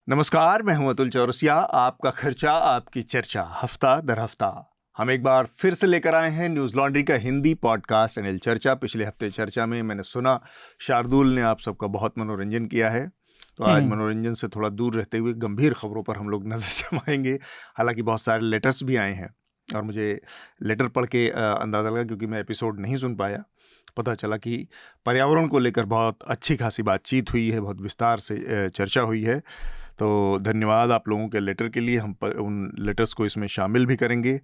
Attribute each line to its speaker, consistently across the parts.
Speaker 1: नमस्कार, मैं हूं अतुल चौरसिया। आपका खर्चा आपकी चर्चा, हफ्ता दर हफ्ता हम एक बार फिर से लेकर आए हैं न्यूज़ लॉन्ड्री का हिंदी पॉडकास्ट एनएल चर्चा। पिछले हफ्ते चर्चा में मैंने सुना शार्दुल ने आप सबका बहुत मनोरंजन किया है, तो आज मनोरंजन से थोड़ा दूर रहते हुए गंभीर खबरों पर हम लोग नज़र जमाएंगे। हालांकि बहुत सारे लेटर्स भी आए हैं और मुझे लेटर पढ़ के अंदाज़ा लगा, क्योंकि मैं एपिसोड नहीं सुन पाया, पता चला कि पर्यावरण को लेकर बहुत अच्छी खासी बातचीत हुई है, बहुत विस्तार से चर्चा हुई है। तो धन्यवाद आप लोगों के लेटर के लिए। हम उन लेटर्स को इसमें शामिल भी करेंगे,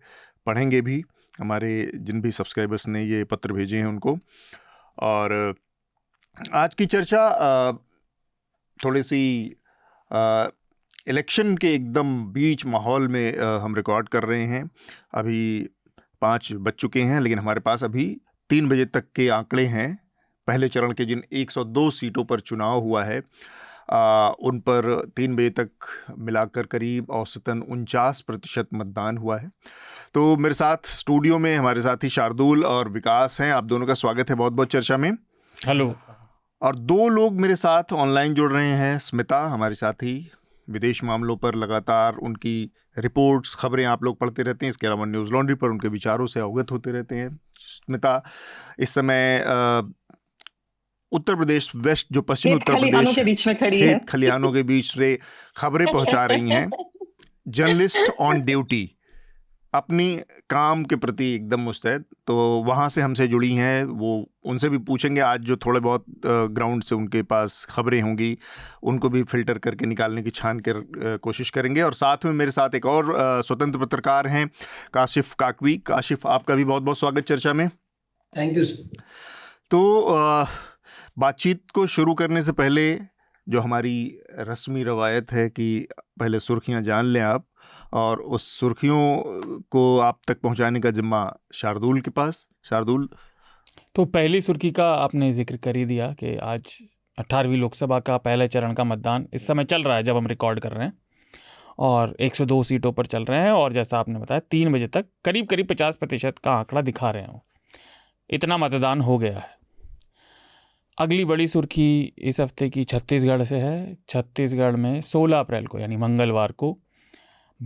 Speaker 1: पढ़ेंगे भी, हमारे जिन भी सब्सक्राइबर्स ने ये पत्र भेजे हैं उनको। और आज की चर्चा थोड़ी सी इलेक्शन के एकदम बीच माहौल में हम रिकॉर्ड कर रहे हैं। अभी 5 बज चुके हैं, लेकिन हमारे पास अभी 3 बजे तक के आंकड़े हैं। पहले चरण के जिन 102 सीटों पर चुनाव हुआ है उन पर 3 बजे तक मिलाकर करीब औसतन 49% मतदान हुआ है। तो मेरे साथ स्टूडियो में हमारे साथी शार्दुल और विकास हैं। आप दोनों का स्वागत है बहुत बहुत चर्चा में।
Speaker 2: हेलो।
Speaker 1: और 2 लोग मेरे साथ ऑनलाइन जुड़ रहे हैं। स्मिता हमारे साथी, विदेश मामलों पर लगातार उनकी रिपोर्ट्स, खबरें आप लोग पढ़ते रहते हैं। इसके अलावा न्यूज़ लॉन्ड्री पर उनके विचारों से अवगत होते रहते हैं। स्मिता इस समय उत्तर प्रदेश वेस्ट, जो पश्चिमी उत्तर प्रदेश
Speaker 3: के बीच में खड़ी है,
Speaker 1: खेत खलिहानों के बीच से खबरें पहुंचा रही हैं। जर्नलिस्ट ऑन ड्यूटी, अपनी काम के प्रति एकदम मुस्तैद, तो वहाँ से हमसे जुड़ी हैं। वो उनसे भी पूछेंगे आज, जो थोड़े बहुत ग्राउंड से उनके पास खबरें होंगी उनको भी फिल्टर करके निकालने की छान कर कोशिश करेंगे। और साथ में मेरे साथ एक और स्वतंत्र पत्रकार हैं, काशिफ काकवी। काशिफ, आपका भी बहुत बहुत स्वागत चर्चा में।
Speaker 4: Thank you.
Speaker 1: तो बातचीत को शुरू करने से पहले जो हमारी रस्मी रवायत है कि पहले सुर्खियां जान लें आप, और उस सुर्खियों को आप तक पहुंचाने का जिम्मा शार्दुल के पास। शार्दुल,
Speaker 2: तो पहली सुर्खी का आपने जिक्र कर ही दिया कि आज 18वीं लोकसभा का पहले चरण का मतदान इस समय चल रहा है जब हम रिकॉर्ड कर रहे हैं, और 102 सीटों पर चल रहे हैं। और जैसा आपने बताया 3 बजे तक करीब 50% का आंकड़ा दिखा रहे हैं। इतना मतदान हो गया है। अगली बड़ी सुर्खी इस हफ्ते की छत्तीसगढ़ से है। छत्तीसगढ़ में 16 अप्रैल को यानी मंगलवार को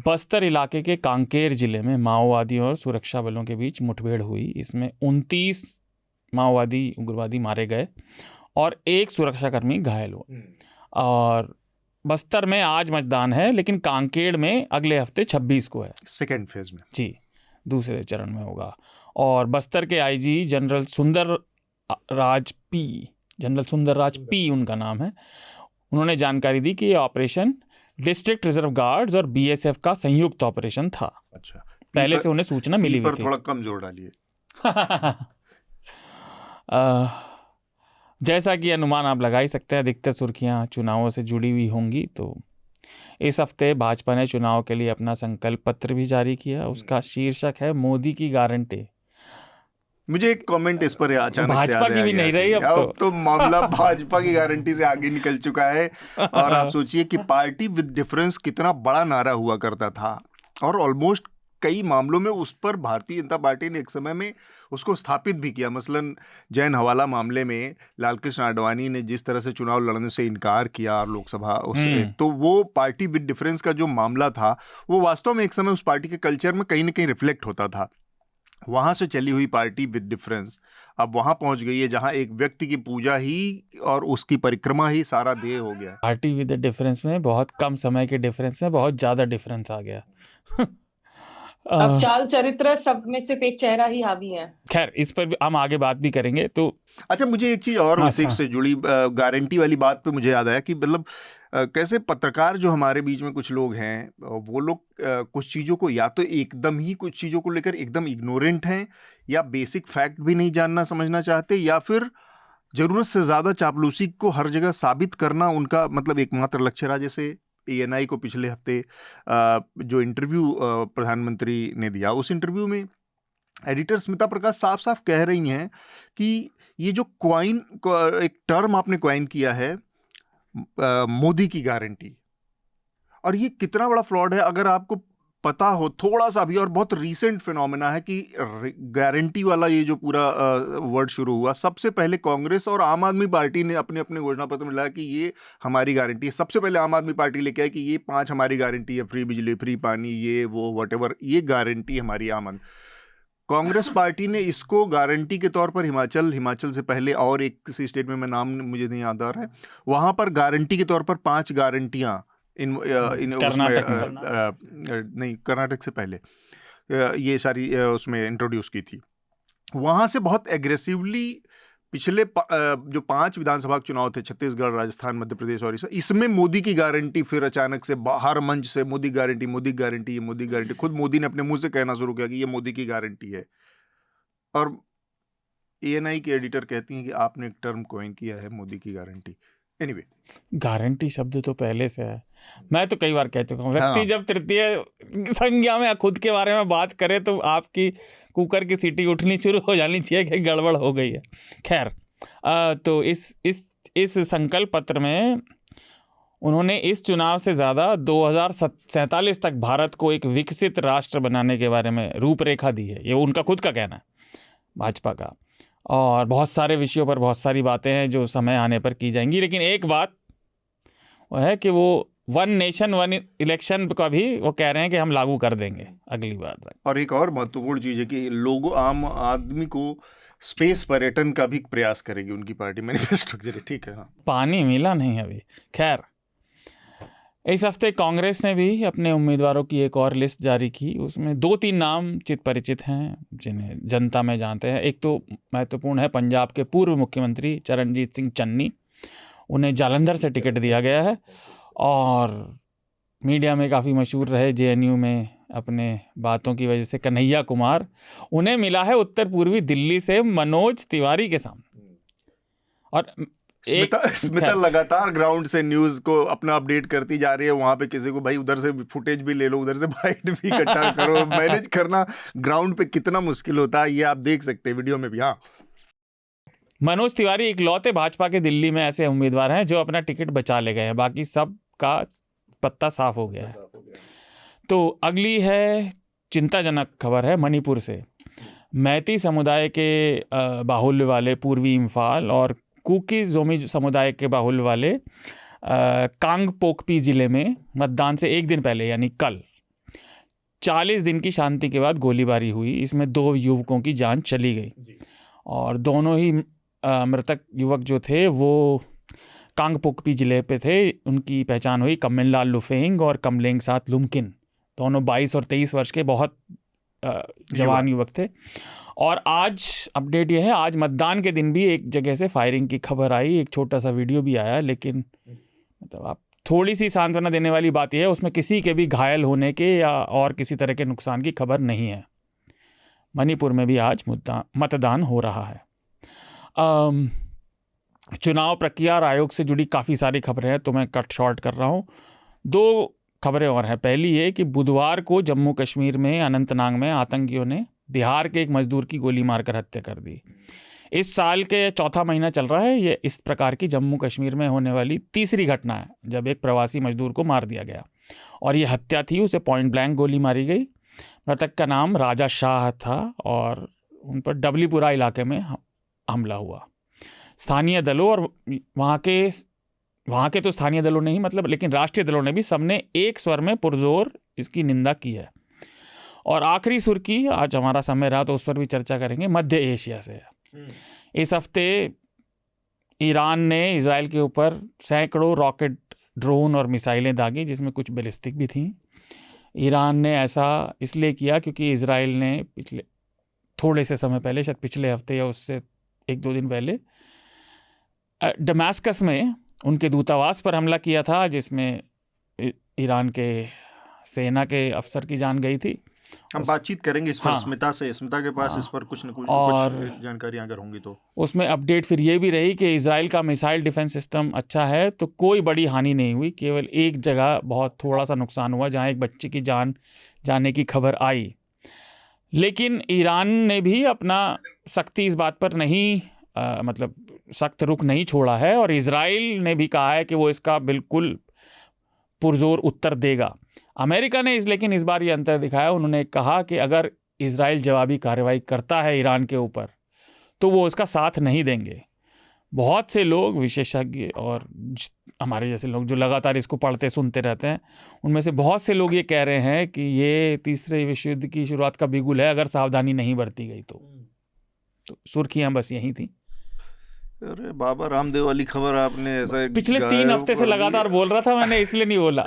Speaker 2: बस्तर इलाके के कांकेर जिले में माओवादियों और सुरक्षा बलों के बीच मुठभेड़ हुई। इसमें 29 माओवादी उग्रवादी मारे गए और 1 सुरक्षाकर्मी घायल हुआ। और बस्तर में आज मतदान है, लेकिन कांकेर में अगले हफ्ते 26 को है,
Speaker 1: सेकेंड फेज में।
Speaker 2: जी, दूसरे चरण में होगा। और बस्तर के आईजी जनरल सुंदर राज पी उनका नाम है, उन्होंने जानकारी दी कि ये ऑपरेशन डिस्ट्रिक्ट रिजर्व गार्ड्स और बीएसएफ का संयुक्त ऑपरेशन था।
Speaker 1: अच्छा,
Speaker 2: पहले से उन्हें सूचना मिली हुई थी।
Speaker 1: थोड़ा कम जोर डालिए।
Speaker 2: जैसा कि अनुमान आप लगा ही सकते हैं, अधिकतर सुर्खियां चुनावों से जुड़ी हुई होंगी। तो इस हफ्ते भाजपा ने चुनाव के लिए अपना संकल्प पत्र भी जारी किया। उसका शीर्षक है मोदी की गारंटी।
Speaker 1: मुझे एक कमेंट इस पर अचानक से
Speaker 2: भाजपा की भी नहीं रही अब
Speaker 1: तो मामला भाजपा की गारंटी से आगे निकल चुका है। और आप सोचिए कि पार्टी विद डिफरेंस कितना बड़ा नारा हुआ करता था, और ऑलमोस्ट कई मामलों में उस पर भारतीय जनता पार्टी ने एक समय में उसको स्थापित भी किया। मसलन जैन हवाला मामले में लालकृष्ण आडवाणी ने जिस तरह से चुनाव लड़ने से इनकार किया और लोकसभा तो वो पार्टी विद डिफरेंस का जो मामला था, वो वास्तव में एक समय उस पार्टी के कल्चर में कहीं ना कहीं रिफ्लेक्ट होता था। वहाँ से चली हुई पार्टी विद डिफरेंस अब वहाँ पहुँच गई है जहाँ एक व्यक्ति की पूजा ही और उसकी परिक्रमा ही सारा ध्येय हो गया।
Speaker 2: पार्टी विद डिफरेंस में बहुत कम समय के डिफरेंस में बहुत ज्यादा डिफरेंस आ गया।
Speaker 3: अब चाल चरित्र सब में सिर्फ एक चेहरा ही हावी है।
Speaker 2: खैर, इस पर भी हम आगे बात भी करेंगे। तो
Speaker 1: अच्छा, मुझे एक चीज़ और इसी से जुड़ी गारंटी वाली बात पे मुझे याद आया कि मतलब कैसे पत्रकार जो हमारे बीच में कुछ लोग हैं, वो लोग कुछ चीज़ों को या तो एकदम ही कुछ चीज़ों को लेकर एकदम इग्नोरेंट हैं, या बेसिक फैक्ट भी नहीं जानना समझना चाहते, या फिर ज़रूरत से ज़्यादा चापलूसी को हर जगह साबित करना उनका मतलब एकमात्र लक्ष्य रहा। जैसे ANI को पिछले हफ्ते जो इंटरव्यू प्रधानमंत्री ने दिया, उस इंटरव्यू में एडिटर स्मिता प्रकाश साफ साफ कह रही हैं कि ये जो एक टर्म आपने क्वाइन किया है, मोदी की गारंटी, और ये कितना बड़ा फ्लॉड है। अगर आपको पता हो थोड़ा सा भी, और बहुत रीसेंट फिनोमेना है कि गारंटी वाला ये जो पूरा वर्ड शुरू हुआ, सबसे पहले कांग्रेस और आम आदमी पार्टी ने अपने अपने घोषणा पत्र में लाया कि ये हमारी गारंटी है। सबसे पहले आम आदमी पार्टी लेके आई कि ये 5 हमारी गारंटी है, फ्री बिजली, फ्री पानी, ये वो व्हाटएवर, ये गारंटी हमारी आम आदमी। कांग्रेस पार्टी ने इसको गारंटी के तौर पर हिमाचल से पहले और एक किसी स्टेट में, मैं नाम मुझे नहीं याद आ रहा है, वहां पर गारंटी के तौर पर 5 गारंटियां नहीं, कर्नाटक से पहले ये सारी उसमें इंट्रोड्यूस की थी। वहां से बहुत एग्रेसिवली पिछले जो 5 विधानसभा चुनाव थे, छत्तीसगढ़, राजस्थान, मध्य प्रदेश और इसमें मोदी की गारंटी, फिर अचानक से हर मंच से मोदी गारंटी, मोदी गारंटी, ये मोदी गारंटी। खुद मोदी ने अपने मुंह से कहना शुरू किया कि ये मोदी की गारंटी है। और ANI के एडिटर कहती हैं कि आपने एक टर्म कॉइन किया है, मोदी की गारंटी। एनीवे,
Speaker 2: गारंटी शब्द तो पहले से है। मैं तो कई बार कह चुका हूँ, व्यक्ति
Speaker 1: हाँ।
Speaker 2: जब तृतीय संज्ञा में खुद के बारे में बात करे तो आपकी कुकर की सीटी उठनी शुरू हो जानी चाहिए कि गड़बड़ हो गई है। खैर, तो इस संकल्प पत्र में उन्होंने इस चुनाव से ज़्यादा 2047 तक भारत को एक विकसित राष्ट्र बनाने के बारे में रूपरेखा दी है। ये उनका खुद का कहना है, भाजपा का। और बहुत सारे विषयों पर बहुत सारी बातें हैं जो समय आने पर की जाएंगी, लेकिन एक बात वो है कि वो 1 नेशन 1 इलेक्शन का भी वो कह रहे हैं कि हम लागू कर देंगे अगली बार तक।
Speaker 1: और एक और महत्वपूर्ण चीज़ है कि लोगों, आम आदमी को स्पेस पर्यटन का भी प्रयास करेगी उनकी पार्टी, मैनिफेस्टो के जरिए। ठीक है, हाँ।
Speaker 2: पानी मिला नहीं अभी। खैर, इस हफ्ते कांग्रेस ने भी अपने उम्मीदवारों की एक और लिस्ट जारी की। उसमें 2-3 नाम चित परिचित हैं जिन्हें जनता में जानते हैं। एक तो महत्वपूर्ण है पंजाब के पूर्व मुख्यमंत्री चरणजीत सिंह चन्नी, उन्हें जालंधर से टिकट दिया गया है। और मीडिया में काफ़ी मशहूर रहे JNU में अपने बातों की वजह से कन्हैया कुमार, उन्हें मिला है उत्तर पूर्वी दिल्ली से मनोज तिवारी के सामने। और
Speaker 1: स्मिता लगातार ग्राउंड से न्यूज को अपना अपडेट करती जा रही है। वहां पे किसी को भाई उधर से फुटेज भी ले लो, उधर से बाइट भी इकट्ठा करो। मैनेज करना ग्राउंड पे कितना मुश्किल होता है, ये आप देख सकते हैं वीडियो में भी। हाँ,
Speaker 2: मनोज तिवारी इकलौते भाजपा के दिल्ली में ऐसे उम्मीदवार हैं जो अपना टिकट बचा ले गए हैं, बाकी सब का पत्ता साफ हो गया है। तो अगली है चिंताजनक खबर है मणिपुर से। मैती समुदाय के बाहुल्य वाले पूर्वी इम्फाल और कुकी जोमी समुदाय के बाहुल्य वाले कांगपोकपी जिले में मतदान से एक दिन पहले यानी कल 40 दिन की शांति के बाद गोलीबारी हुई। इसमें 2 युवकों की जान चली गई और दोनों ही मृतक युवक जो थे वो कांगपोकपी जिले पे थे। उनकी पहचान हुई कमिनलाल लुफेंग और कमलेंग साथ लुमकिन, दोनों 22 और 23 वर्ष के बहुत जवान युवक थे। और आज अपडेट ये है, आज मतदान के दिन भी एक जगह से फायरिंग की खबर आई, एक छोटा सा वीडियो भी आया, लेकिन मतलब आप थोड़ी सी सांत्वना देने वाली बात यह है उसमें किसी के भी घायल होने के या और किसी तरह के नुकसान की खबर नहीं है। मणिपुर में भी आज मतदान हो रहा है। चुनाव प्रक्रिया और आयोग से जुड़ी काफ़ी सारी खबरें हैं तो मैं कट शॉर्ट कर रहा हूँ। 2 खबरें और हैं। पहली ये कि बुधवार को जम्मू कश्मीर में अनंतनाग में आतंकियों ने बिहार के एक मजदूर की गोली मारकर हत्या कर दी। इस साल के 4था महीना चल रहा है, ये इस प्रकार की जम्मू कश्मीर में होने वाली तीसरी घटना है जब एक प्रवासी मजदूर को मार दिया गया। और ये हत्या थी, उसे पॉइंट ब्लैंक गोली मारी गई। मृतक का नाम राजा शाह था और उन पर डबलीपुरा इलाके में हमला हुआ। स्थानीय दलों और वहाँ के तो स्थानीय दलों ने ही मतलब, लेकिन राष्ट्रीय दलों ने भी सबने एक स्वर में पुरजोर इसकी निंदा की है। और आखिरी सुर्खी, आज हमारा समय रहा तो उस पर भी चर्चा करेंगे, मध्य एशिया से। इस हफ्ते ईरान ने इजराइल के ऊपर सैकड़ों रॉकेट, ड्रोन और मिसाइलें दागी जिसमें कुछ बैलिस्टिक भी थीं। ईरान ने ऐसा इसलिए किया क्योंकि इजराइल ने पिछले थोड़े से समय पहले, शायद पिछले हफ्ते या उससे 1-2 दिन पहले, दमास्कस में उनके दूतावास पर हमला किया था जिसमें ईरान के सेना के अफसर की जान गई थी।
Speaker 1: हम बातचीत करेंगे इस पर।
Speaker 2: हाँ,
Speaker 1: स्मिता के पास इस पर कुछ न कुछ जानकारी अगर होंगी तो।
Speaker 2: उसमें अपडेट फिर ये भी रही कि इजराइल का मिसाइल डिफेंस सिस्टम अच्छा है, तो कोई बड़ी हानि नहीं हुई, केवल एक जगह बहुत थोड़ा सा नुकसान हुआ जहाँ एक बच्चे की जान जाने की खबर आई। लेकिन ईरान ने भी अपना सख्ती इस बात पर नहीं मतलब सख्त रुख नहीं छोड़ा है और इजराइल ने भी कहा है कि वो इसका बिल्कुल पुरजोर उत्तर देगा। अमेरिका ने लेकिन इस बार ये अंतर दिखाया। उन्होंने कहा कि अगर इजराइल जवाबी कार्रवाई करता है ईरान के ऊपर तो वो उसका साथ नहीं देंगे। बहुत से लोग, विशेषज्ञ और हमारे जैसे लोग जो लगातार इसको पढ़ते सुनते रहते हैं, उनमें से बहुत से लोग ये कह रहे हैं कि ये तीसरे विश्व युद्ध की शुरुआत का बिगुल है अगर सावधानी नहीं बरती गई तो सुर्खियां बस यही थी।
Speaker 1: अरे बाबा रामदेव वाली खबर आपने ऐसा
Speaker 2: पिछले 3 हफ्ते से लगातार बोल रहा था, मैंने इसलिए नहीं बोला,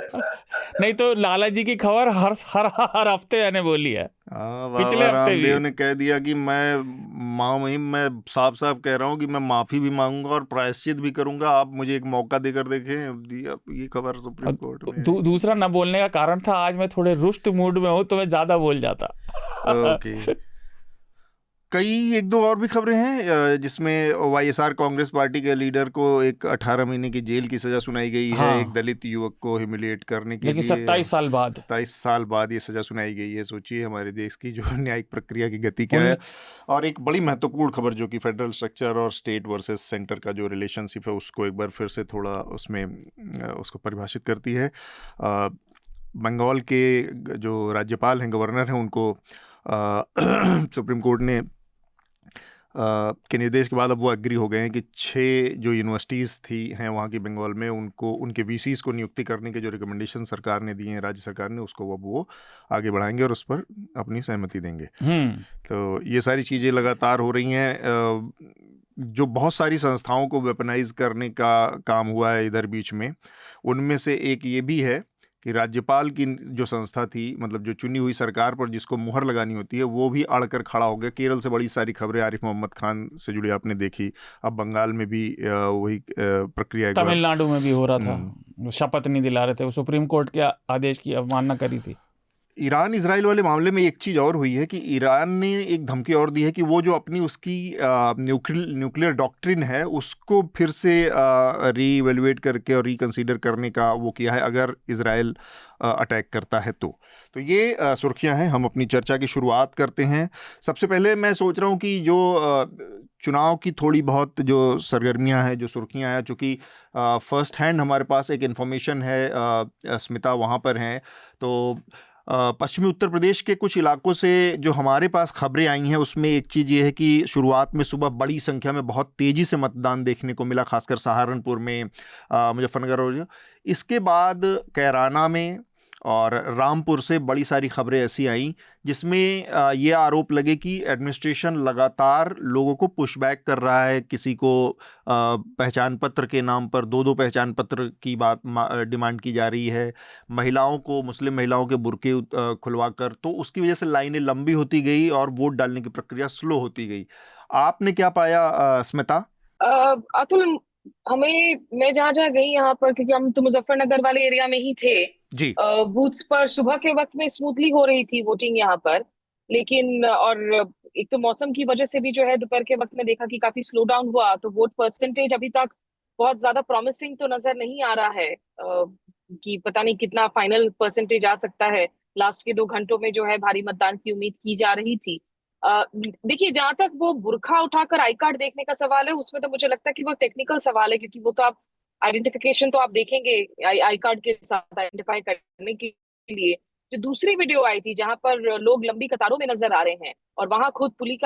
Speaker 2: नहीं तो लाला जी की खबर हर हर हर हफ्ते मैंने बोली है। पिछले हफ्ते
Speaker 1: रामदेव ने कह दिया कि मैं साफ साफ कह रहा हूँ कि मैं माफी भी मांगूंगा और प्रायश्चित भी करूंगा, आप मुझे एक मौका देकर देखें। ये खबर सुप्रीम कोर्ट में।
Speaker 2: दूसरा न बोलने का कारण था आज मैं थोड़े रुष्ट मूड में हूँ तो मैं ज्यादा बोल जाता।
Speaker 1: ओके। कई एक दो और भी खबरें हैं जिसमें वाईएसआर कांग्रेस पार्टी के लीडर को एक 18 महीने की जेल की सजा सुनाई गई है। एक दलित युवक को ह्यूमिलिएट करने के लिए 27 साल बाद ये सजा सुनाई गई है। सोचिए हमारे देश की जो न्यायिक प्रक्रिया की गति क्या है। और एक बड़ी महत्वपूर्ण खबर जो कि फेडरल स्ट्रक्चर और स्टेट वर्सेस सेंटर का जो रिलेशनशिप है उसको एक बार फिर से थोड़ा उसमें उसको परिभाषित करती है। बंगाल के जो राज्यपाल हैं, गवर्नर हैं, उनको सुप्रीम कोर्ट ने के निर्देश के बाद अब वो एग्री हो गए हैं कि 6 जो यूनिवर्सिटीज़ हैं वहाँ की बंगाल में, उनको उनके वीसीज़ को नियुक्ति करने के जो रिकमेंडेशन सरकार ने दिए हैं, राज्य सरकार ने, उसको अब वो आगे बढ़ाएंगे और उस पर अपनी सहमति देंगे। तो ये सारी चीज़ें लगातार हो रही हैं। जो बहुत सारी संस्थाओं को वेपनाइज करने का काम हुआ है इधर बीच में, उनमें से एक ये भी है कि राज्यपाल की जो संस्था थी, मतलब जो चुनी हुई सरकार पर जिसको मुहर लगानी होती है, वो भी अड़कर खड़ा हो गया। केरल से बड़ी सारी खबरें आरिफ मोहम्मद खान से जुड़ी आपने देखी। अब बंगाल में भी वही प्रक्रिया,
Speaker 2: तमिलनाडु में भी हो रहा था, शपथ नहीं दिला रहे थे, वो सुप्रीम कोर्ट के आदेश की अवमानना करी थी।
Speaker 1: ईरान इजराइल वाले मामले में एक चीज़ और हुई है कि ईरान ने एक धमकी और दी है कि वो जो अपनी उसकी न्यूक्लियर डॉक्ट्रिन है उसको फिर से रीइवैल्यूएट करके और रिकंसीडर करने का वो किया है अगर इजराइल अटैक करता है तो ये सुर्खियां हैं। हम अपनी चर्चा की शुरुआत करते हैं। सबसे पहले मैं सोच रहा हूँ कि जो चुनाव की थोड़ी बहुत जो सरगर्मियां हैं, जो सुर्खियां हैं, चूँकि फर्स्ट हैंड हमारे पास एक इन्फॉर्मेशन है, स्मिता वहाँ पर हैं, तो पश्चिमी उत्तर प्रदेश के कुछ इलाकों से जो हमारे पास खबरें आई हैं उसमें एक चीज़ ये है कि शुरुआत में सुबह बड़ी संख्या में बहुत तेज़ी से मतदान देखने को मिला, खासकर सहारनपुर में, मुजफ्फरनगर, और इसके बाद कैराना में और रामपुर से बड़ी सारी खबरें ऐसी आईं जिसमें ये आरोप लगे कि एडमिनिस्ट्रेशन लगातार लोगों को पुशबैक कर रहा है। किसी को पहचान पत्र के नाम पर 2-2 पहचान पत्र की बात डिमांड की जा रही है। महिलाओं को, मुस्लिम महिलाओं के बुर्के खुलवा कर, तो उसकी वजह से लाइनें लंबी होती गई और वोट डालने की प्रक्रिया स्लो होती गई। आपने क्या पाया स्मिता?
Speaker 3: अतुल, मैं जहाँ जहाँ गई यहाँ पर, क्योंकि हम तो मुजफ्फरनगर वाले एरिया में ही थे
Speaker 1: जी,
Speaker 3: बूथ्स पर सुबह के वक्त में स्मूथली हो रही थी वोटिंग यहाँ पर, लेकिन और एक तो मौसम की वजह से भी जो है दोपहर के वक्त में देखा कि काफी स्लो डाउन हुआ, तो वोट परसेंटेज अभी तक बहुत ज्यादा प्रॉमिसिंग तो नजर नहीं आ रहा है कि पता नहीं कितना फाइनल परसेंटेज आ सकता है। लास्ट के 2 घंटों में जो है भारी मतदान की उम्मीद की जा रही थी। देखिए, जहां तक वो बुरखा उठाकर आई कार्ड देखने का सवाल है, उसमें तो मुझे लगता है कि वो टेक्निकल सवाल है, क्योंकि वो तो आप आइडेंटिफिकेशन तो आप देखेंगे आई कार्ड के साथ आइडेंटिफाई करने के लिए। जो दूसरी वीडियो आई थी जहां पर लोग लंबी कतारों में नजर आ रहे हैं और वहां खुद पुलिस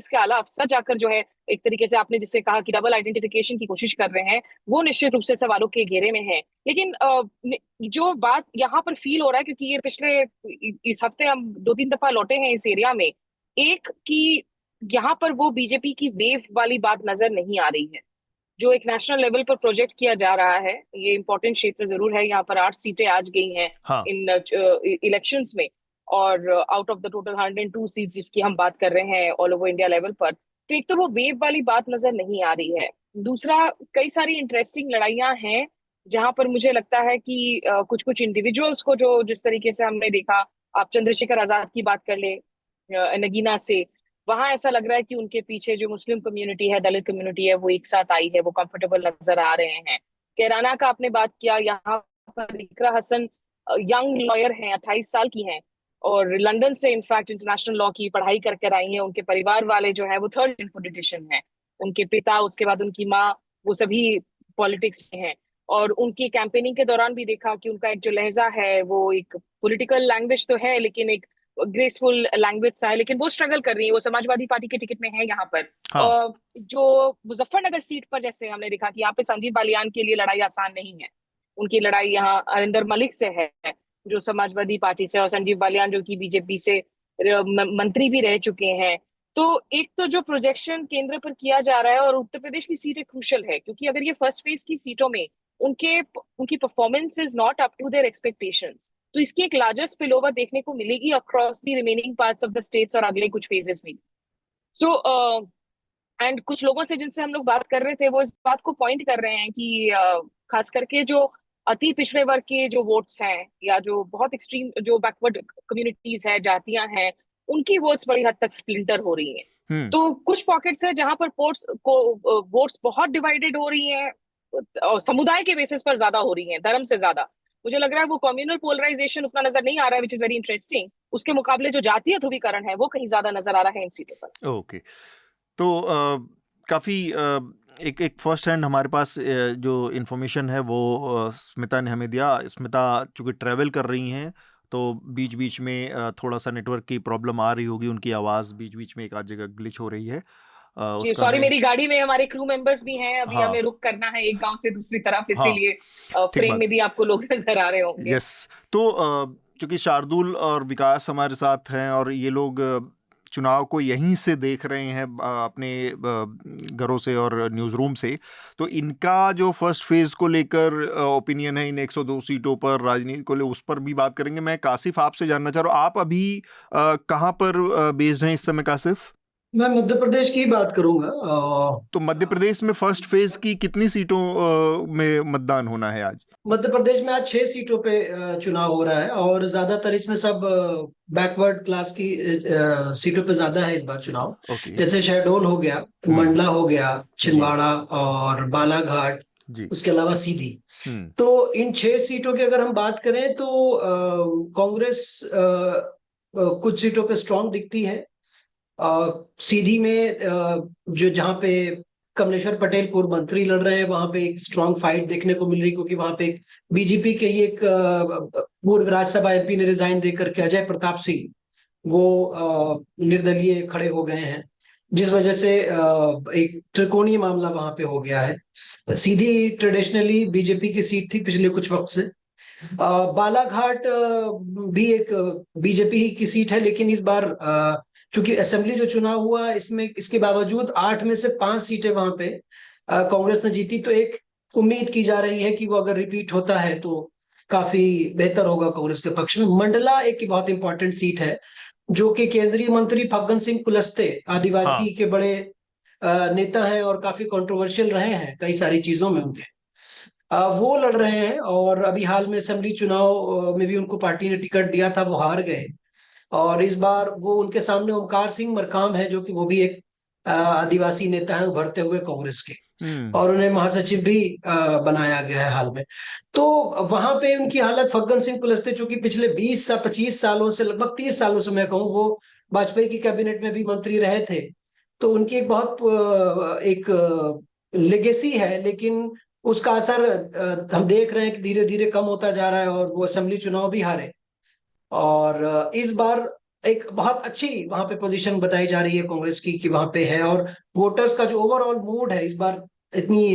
Speaker 3: के आला अफसर जाकर जो है एक तरीके से आपने जिसे कहा कि डबल आइडेंटिफिकेशन की कोशिश कर रहे हैं, वो निश्चित रूप से सवालों के घेरे में है। लेकिन जो बात यहाँ पर फील हो रहा है, क्योंकि ये पिछले इस हफ्ते हम 2-3 दफा लौटे हैं इस एरिया में, एक कि यहाँ पर वो बीजेपी की वेव वाली बात नजर नहीं आ रही है जो एक नेशनल लेवल पर प्रोजेक्ट किया जा रहा है। ये इंपॉर्टेंट क्षेत्र जरूर है, यहाँ पर 8 सीटें आज गई हैं इन इलेक्शंस में, और out of the total 102 seats जिसकी हम बात कर रहे हैं ऑल ओवर इंडिया लेवल पर, तो एक तो वो वेव वाली बात नजर नहीं आ रही है। दूसरा, कई सारी इंटरेस्टिंग लड़ाइयां हैं जहां पर मुझे लगता है कि कुछ कुछ इंडिविजुअल्स को जो जिस तरीके से हमने देखा, आप चंद्रशेखर आजाद की बात कर ले नगीना से, वहां ऐसा लग रहा है कि उनके पीछे जो मुस्लिम कम्युनिटी है, दलित कम्युनिटी है, वो एक साथ आई है, वो कंफर्टेबल नजर आ रहे हैं। कैराना का आपने बात किया, यहाँ पर इकरा हसन यंग लॉयर हैं, 28 साल की हैं और लंदन से इनफैक्ट इंटरनेशनल लॉ की पढ़ाई करके आई हैं। उनके परिवार वाले जो है वो थर्ड पॉलिटिशियन हैं, उनके पिता, उसके बाद उनकी माँ, वो सभी पॉलिटिक्स में हैं। और उनकी कैंपेनिंग के दौरान भी देखा कि उनका एक जो लहजा है वो एक पॉलिटिकल लैंग्वेज तो है लेकिन एक ग्रेसफुल लैंग्वेज सा है, लेकिन वो स्ट्रगल कर रही है, वो समाजवादी पार्टी के टिकट में है यहाँ पर।
Speaker 1: हाँ।
Speaker 3: जो मुजफ्फरनगर सीट पर जैसे हमने देखा कि यहाँ पे संजीव बालियान के लिए लड़ाई आसान नहीं है, उनकी लड़ाई यहाँ अरिंदर मलिक से है जो समाजवादी पार्टी से, और संजीव बालियान जो कि बीजेपी से मंत्री भी रह चुके हैं। तो एक तो जो प्रोजेक्शन केंद्र पर किया जा रहा है, और उत्तर प्रदेश की सीटें क्रूशल है क्योंकि अगर ये फर्स्ट फेज की सीटों में उनकी performance is not up to their expectations, तो इसकी एक लार्जर स्पिल ओवर देखने को मिलेगी across the remaining parts of the states और अगले कुछ फेजेस में। सो एंड कुछ लोगों से जिनसे हम लोग बात कर रहे थे वो इस बात को पॉइंट कर रहे हैं कि खास करके जो अति पिछड़े वर्ग के जो वोट्स हैं या जो बहुत एक्सट्रीम जो बैकवर्ड कम्युनिटीज है, जातियां हैं, उनकी वोट्स बड़ी हद तक स्प्लिंटर हो रही हैं। तो कुछ पॉकेट्स है जहां पर वोट्स बहुत डिवाइडेड हो रही हैं और समुदाय के बेसिस पर ज्यादा हो रही हैं, धर्म से ज्यादा। मुझे लग रहा है वो कम्युनल पोलराइजेशन उतना नजर नहीं आ रहा है, विच इज वेरी इंटरेस्टिंग। उसके मुकाबले जो जातीय ध्रुवीकरण है वो कहीं ज्यादा नजर आ रहा है इन सीटों पर।
Speaker 1: ओके, तो काफ़ी एक फर्स्ट हैंड हमारे पास जो इन्फॉर्मेशन है वो स्मिता ने हमें दिया। स्मिता चूँकि ट्रैवल कर रही हैं तो बीच बीच में थोड़ा सा नेटवर्क की प्रॉब्लम आ रही होगी, उनकी आवाज़ बीच बीच में एक आध जगह ग्लिच हो रही है।
Speaker 3: जी
Speaker 1: उसका
Speaker 3: सॉरी,
Speaker 1: हमें
Speaker 3: मेरी गाड़ी में हमारे क्रू मेंबर्स भी हैं, अभी
Speaker 1: हाँ
Speaker 3: हमें रुक करना है एक गांव से दूसरी तरफ,
Speaker 1: हाँ
Speaker 3: इसीलिए
Speaker 1: ठीक
Speaker 3: फ्रेम
Speaker 1: बात
Speaker 3: में भी आपको लोग नजर आ रहे होंगे।
Speaker 1: यस। तो चूँकि शार्दुल और विकास हमारे साथ हैं और ये लोग चुनाव को यहीं से देख रहे हैं अपने घरों से और न्यूज़ रूम से, तो इनका जो फर्स्ट फेज़ को लेकर ओपिनियन है इन 102 सीटों पर राजनीति को ले, उस पर भी बात करेंगे। मैं कासिफ आपसे जानना चाह रहा हूँ, आप अभी कहाँ पर बेस्ड हैं इस समय कासिफ?
Speaker 4: मैं मध्य प्रदेश की बात करूंगा।
Speaker 1: तो मध्य प्रदेश में फर्स्ट फेज़ की कितनी सीटों में मतदान होना है आज?
Speaker 4: मध्य प्रदेश में आज 6 सीटों पे चुनाव हो रहा है और ज्यादातर इसमें सब बैकवर्ड क्लास की सीटों पे ज्यादा है इस बार चुनाव।
Speaker 1: ओके
Speaker 4: जैसे शहडोल हो गया, मंडला हो गया,
Speaker 1: जी
Speaker 4: छिंदवाड़ा और बालाघाट,
Speaker 1: जी
Speaker 4: उसके अलावा सीधी।
Speaker 1: हम्म
Speaker 4: तो इन 6 सीटों की अगर हम बात करें तो कांग्रेस कुछ सीटों पे स्ट्रांग दिखती है। सीधी में जो जहाँ पे कमलेश्वर पटेल पूर्व मंत्री लड़ रहे हैं वहां पे एक स्ट्रांग फाइट देखने को मिल रही, क्योंकि वहां पे बीजेपी के ही एक पूर्व राज्यसभा एमपी ने रिजाइन देकर के अजय प्रताप सिंह वो निर्दलीय खड़े हो गए हैं, जिस वजह से एक त्रिकोणीय मामला वहां पे हो गया है। सीधी ट्रेडिशनली बीजेपी की सीट थी पिछले कुछ वक्त से। बालाघाट भी एक बीजेपी ही की सीट है, लेकिन इस बार क्योंकि असेंबली जो चुनाव हुआ इसमें इसके बावजूद 8 में से 5 सीटें वहां पे कांग्रेस ने जीती, तो एक उम्मीद की जा रही है कि वो अगर रिपीट होता है तो काफी बेहतर होगा कांग्रेस के पक्ष में। मंडला एक बहुत इंपॉर्टेंट सीट है जो कि केंद्रीय मंत्री फग्गन सिंह कुलस्ते, आदिवासी के बड़े नेता हैं और काफी कंट्रोवर्शियल रहे हैं कई सारी चीजों में उनके, वो लड़ रहे हैं। और अभी हाल में असेंबली चुनाव में भी उनको पार्टी ने टिकट दिया था, वो हार गए। और इस बार वो उनके सामने ओमकार सिंह मरकाम है जो कि वो भी एक आदिवासी नेता है उभरते हुए कांग्रेस के, और उन्हें महासचिव भी बनाया गया है हाल में। तो वहां पे उनकी हालत, फग्गन सिंह कुलस्ते जो कि पिछले 20 से 25 सालों से, लगभग 30 सालों से मैं कहूँ, वो वाजपेयी की कैबिनेट में भी मंत्री रहे थे, तो उनकी एक बहुत एक लेगेसी है, लेकिन उसका असर हम देख रहे हैं कि धीरे धीरे कम होता जा रहा है और वो असेंबली चुनाव भी हारे। और इस बार एक बहुत अच्छी वहां पे पोजीशन बताई जा रही है कांग्रेस की कि वहां पे है, और वोटर्स का जो ओवरऑल मूड है इस बार इतनी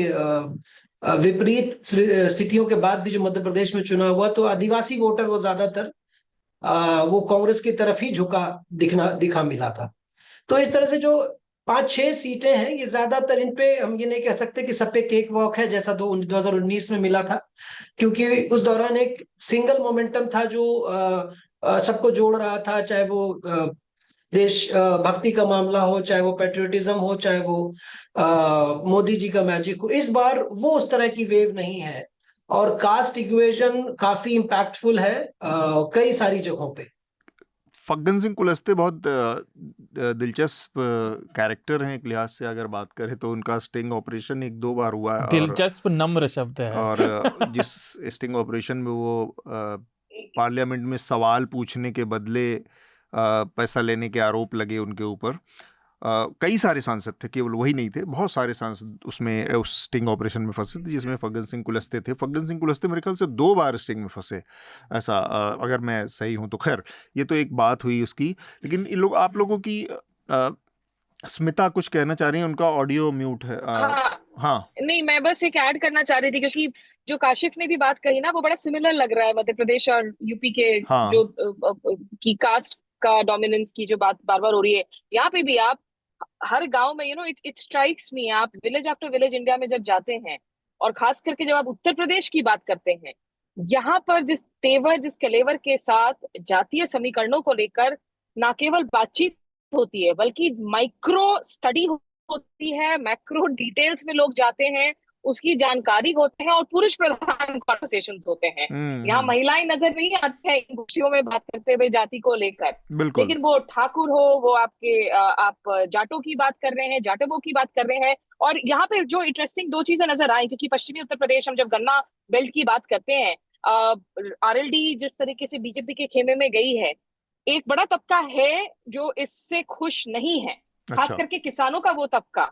Speaker 4: विपरीत स्थितियों के बाद भी जो मध्य प्रदेश में चुनाव हुआ, तो आदिवासी वोटर वो ज्यादातर वो कांग्रेस की तरफ ही दिखा मिला था। तो इस तरह से जो 5-6 सीटें हैं ये ज्यादातर, इन पे हम ये नहीं कह सकते कि सब पे केक वॉक है जैसा 2019 में मिला था, क्योंकि उस दौरान एक सिंगल मोमेंटम था जो सबको जोड़ रहा था, चाहे वो देश भक्ति का मामला हो, चाहे वो पेट्रियोटिज्म हो, चाहे वो मोदी जी का मैजिक हो। इस बार वो उस तरह की वेव नहीं है और कास्ट इक्वेशन काफी इम्पैक्टफुल है कई सारी जगहों पे।
Speaker 1: फग्गन सिंह कुलस्ते बहुत दिलचस्प कैरेक्टर हैं एक लिहाज से अगर बात करें तो। उनका स्टिंग ऑपरेशन 1-2 बार हुआ है
Speaker 2: दिलचस्प नम्र शब्द है।
Speaker 1: और जिस स्टिंग ऑपरेशन में वो पार्लियामेंट में सवाल पूछने के बदले पैसा लेने के आरोप लगे उनके ऊपर, कई सारे सांसद थे, केवल वही नहीं थे, बहुत सारे सांसद उसमें उस स्टिंग ऑपरेशन में फंसे थे, जिसमें फग्गन सिंह कुलस्ते थे। फग्गन सिंह कुलस्ते मेरे ख्याल से 2 बार स्टिंग में फंसे, ऐसा अगर मैं सही हूँ तो। खैर ये तो एक बात हुई उसकी, लेकिन इन लोग, आप लोगों की स्मिता कुछ कहना चाह रही हैं, उनका ऑडियो म्यूट है। हाँ
Speaker 3: नहीं, मैं बस एक ऐड करना चाह रही थी, क्योंकि जो काशिफ ने भी बात कही ना, वो बड़ा सिमिलर लग रहा है मध्य प्रदेश और यूपी के
Speaker 1: हाँ
Speaker 3: जो की कास्ट का डोमिनेंस की जो बात बार बार हो रही है। यहाँ पे भी आप हर गांव में, इट स्ट्राइक्स मी, आप विलेज आफ्टर विलेज इंडिया में जब जाते हैं, और खास करके जब आप उत्तर प्रदेश की बात करते हैं, यहाँ पर जिस तेवर, जिस कलेवर के साथ जातीय समीकरणों को लेकर ना केवल बातचीत होती है, बल्कि माइक्रो स्टडी होती है, मैक्रो डिटेल्स में लोग जाते हैं, उसकी जानकारी होते हैं, और पुरुष प्रधान कॉन्वर्सेशंस होते हैं। यहाँ महिलाएं नजर नहीं आती हैं इन खुशियों में बात करते हुए जाति को लेकर,
Speaker 1: बिल्कुल।
Speaker 3: लेकिन वो ठाकुर हो, वो आप जाटों की बात कर रहे हैं, जाटवों की बात कर रहे हैं। और यहाँ पे जो इंटरेस्टिंग 2 चीजें नजर आई, क्योंकि पश्चिमी उत्तर प्रदेश, हम जब गन्ना बेल्ट की बात करते हैं, आरएलडी जिस तरीके से बीजेपी के खेमे में गई है, एक बड़ा तबका है जो इससे खुश नहीं है, खास करके किसानों का वो तबका,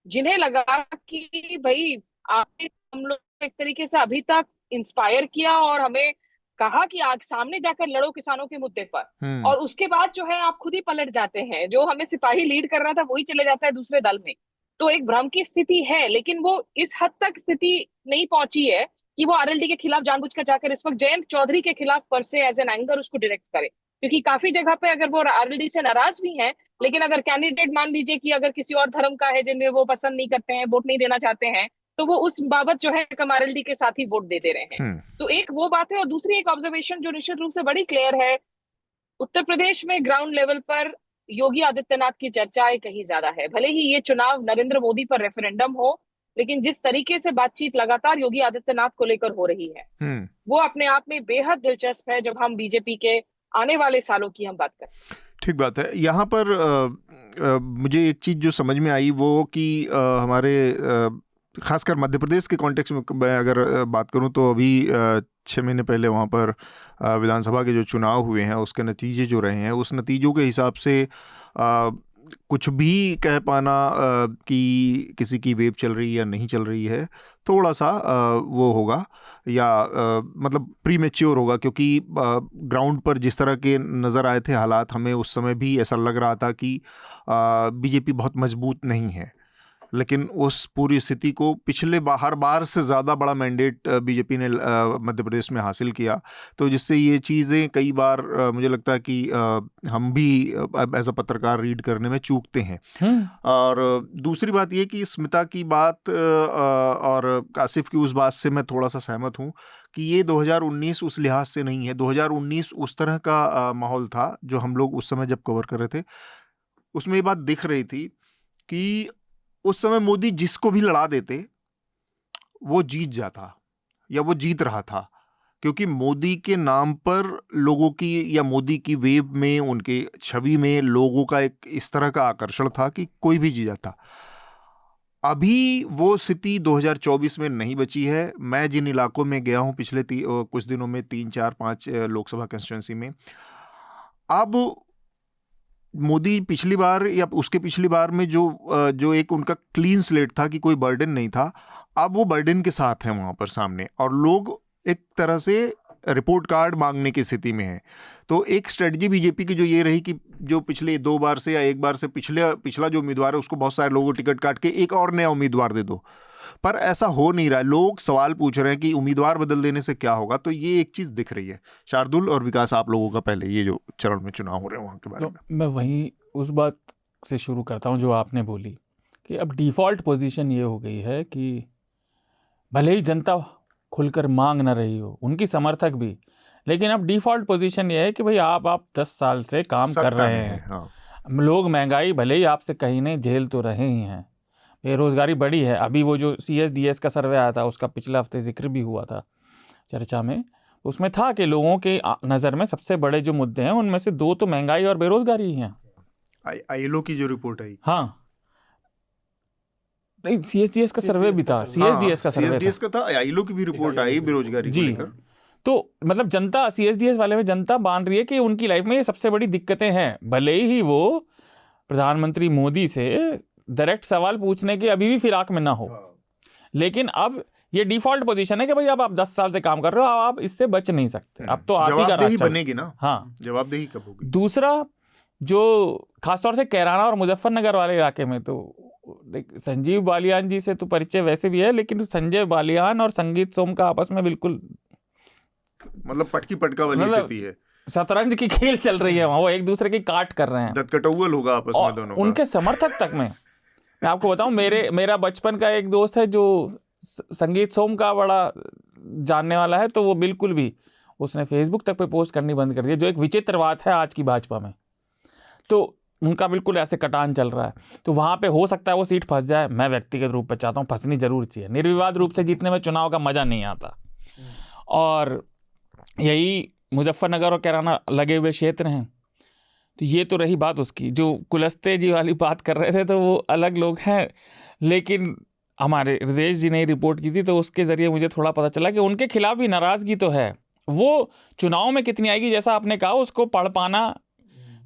Speaker 3: जिन्हें लगा कि भाई आपने हम लोग एक तरीके से अभी तक इंस्पायर किया और हमें कहा कि आग सामने जाकर लड़ो किसानों के मुद्दे पर, और उसके बाद जो है आप खुद ही पलट जाते हैं, जो हमें सिपाही लीड कर रहा था वही चले जाता है दूसरे दल में। तो एक भ्रम की स्थिति है, लेकिन वो इस हद तक स्थिति नहीं पहुंची है कि वो आरएलडी के खिलाफ जानबूझकर जाकर इस वक्त जयंत चौधरी के खिलाफ पर से एज एन एंगर उसको डायरेक्ट करे, क्योंकि काफी जगह पे अगर वो आरएलडी से नाराज भी हैं, लेकिन अगर कैंडिडेट मान लीजिए कि अगर किसी और धर्म का है जिनमें वो पसंद नहीं करते हैं, वोट नहीं देना चाहते हैं, तो वो उस बाबत जो है आरएलडी के साथ ही वोट दे दे रहे हैं। तो एक वो बात है, और दूसरी एक ऑब्जर्वेशन जो निश्चित रूप से बड़ी क्लियर है, उत्तर प्रदेश में ग्राउंड लेवल पर योगी आदित्यनाथ की चर्चाएं कहीं ज्यादा है। भले ही ये चुनाव नरेंद्र मोदी पर रेफरेंडम हो, लेकिन जिस तरीके से बातचीत लगातार योगी आदित्यनाथ को लेकर हो रही है, वो अपने आप में बेहद दिलचस्प है जब हम बीजेपी के आने वाले सालों की हम बात करें।
Speaker 1: ठीक बात है। यहाँ पर मुझे एक चीज़ जो समझ में आई वो कि हमारे खासकर मध्य प्रदेश के कॉन्टेक्स्ट में मैं अगर बात करूँ तो अभी 6 महीने पहले वहाँ पर विधानसभा के जो चुनाव हुए हैं उसके नतीजे जो रहे हैं, उस नतीजों के हिसाब से कुछ भी कह पाना कि किसी की वेव चल रही है या नहीं चल रही है, थोड़ा सा वो होगा, या मतलब प्रीमेच्योर होगा, क्योंकि ग्राउंड पर जिस तरह के नज़र आए थे हालात, हमें उस समय भी ऐसा लग रहा था कि बीजेपी बहुत मजबूत नहीं है। लेकिन उस पूरी स्थिति को पिछले हर बार से ज़्यादा बड़ा मैंडेट बीजेपी ने मध्य प्रदेश में हासिल किया, तो जिससे ये चीज़ें कई बार मुझे लगता है कि हम भी एज अ पत्रकार रीड करने में चूकते हैं। और दूसरी बात ये कि स्मिता की बात और कासिफ की उस बात से मैं थोड़ा सा सहमत हूँ कि ये 2019 उस लिहाज से नहीं है। 2019 उस तरह का माहौल था जो हम लोग उस समय जब कवर कर रहे थे, उसमें ये बात दिख रही थी कि उस समय मोदी जिसको भी लड़ा देते वो जीत जाता या वो जीत रहा था, क्योंकि मोदी के नाम पर लोगों की या मोदी की वेव में, उनके छवि में लोगों का एक इस तरह का आकर्षण था कि कोई भी जीत जाता। अभी वो स्थिति 2024 में नहीं बची है। मैं जिन इलाकों में गया हूँ पिछले कुछ दिनों में 3, 4, 5 लोकसभा कंस्टिट्यूंसी में, अब मोदी पिछली बार या उसके पिछली बार में जो एक उनका क्लीन स्लेट था कि कोई बर्डन नहीं था, अब वो बर्डन के साथ है वहाँ पर सामने, और लोग एक तरह से रिपोर्ट कार्ड मांगने की स्थिति में है। तो एक स्ट्रेटजी बीजेपी की जो ये रही कि जो पिछले 2 बार से या 1 बार से पिछला जो उम्मीदवार है उसको बहुत सारे लोगों टिकट काट के एक और नया उम्मीदवार दे दो, पर ऐसा हो नहीं रहा है। लोग सवाल पूछ रहे हैं कि उम्मीदवार बदल देने से क्या होगा। तो ये एक चीज़ दिख रही है। शार्दुल और विकास, आप लोगों का पहले ये जो चरण में चुनाव हो रहे हैं वहाँ के बारे में।
Speaker 2: मैं वहीं उस बात से शुरू करता हूँ जो आपने बोली कि अब डिफ़ॉल्ट पोजीशन ये हो गई है कि भले ही जनता खुलकर मांग ना रही हो, उनकी समर्थक भी, लेकिन अब डिफ़ॉल्ट पोजीशन ये है कि भाई आप 10 साल से काम कर रहे हैं।
Speaker 1: हाँ।
Speaker 2: लोग महंगाई भले ही आपसे कहीं नहीं झेल तो रहे ही हैं, बेरोज़गारी बड़ी है। अभी वो जो CSDS का सर्वे आया था उसका पिछले हफ्ते जिक्र भी हुआ था चर्चा में, उसमें था कि लोगों के नज़र में सबसे बड़े जो मुद्दे हैं उनमें से 2 तो महंगाई और बेरोज़गारी ही हैं।
Speaker 1: ILO की जो रिपोर्ट आई,
Speaker 2: हाँ नहीं, CSDS का सर्वे भी था, CSDS का सर्वे
Speaker 1: CSDS का था, ILO की भी रिपोर्ट आई बेरोजगारी को लेकर।
Speaker 2: तो मतलब जनता, CSDS वाले में जनता मान रही है कि उनकी लाइफ में ये सबसे बड़ी दिक्कतें हैं, भले ही वो प्रधानमंत्री मोदी से डायरेक्ट सवाल पूछने के अभी भी फिराक में ना हो, लेकिन अब ये डिफॉल्ट पोजीशन है कि भाई अब आप 10 साल से काम कर रहे हो, आप इससे बच नहीं सकते, अब तो आप ही का राज
Speaker 1: बनेगी ना।
Speaker 2: हाँ,
Speaker 1: जवाबदेही कब होगी?
Speaker 2: दूसरा, जो खासतौर से कैराना और मुजफ्फरनगर वाले इलाके में, तो संजीव बालियान जी से तो परिचय वैसे भी है, लेकिन संजय बालियान और संगीत सोम का आपस में बिल्कुल
Speaker 1: मतलब पटकी पटका वाली स्थिति है,
Speaker 2: शतरंज की खेल चल रही है वहाँ, वो एक दूसरे की काट कर रहे हैं,
Speaker 1: दत्कटौवल होगा आपस में दोनों का।
Speaker 2: उनके समर्थक तक में मैं आपको बताऊं, मेरा बचपन का एक दोस्त है जो संगीत सोम का बड़ा जानने वाला है, तो वो बिल्कुल भी उसने फेसबुक तक पे पोस्ट करनी बंद कर दी, जो एक विचित्र बात है आज की भाजपा में। तो उनका बिल्कुल ऐसे कटान चल रहा है, तो वहाँ पे हो सकता है वो सीट फंस जाए। मैं व्यक्तिगत रूप पे चाहता हूँ फंसनी जरूर चाहिए, निर्विवाद रूप से जीतने में चुनाव का मजा नहीं आता। और यही मुजफ्फरनगर और कैराना लगे हुए क्षेत्र हैं। तो ये तो रही बात उसकी। जो कुलस्ते जी वाली बात कर रहे थे तो वो अलग लोग हैं, लेकिन हमारे हृदय जी ने रिपोर्ट की थी तो उसके जरिए मुझे थोड़ा पता चला कि उनके खिलाफ भी नाराजगी तो है। वो चुनाव में कितनी आएगी, जैसा आपने कहा, उसको पढ़ पाना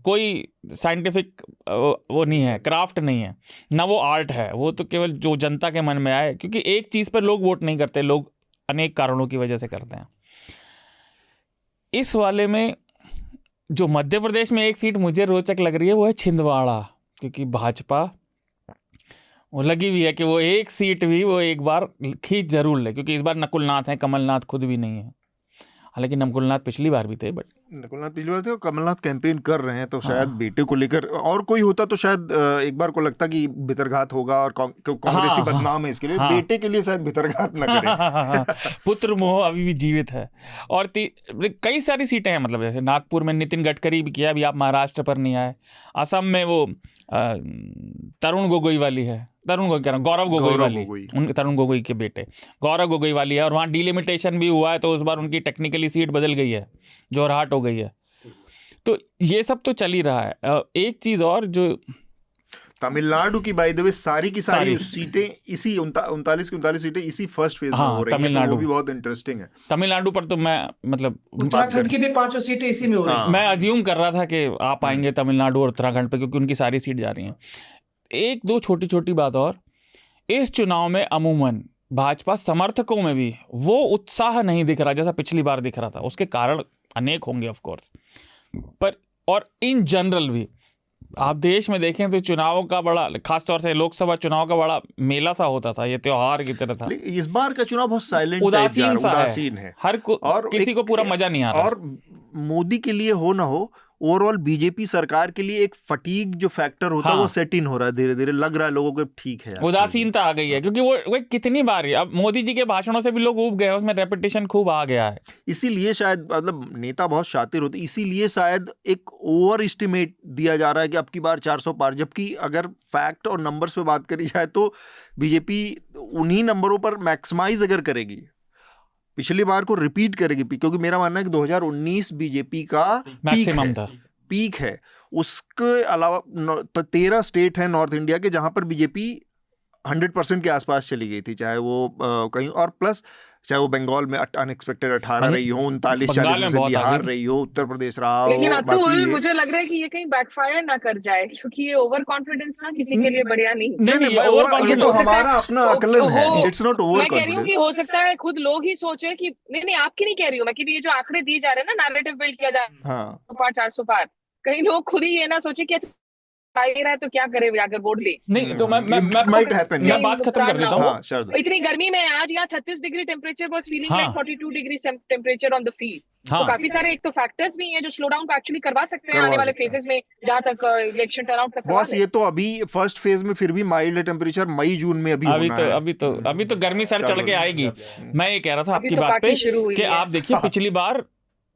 Speaker 2: कोई साइंटिफिक वो नहीं है, क्राफ्ट नहीं है ना, वो आर्ट है। वो तो केवल जो जनता के मन में आए, क्योंकि एक चीज़ पर लोग वोट नहीं करते, लोग अनेक कारणों की वजह से करते हैं। इस वाले में जो मध्य प्रदेश में एक सीट मुझे रोचक लग रही है वो है छिंदवाड़ा, क्योंकि भाजपा वो लगी हुई है कि वो एक सीट भी वो एक बार खींच जरूर ले, क्योंकि इस बार नकुलनाथ है, कमलनाथ खुद भी नहीं है। हालांकि नकुलनाथ पिछली बार भी थे, बट
Speaker 1: नकुलनाथ पिछली बार थे और कमलनाथ कैंपेन कर रहे हैं, तो शायद बेटे को लेकर, और कोई होता तो शायद एक बार को लगता कि भितरघात होगा और कांग्रेसी बदनाम है इसके लिए, बेटे के लिए शायद भितरघात न करें।
Speaker 2: पुत्र मोह अभी भी जीवित है। और कई सारी सीटें हैं, मतलब जैसे नागपुर में नितिन गडकरी भी किया, अभी आप महाराष्ट्र पर नहीं आए। असम में वो तरुण गोगोई वाली है, तरुण गोगोई कह रहा हूँ, गौरव गोगोई वाली, तरुण गोगोई के बेटे गौरव गोगोई वाली है। और वहाँ डिलिमिटेशन भी हुआ है, तो उस बार उनकी टेक्निकली सीट बदल गई है, जोरहाट हो गई है। तो ये सब तो चल ही रहा है। एक चीज और, जो
Speaker 1: तमिलनाडु की बाय द वे सारी की सारी सीटें इसी 39 की 39 सीटें इसी फर्स्ट फेज में हो रही हैं, तो वो भी बहुत इंटरेस्टिंग है।
Speaker 2: तमिलनाडु पर तो मैं मतलब
Speaker 4: उत्तराखंड की भी 5 सीटें इसी में हो रही हैं।
Speaker 2: मैं अज्यूम कर रहा था कि आप आएंगे तमिलनाडु और उत्तराखंड पे, क्योंकि उनकी सारी सीट जा रही हैं। एक दो छोटी छोटी बात और, इस चुनाव में अमूमन भाजपा समर्थकों में भी वो उत्साह नहीं दिख रहा जैसा पिछली बार दिख रहा था। उसके कारण अनेक होंगे ऑफ कोर्स, पर और इन जनरल भी आप देश में देखें तो चुनाव का बड़ा, खासतौर से लोकसभा चुनाव का बड़ा मेला सा होता था, ये त्योहार की तरह था।
Speaker 1: इस बार का चुनाव बहुत साइलेंट,
Speaker 2: उदासीन है, हर को और किसी को पूरा मजा नहीं आ रहा।
Speaker 1: और मोदी के लिए हो ना हो, ओवरऑल बीजेपी सरकार के लिए एक फटीग जो फैक्टर होता है वो सेट इन हो रहा है, धीरे धीरे लग रहा है लोगों को ठीक है,
Speaker 2: उदासीनता आ गई है। क्योंकि वो कितनी बार, अब मोदी जी के भाषणों से भी लोग ऊब गए, उसमें रेपिटेशन खूब आ गया है।
Speaker 1: इसीलिए शायद, मतलब नेता बहुत शातिर होते, इसीलिए शायद एक ओवर एस्टिमेट दिया जा रहा है कि अब की बार 400 पार, जबकि अगर फैक्ट और नंबर्स पे बात करी जाए तो बीजेपी उन्हीं नंबरों पर मैक्सिमाइज अगर करेगी, पिछली बार को रिपीट करेगी, क्योंकि मेरा मानना है कि 2019 बीजेपी का
Speaker 2: मैक्सिमम था,
Speaker 1: पीक है। उसके अलावा 13 स्टेट है नॉर्थ इंडिया के जहां पर बीजेपी 100% के आसपास चली गई थी, चाहे वो कहीं और प्लस, चाहे वो बंगाल में अनएक्सपेक्टेड 18 रही हो, 39-40 में से बिहार रही हो, उत्तर प्रदेश रहा हो।
Speaker 3: लेकिन अतुल, मुझे लग रहा है कि ये कहीं बैकफायर ना कर जाए, क्योंकि ये ओवर कॉन्फिडेंस ना किसी के लिए बढ़िया नहीं।
Speaker 1: ये तो हमारा अपना आकलन है, इट्स नॉट ओवर
Speaker 3: मैं कह रही हूँ कि हो सकता है खुद लोग ही सोचे कि नहीं, आपकी नहीं कह रही हूँ मैं, कि ये जो आंकड़े दिए जा रहे हैं ना, नैरेटिव बिल्ड किया जा रहा है 400 पार, कहीं लोग खुद ही ये ना सोचे कि रहा है तो क्या करे अगर वोट दे।
Speaker 2: नहीं तो मैं बात खत्म कर देता हूँ।
Speaker 3: इतनी गर्मी में आज यहाँ 36 degree temperature was feeling like 42 degree temperature on the field. तो काफी सारे एक तो फैक्टर्स भी हैं जो स्लो डाउन को एक्चुअली करवा सकते हैं आने वाले फेजेस में, जहां तक इलेक्शन टर्नआउट का सवाल है।
Speaker 1: ये तो अभी फर्स्ट फेज में फिर भी माइल्ड टेम्परेचर मई जून में
Speaker 2: अभी तो गर्मी सर चढ़ के आएगी। मैं ये कह रहा था आपकी बात पे कि आप देखिए पिछली बार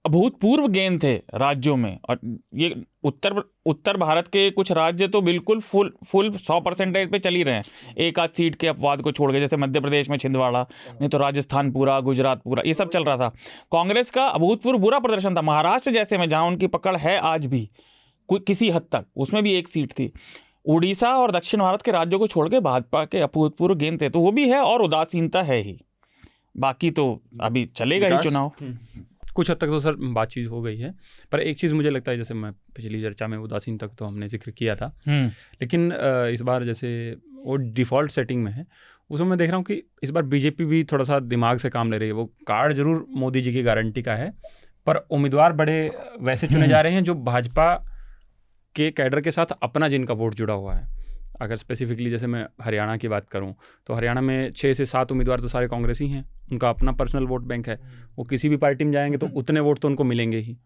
Speaker 2: अभूतपूर्व गेन थे राज्यों में, और ये उत्तर भारत के कुछ राज्य तो बिल्कुल फुल 100% पे चल ही रहे हैं, एक आध सीट के अपवाद को छोड़ के, जैसे मध्य प्रदेश में छिंदवाड़ा, नहीं तो राजस्थान पूरा, गुजरात पूरा, ये सब चल रहा था। कांग्रेस का अभूतपूर्व बुरा प्रदर्शन था महाराष्ट्र जैसे में, जहां उनकी पकड़ है आज भी किसी हद तक, उसमें भी एक सीट थी। उड़ीसा और दक्षिण भारत के राज्यों को छोड़ के भाजपा के अभूतपूर्व गेन थे, तो वो भी है, और उदासीनता है ही। बाकी तो अभी चलेगा ही चुनाव।
Speaker 5: कुछ हद तक तो सर बातचीत हो गई है, पर एक चीज़ मुझे लगता है, जैसे मैं पिछली चर्चा में उदासीन तक तो हमने जिक्र किया था, लेकिन इस बार जैसे वो डिफ़ॉल्ट सेटिंग में है, उसमें मैं देख रहा हूँ कि इस बार बीजेपी भी थोड़ा सा दिमाग से काम ले रही है। वो कार्ड जरूर मोदी जी की गारंटी का है, पर उम्मीदवार बड़े वैसे चुने जा रहे हैं जो भाजपा के कैडर के साथ अपना जिनका वोट जुड़ा हुआ है। अगर स्पेसिफिकली जैसे मैं हरियाणा की बात करूं तो हरियाणा में 6 से 7 उम्मीदवार तो सारे कांग्रेसी हैं, उनका अपना पर्सनल वोट बैंक है, वो किसी भी पार्टी में जाएंगे तो उतने वोट तो उनको मिलेंगे ही।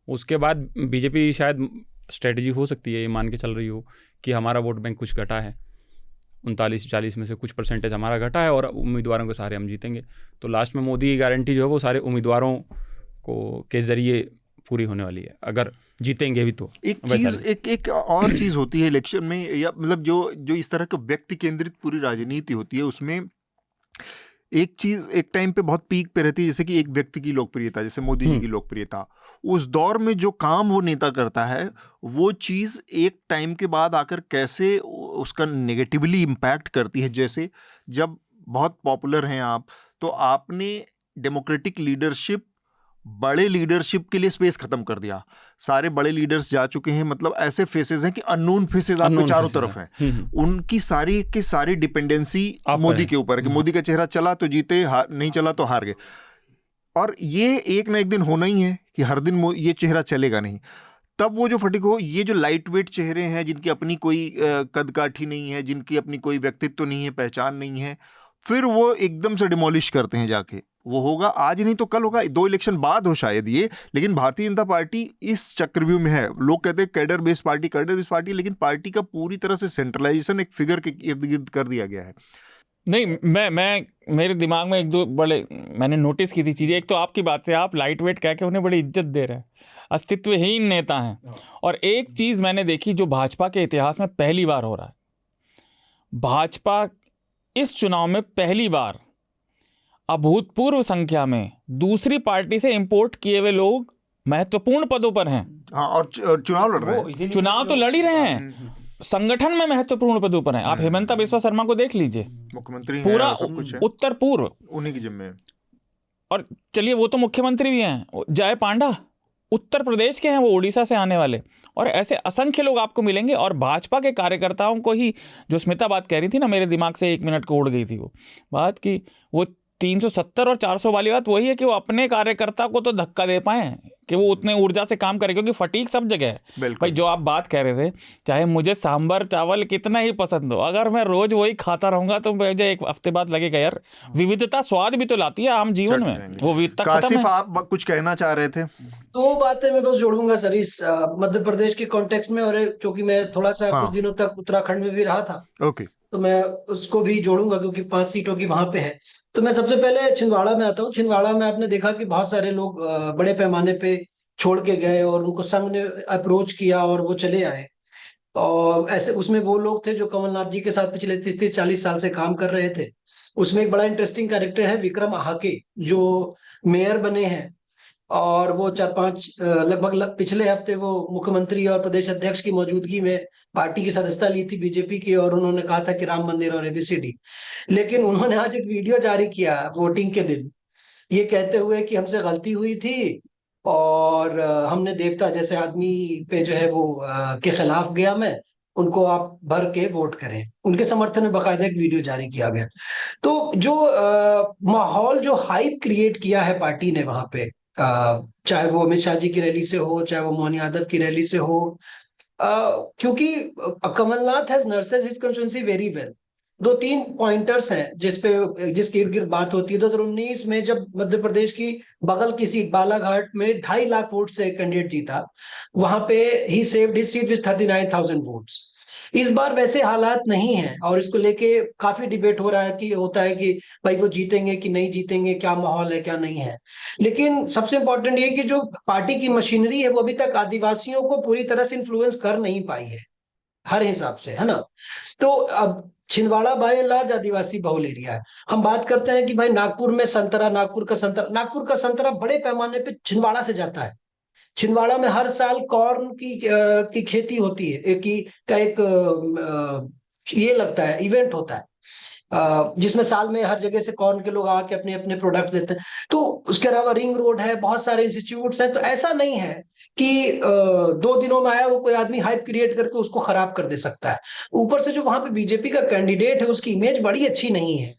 Speaker 5: उसके बाद बीजेपी शायद स्ट्रेटजी हो सकती है, ये मान के चल रही हो कि हमारा वोट बैंक कुछ घटा है, 39-40 में से कुछ परसेंटेज हमारा घटा है और उम्मीदवारों के सारे हम जीतेंगे। तो लास्ट में मोदी की गारंटी जो है वो सारे उम्मीदवारों को के जरिए पूरी होने वाली है, अगर जीतेंगे भी तो।
Speaker 1: एक चीज एक और चीज होती है इलेक्शन में, या मतलब जो इस तरह का व्यक्ति केंद्रित पूरी राजनीति होती है, उसमें एक चीज एक टाइम पे बहुत पीक पे रहती है, जैसे कि एक व्यक्ति की लोकप्रियता, जैसे मोदी जी की लोकप्रियता, उस दौर में जो काम वो नेता करता है वो चीज एक टाइम के बाद आकर कैसे उसका नेगेटिवली इम्पैक्ट करती है। जैसे जब बहुत पॉपुलर हैं आप, तो आपने डेमोक्रेटिक लीडरशिप, बड़े लीडरशिप के लिए स्पेस खत्म कर दिया, सारे बड़े लीडर्स जा चुके हैं, मतलब ऐसे फेसेस हैं कि अननोन फेसेस आपके चारों तरफ हैं, उनकी सारी की सारी डिपेंडेंसी मोदी के ऊपर है कि मोदी का चेहरा चला तो जीते, नहीं चला तो हार गए। और ये एक ना एक दिन होना ही है कि हर दिन ये चेहरा चलेगा नहीं। तब वो जो फटीक हो, ये जो लाइट वेट चेहरे हैं जिनकी अपनी कोई कद काठी नहीं है, जिनकी अपनी कोई व्यक्तित्व नहीं है, पहचान नहीं है, फिर वो एकदम से डिमोलिश करते हैं जाके। वो होगा आज नहीं तो कल होगा, 2 इलेक्शन बाद हो शायद ये, लेकिन भारतीय जनता पार्टी इस चक्रव्यूह में है। लोग कहते हैं कैडर बेस्ड पार्टी, लेकिन पार्टी का पूरी तरह से सेंट्रलाइजेशन एक फिगर के इर्द गिर्द कर दिया गया है।
Speaker 2: नहीं, मैं मेरे दिमाग में 1-2 बड़े मैंने नोटिस की थी चीज़ें। एक तो आपकी बात से आप लाइट वेट कह के उन्हें बड़ी इज्जत दे रहे हैं, अस्तित्वहीन नेता हैं। और एक चीज़ मैंने देखी जो भाजपा के इतिहास में पहली बार हो रहा है, भाजपा इस चुनाव में पहली बार अभूतपूर्व संख्या में दूसरी पार्टी से इंपोर्ट किए हुए लोग महत्वपूर्ण पदों पर हैं।
Speaker 1: हाँ, और चुनाव लड़ रहे हैं,
Speaker 2: चुनाव तो लड़ ही रहे हैं, संगठन में महत्वपूर्ण पदों पर हैं। आप हेमंता बिस्वा शर्मा को देख लीजिए,
Speaker 1: मुख्यमंत्री
Speaker 2: पूरा
Speaker 1: सब कुछ है,
Speaker 2: उत्तर पूर्व
Speaker 1: उन्हीं की जिम्मे है।
Speaker 2: और चलिए वो तो मुख्यमंत्री भी हैं, जय पांडा उत्तर प्रदेश के हैं, वो उड़ीसा से आने वाले, और ऐसे असंख्य लोग आपको मिलेंगे। और भाजपा के कार्यकर्ताओं को ही, जो स्मिता बात कह रही थी ना, मेरे दिमाग से 1 मिनट को उड़ गई थी वो बात की, वो 370 और 400 वाली बात वही है कि वो अपने कार्यकर्ता को तो धक्का दे पाए कि वो उतने ऊर्जा से काम करे, क्योंकि फटीक सब जगह है भाई। जो आप बात कह रहे थे, चाहे मुझे सांभर चावल कितना ही पसंद हो, अगर मैं रोज वही खाता रहूंगा तो मुझे एक हफ्ते बाद लगेगा यार, विविधता स्वाद भी तो लाती है आम जीवन में, वो विविधता
Speaker 1: काशिफ, आप कुछ कहना चाह रहे थे?
Speaker 4: 2 बातें मैं बस जोड़ूंगा सर इस मध्य प्रदेश के कॉन्टेक्स्ट में, और चूंकि मैं थोड़ा सा कुछ दिनों तक उत्तराखंड में भी रहा था, तो मैं उसको भी जोड़ूंगा क्योंकि 5 सीटों की वहां पे है। तो मैं सबसे पहले छिंदवाड़ा में आता हूँ। छिंदवाड़ा में आपने देखा कि बहुत सारे लोग बड़े पैमाने पे छोड़ के गए और उनको संघ ने अप्रोच किया और वो चले आए। और ऐसे उसमें वो लोग थे जो कमलनाथ जी के साथ पिछले 30-40 साल से काम कर रहे थे। उसमें एक बड़ा इंटरेस्टिंग कैरेक्टर है विक्रम आहाके, जो मेयर बने हैं, और वो 4-5 लगभग पिछले हफ्ते वो मुख्यमंत्री और प्रदेश अध्यक्ष की मौजूदगी में पार्टी की सदस्यता ली थी बीजेपी की, और उन्होंने कहा था कि राम मंदिर और एबीसीडी। लेकिन उन्होंने आज एक वीडियो जारी किया वोटिंग के दिन, ये कहते हुए कि हमसे गलती हुई थी और हमने देवता जैसे आदमी पे जो है वो के खिलाफ गया मैं, उनको आप भर के वोट करें। उनके समर्थन में बाकायदा एक वीडियो जारी किया गया। तो जो माहौल, जो हाइप क्रिएट किया है पार्टी ने वहां पे, चाहे वो अमित शाह जी की रैली से हो, चाहे वो मोहन यादव की रैली से हो, क्योंकि Kamal Nath has nurses his constituency very well. 2-3 pointers हैं जिसके इर्द गिर्द बात होती है। 2019 में जब मध्य प्रदेश की बगल की सीट बालाघाट में 2.5 लाख वोट से कैंडिडेट जीता, वहां पे ही saved his seat with 39,000 votes. इस बार वैसे हालात नहीं है और इसको लेके काफी डिबेट हो रहा है कि होता है कि भाई वो जीतेंगे कि नहीं जीतेंगे, क्या माहौल है क्या नहीं है। लेकिन सबसे इंपॉर्टेंट ये कि जो पार्टी की मशीनरी है वो अभी तक आदिवासियों को पूरी तरह से इन्फ्लुएंस कर नहीं पाई है हर हिसाब से, है ना। तो अब छिंदवाड़ा बाय एंड लार्ज आदिवासी बहुल एरिया है। हम बात करते हैं कि भाई नागपुर में संतरा, नागपुर का संतरा बड़े पैमाने पे छिंदवाड़ा से जाता है। छिंदवाड़ा में हर साल कॉर्न की खेती होती है, एक ये लगता है, इवेंट होता है। जिसमें साल में हर जगह से कॉर्न के लोग आके अपने अपने प्रोडक्ट्स देते हैं। तो उसके अलावा रिंग रोड है, बहुत सारे इंस्टीट्यूट्स हैं। तो ऐसा नहीं है कि 2 दिनों में आया वो कोई आदमी हाइप क्रिएट करके उसको खराब कर दे सकता है। ऊपर से जो वहां पे बीजेपी का कैंडिडेट है उसकी इमेज बड़ी अच्छी नहीं है।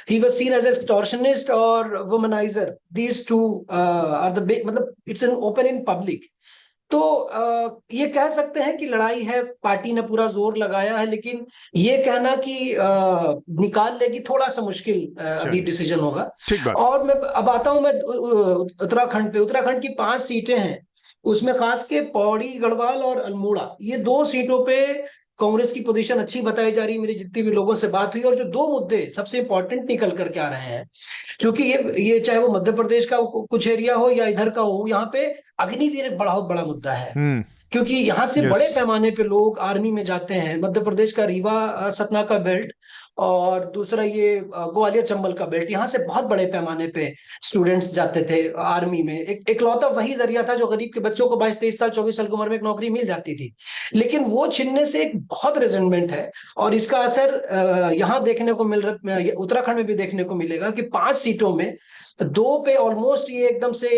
Speaker 4: He was seen as a extortionist or womanizer. These two are the big, मतलब it's an open in public. तो ये कह सकते हैं कि लड़ाई है, पार्टी ने पूरा जोर लगाया है, लेकिन ये कहना कि निकाल लेगी थोड़ा सा मुश्किल अभी डिसीजन होगा।
Speaker 1: ठीक बात।
Speaker 4: और मैं अब आता हूं मैं उत्तराखंड पे। उत्तराखंड की 5 सीटें हैं, उसमें खास के पौड़ी गढ़वाल और अल्मोड़ा, ये 2 सीटों पे कांग्रेस की पोजीशन अच्छी बताई जा रही है, मेरी जितनी भी लोगों से बात हुई। और जो 2 मुद्दे सबसे इंपॉर्टेंट निकल करके आ रहे हैं, क्योंकि ये चाहे वो मध्य प्रदेश का कुछ एरिया हो या इधर का हो, यहाँ पे अग्निवीर एक बहुत बड़ा मुद्दा है। क्योंकि यहाँ से बड़े पैमाने पे लोग आर्मी में जाते हैं। मध्य प्रदेश का रीवा सतना का बेल्ट और दूसरा ये ग्वालियर चंबल का बेल्ट, यहाँ से बहुत बड़े पैमाने पे स्टूडेंट्स जाते थे आर्मी में। एकलौता वही जरिया था जो गरीब के बच्चों को 22-23 साल 24 साल की उम्र में एक नौकरी मिल जाती थी। लेकिन वो छीनने से एक बहुत रिजेंटमेंट है, और इसका असर यहाँ देखने को मिल रहा, उत्तराखंड में भी देखने को मिलेगा कि 5 सीटों में 2 पे ऑलमोस्ट ये एकदम से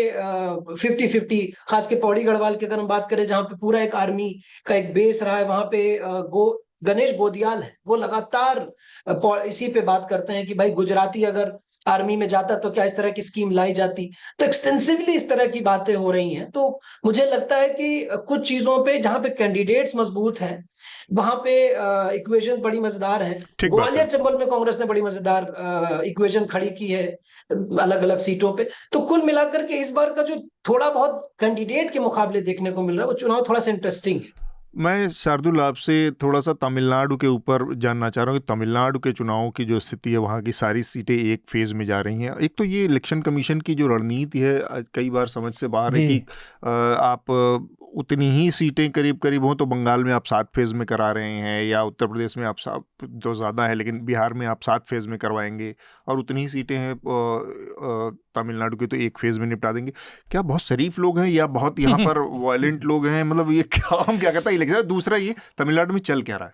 Speaker 4: 50-50, खास के पौड़ी गढ़वाल की अगर हम बात करें, जहां पे पूरा एक आर्मी का एक बेस रहा है, वहां पे गणेश गोदियाल है, वो लगातार इसी पे बात करते हैं कि भाई गुजराती अगर आर्मी में जाता तो क्या इस तरह की स्कीम लाई जाती। तो एक्सटेंसिवली इस तरह की बातें हो रही हैं। तो मुझे लगता है कि कुछ चीजों पे जहां पे कैंडिडेट्स मजबूत हैं, वहां पे इक्वेशन बड़ी मजेदार है। ग्वालियर चंबल में कांग्रेस ने बड़ी मजेदार इक्वेशन खड़ी की है अलग अलग सीटों पे। तो कुल मिलाकर के इस बार का जो थोड़ा बहुत कैंडिडेट के मुकाबले देखने को मिल रहा है, वो चुनाव थोड़ा सा इंटरेस्टिंग है।
Speaker 1: मैं शार्दुल आपसे थोड़ा सा तमिलनाडु के ऊपर जानना चाह रहा हूँ कि तमिलनाडु के चुनावों की जो स्थिति है, वहाँ की सारी सीटें एक फेज़ में जा रही हैं। एक तो ये इलेक्शन कमीशन की जो रणनीति है कई बार समझ से बाहर है कि आप उतनी ही सीटें करीब करीब हों तो बंगाल में आप 7 फेज़ में करा रहे हैं, या उत्तर प्रदेश में आप जो ज़्यादा है लेकिन बिहार में आप 7 फेज़ में करवाएंगे, और उतनी ही सीटें हैं तमिलनाडु की तो 1 फेज़ में निपटा देंगे। क्या बहुत शरीफ लोग हैं या बहुत यहाँ पर वायलेंट लोग हैं? मतलब ये क्या, हम क्या कहता है इलेक्शन। दूसरा ये तमिलनाडु में चल क्या रहा है?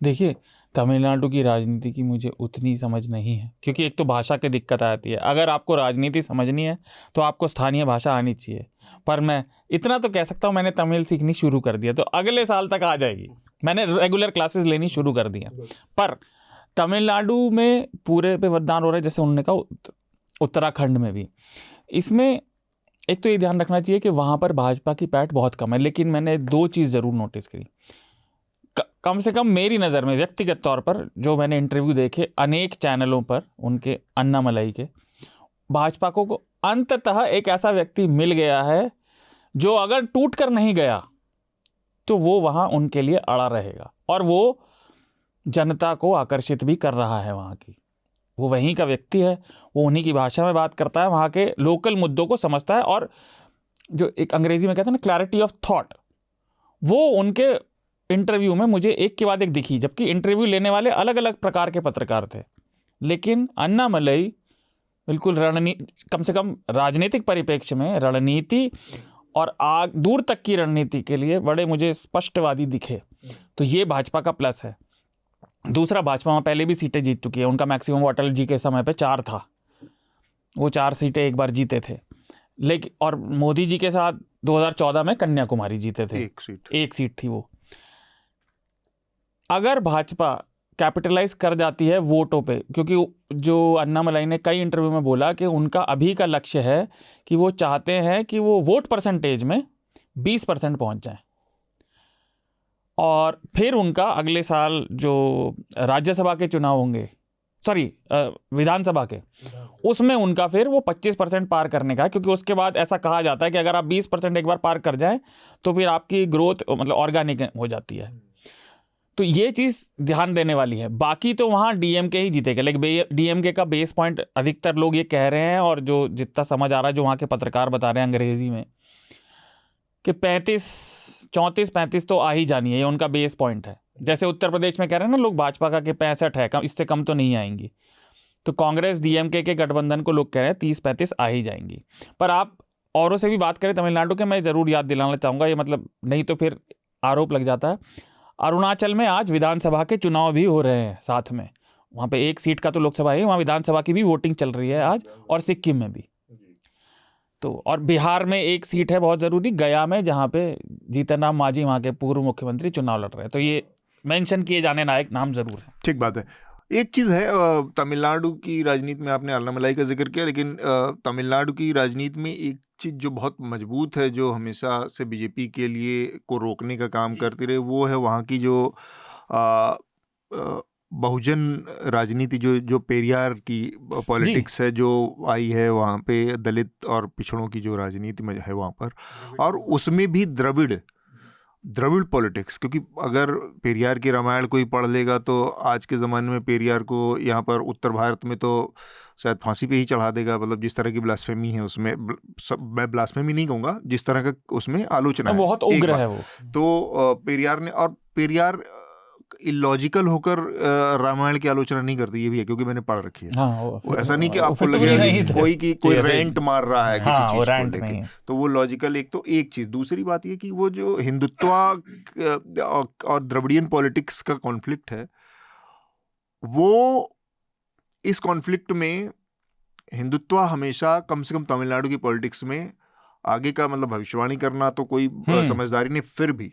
Speaker 2: देखिए, तमिलनाडु की राजनीति की मुझे उतनी समझ नहीं है, क्योंकि एक तो भाषा की दिक्कत आती है। अगर आपको राजनीति समझनी है तो आपको स्थानीय भाषा आनी चाहिए। पर मैं इतना तो कह सकता हूँ, मैंने तमिल सीखनी शुरू कर दिया, तो अगले साल तक आ जाएगी। मैंने रेगुलर क्लासेस लेनी शुरू कर दी हैं। पर तमिलनाडु में पूरे पे मतदान हो रहा है, जैसे उन्होंने कहा उत्तराखंड में भी। इसमें एक तो ये ध्यान रखना चाहिए कि वहाँ पर भाजपा की पैठ बहुत कम है, लेकिन मैंने 2 चीज़ ज़रूर नोटिस करी। कम से कम मेरी नज़र में, व्यक्तिगत तौर पर, जो मैंने इंटरव्यू देखे अनेक चैनलों पर उनके, अन्नामलाई के, भाजपा को अंततः एक ऐसा व्यक्ति मिल गया है जो अगर टूट कर नहीं गया तो वो वहाँ उनके लिए अड़ा रहेगा, और वो जनता को आकर्षित भी कर रहा है वहाँ की। वो वहीं का व्यक्ति है, वो उन्हीं की भाषा में बात करता है, वहाँ के लोकल मुद्दों को समझता है, और जो एक अंग्रेजी में कहते हैं ना क्लैरिटी ऑफ थॉट, वो उनके इंटरव्यू में मुझे एक के बाद एक दिखी। जबकि इंटरव्यू लेने वाले अलग अलग प्रकार के पत्रकार थे, लेकिन अन्नामलाई बिल्कुल कम से कम राजनीतिक परिप्रेक्ष्य में रणनीति और दूर तक की रणनीति के लिए बड़े मुझे स्पष्टवादी दिखे। तो ये भाजपा का प्लस है। दूसरा, भाजपा में पहले भी सीटें जीत चुकी है। उनका मैक्सिमम अटल जी के समय पे 4 था, वो 4 सीटें एक बार जीते थे। लेकिन और मोदी जी के साथ 2014 में कन्याकुमारी जीते थे, एक सीट थी वो। अगर भाजपा कैपिटलाइज कर जाती है वोटों पे, क्योंकि जो अन्नामलाई ने कई इंटरव्यू में बोला कि उनका अभी का लक्ष्य है कि वो चाहते हैं कि वो वोट परसेंटेज में 20% पहुंच जाए, और फिर उनका अगले साल जो राज्यसभा के चुनाव होंगे, विधानसभा के, उसमें उनका फिर वो 25% पार करने का है। क्योंकि उसके बाद ऐसा कहा जाता है कि अगर आप 20% एक बार पार कर जाएं तो फिर आपकी ग्रोथ मतलब ऑर्गेनिक हो जाती है। तो ये चीज़ ध्यान देने वाली है। बाकी तो वहाँ डीएमके ही जीतेगा, लेकिन डीएमके का बेस पॉइंट अधिकतर लोग ये कह रहे हैं, और जो जितना समझ आ रहा है, जो वहाँ के पत्रकार बता रहे हैं अंग्रेजी में, कि 34-35 तो आ ही जानी है, ये उनका बेस पॉइंट है। जैसे उत्तर प्रदेश में कह रहे हैं ना लोग भाजपा का कि 65 है, इससे कम तो नहीं आएंगी। तो कांग्रेस डीएमके के गठबंधन को लोग कह रहे हैं 30-35 आ ही जाएंगी। पर आप औरों से भी बात करें तमिलनाडु के, मैं ज़रूर याद दिलाना चाहूँगा, ये मतलब नहीं तो फिर आरोप लग जाता है। अरुणाचल में आज विधानसभा के चुनाव भी हो रहे हैं साथ में, वहाँ पे एक सीट का तो लोकसभा है, वहाँ विधानसभा की भी वोटिंग चल रही है आज, और सिक्किम में भी। तो और बिहार में एक सीट है बहुत ज़रूरी, गया में, जहाँ पे जीतन राम मांझी वहाँ के पूर्व मुख्यमंत्री चुनाव लड़ रहे हैं। तो ये मेंशन किए जाने लायक नाम जरूर है।
Speaker 1: ठीक बात है। एक चीज़ है, तमिलनाडु की राजनीति में आपने अन्नामलाई का जिक्र किया, लेकिन तमिलनाडु की राजनीति में एक चीज़ जो बहुत मजबूत है, जो हमेशा से बीजेपी के लिए को रोकने का काम करती रहे, वो है वहाँ की जो बहुजन राजनीति, जो पेरियार की पॉलिटिक्स है, जो आई है वहाँ पे, दलित और पिछड़ों की जो राजनीति में है वहाँ पर, और उसमें भी द्रविड़ पॉलिटिक्स। क्योंकि अगर पेरियार की रामायण कोई पढ़ लेगा तो आज के ज़माने में पेरियार को यहाँ पर उत्तर भारत में तो शायद फांसी पे ही चढ़ा देगा। मतलब जिस तरह की ब्लास्फेमी है उसमें, मैं ब्लास्फेमी नहीं कहूँगा, जिस तरह का उसमें आलोचना है,
Speaker 2: बहुत उग्र है वो।
Speaker 1: तो पेरियार ने, और पेरियार इलॉजिकल होकर रामायण की आलोचना नहीं करती, ये भी है, क्योंकि मैंने पढ़ रखी है।
Speaker 2: हाँ,
Speaker 1: वो ऐसा नहीं कि आपको लगेगा कि कोई रेंट मार रहा है किसी चीज को लेके, तो वो लॉजिकल एक चीज। दूसरी बात ये कि वो जो हिंदुत्व और द्रविडियन पॉलिटिक्स का कॉन्फ्लिक्ट है, वो इस कॉन्फ्लिक्ट में हिंदुत्व हमेशा, कम से कम तमिलनाडु की पॉलिटिक्स में आगे का, मतलब भविष्यवाणी करना तो कोई समझदारी नहीं, फिर भी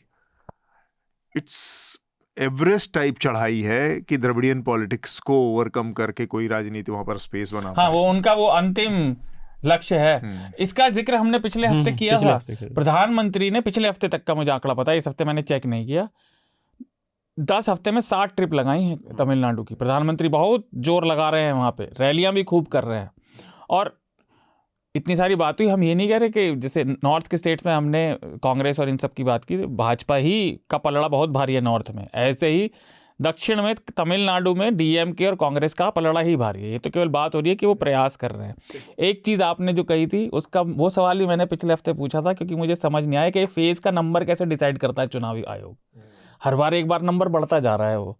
Speaker 1: इट्स एवरेस्ट टाइप चढ़ाई है कि द्रविडियन पॉलिटिक्स को ओवरकम करके कोई राजनीति वहां पर स्पेस बना।
Speaker 2: हाँ, वो उनका वो अंतिम लक्ष्य है। इसका जिक्र हमने पिछले हफ्ते किया था। प्रधानमंत्री ने पिछले हफ्ते तक का मुझे आंकड़ा पता है, इस हफ्ते मैंने चेक नहीं किया, 10 हफ्ते में 60 ट्रिप लगाई हैं तमिलनाडु की। प्रधानमंत्री बहुत जोर लगा रहे हैं वहाँ पे, रैलियां भी खूब कर रहे हैं। और इतनी सारी बात हुई, हम ये नहीं कह रहे कि जैसे नॉर्थ के स्टेट्स में हमने कांग्रेस और इन सब की बात की, भाजपा ही का पलड़ा बहुत भारी है नॉर्थ में, ऐसे ही दक्षिण में तमिलनाडु में डीएमके और कांग्रेस का पलड़ा ही भारी है। ये तो केवल बात हो रही है कि वो प्रयास कर रहे हैं। एक चीज़ आपने जो कही थी, उसका वो सवाल भी मैंने पिछले हफ्ते पूछा था, क्योंकि मुझे समझ नहीं आया कि फेज का नंबर कैसे डिसाइड करता है चुनावी आयोग। हर बार एक बार नंबर बढ़ता जा रहा है वो,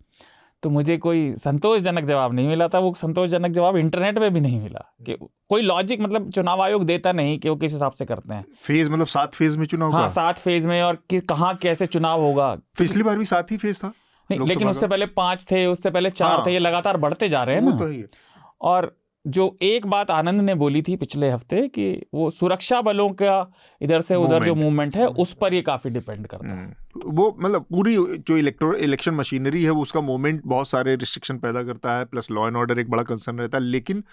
Speaker 2: तो मुझे कोई संतोषजनक जवाब नहीं मिला था। वो संतोषजनक जवाब इंटरनेट में भी नहीं मिला कि कोई लॉजिक, मतलब चुनाव आयोग देता नहीं कि वो किस हिसाब से करते हैं।
Speaker 1: फेज मतलब 7 फेज में चुनाव?
Speaker 2: हाँ, 7 फेज में, और कहाँ कैसे चुनाव होगा।
Speaker 1: पिछली बार भी 7 ही फेज था।
Speaker 2: नहीं, लेकिन उससे पहले 5 थे, उससे पहले 4 थे, ये लगातार बढ़ते जा रहे हैं ना।
Speaker 1: तो ही है।
Speaker 2: और जो एक बात आनंद ने बोली थी पिछले हफ्ते कि वो सुरक्षा बलों का इधर से उधर जो मूवमेंट है, उस पर ये काफी डिपेंड करता है।
Speaker 1: वो मतलब पूरी जो इलेक्शन मशीनरी है, वो उसका मूवमेंट बहुत सारे रिस्ट्रिक्शन पैदा करता है, प्लस लॉ एंड ऑर्डर एक बड़ा कंसर्न रहता है। लेकिन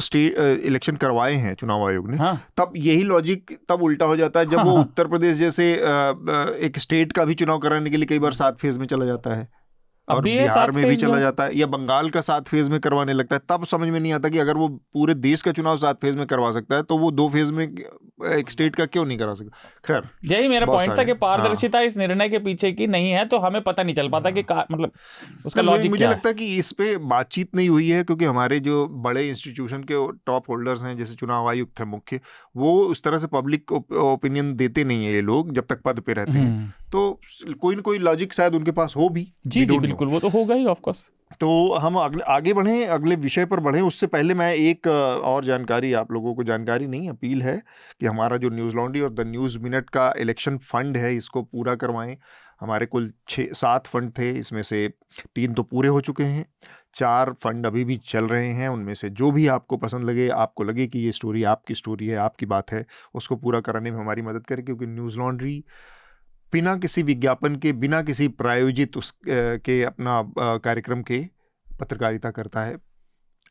Speaker 1: स्टेट इलेक्शन करवाए हैं चुनाव आयोग ने, हाँ। तब यही लॉजिक तब उल्टा हो जाता है जब वो उत्तर प्रदेश जैसे एक स्टेट का भी चुनाव कराने के लिए कई बार 7 फेज में चला जाता है, और बिहार में भी चला जाता है, या बंगाल का 7 फेज में करवाने लगता है। तब समझ में नहीं आता कि अगर वो पूरे देश का चुनाव 7 फेज में करवा सकता है, तो वो 2 फेज में एक स्टेट का क्यों नहीं करा सकता। खैर,
Speaker 2: यही मेरा पॉइंट था कि पारदर्शिता इस निर्णय के पीछे की नहीं है, तो हमें पता नहीं चल पाता कि मतलब उसका लॉजिक
Speaker 1: मुझे लगता है कि इस पे बातचीत नहीं हुई है, क्योंकि हमारे जो बड़े इंस्टीट्यूशन के टॉप होल्डर्स हैं, जैसे चुनाव आयुक्त है मुख्य, वो उस तरह से पब्लिक ओपिनियन देते नहीं है ये लोग जब तक पद पे रहते हैं। तो कोई न कोई लॉजिक शायद उनके पास हो भी।
Speaker 2: जी बिल्कुल, वो तो होगा ही ऑफ कोर्स।
Speaker 1: तो हम आगे बढ़ें, अगले विषय पर बढ़ें, उससे पहले मैं एक और जानकारी, आप लोगों को जानकारी नहीं, अपील है कि हमारा जो न्यूज़ लॉन्ड्री और द न्यूज़ मिनट का इलेक्शन फंड है, इसको पूरा करवाएं। हमारे कुल 6-7 फंड थे, इसमें से 3 तो पूरे हो चुके हैं, 4 फंड अभी भी चल रहे हैं। उनमें से जो भी आपको पसंद लगे, आपको लगे कि ये स्टोरी आपकी स्टोरी है, आपकी बात है, उसको पूरा कराने में हमारी मदद करें। क्योंकि न्यूज़ लॉन्ड्री बिना किसी विज्ञापन के, बिना किसी प्रायोजित के अपना कार्यक्रम के पत्रकारिता करता है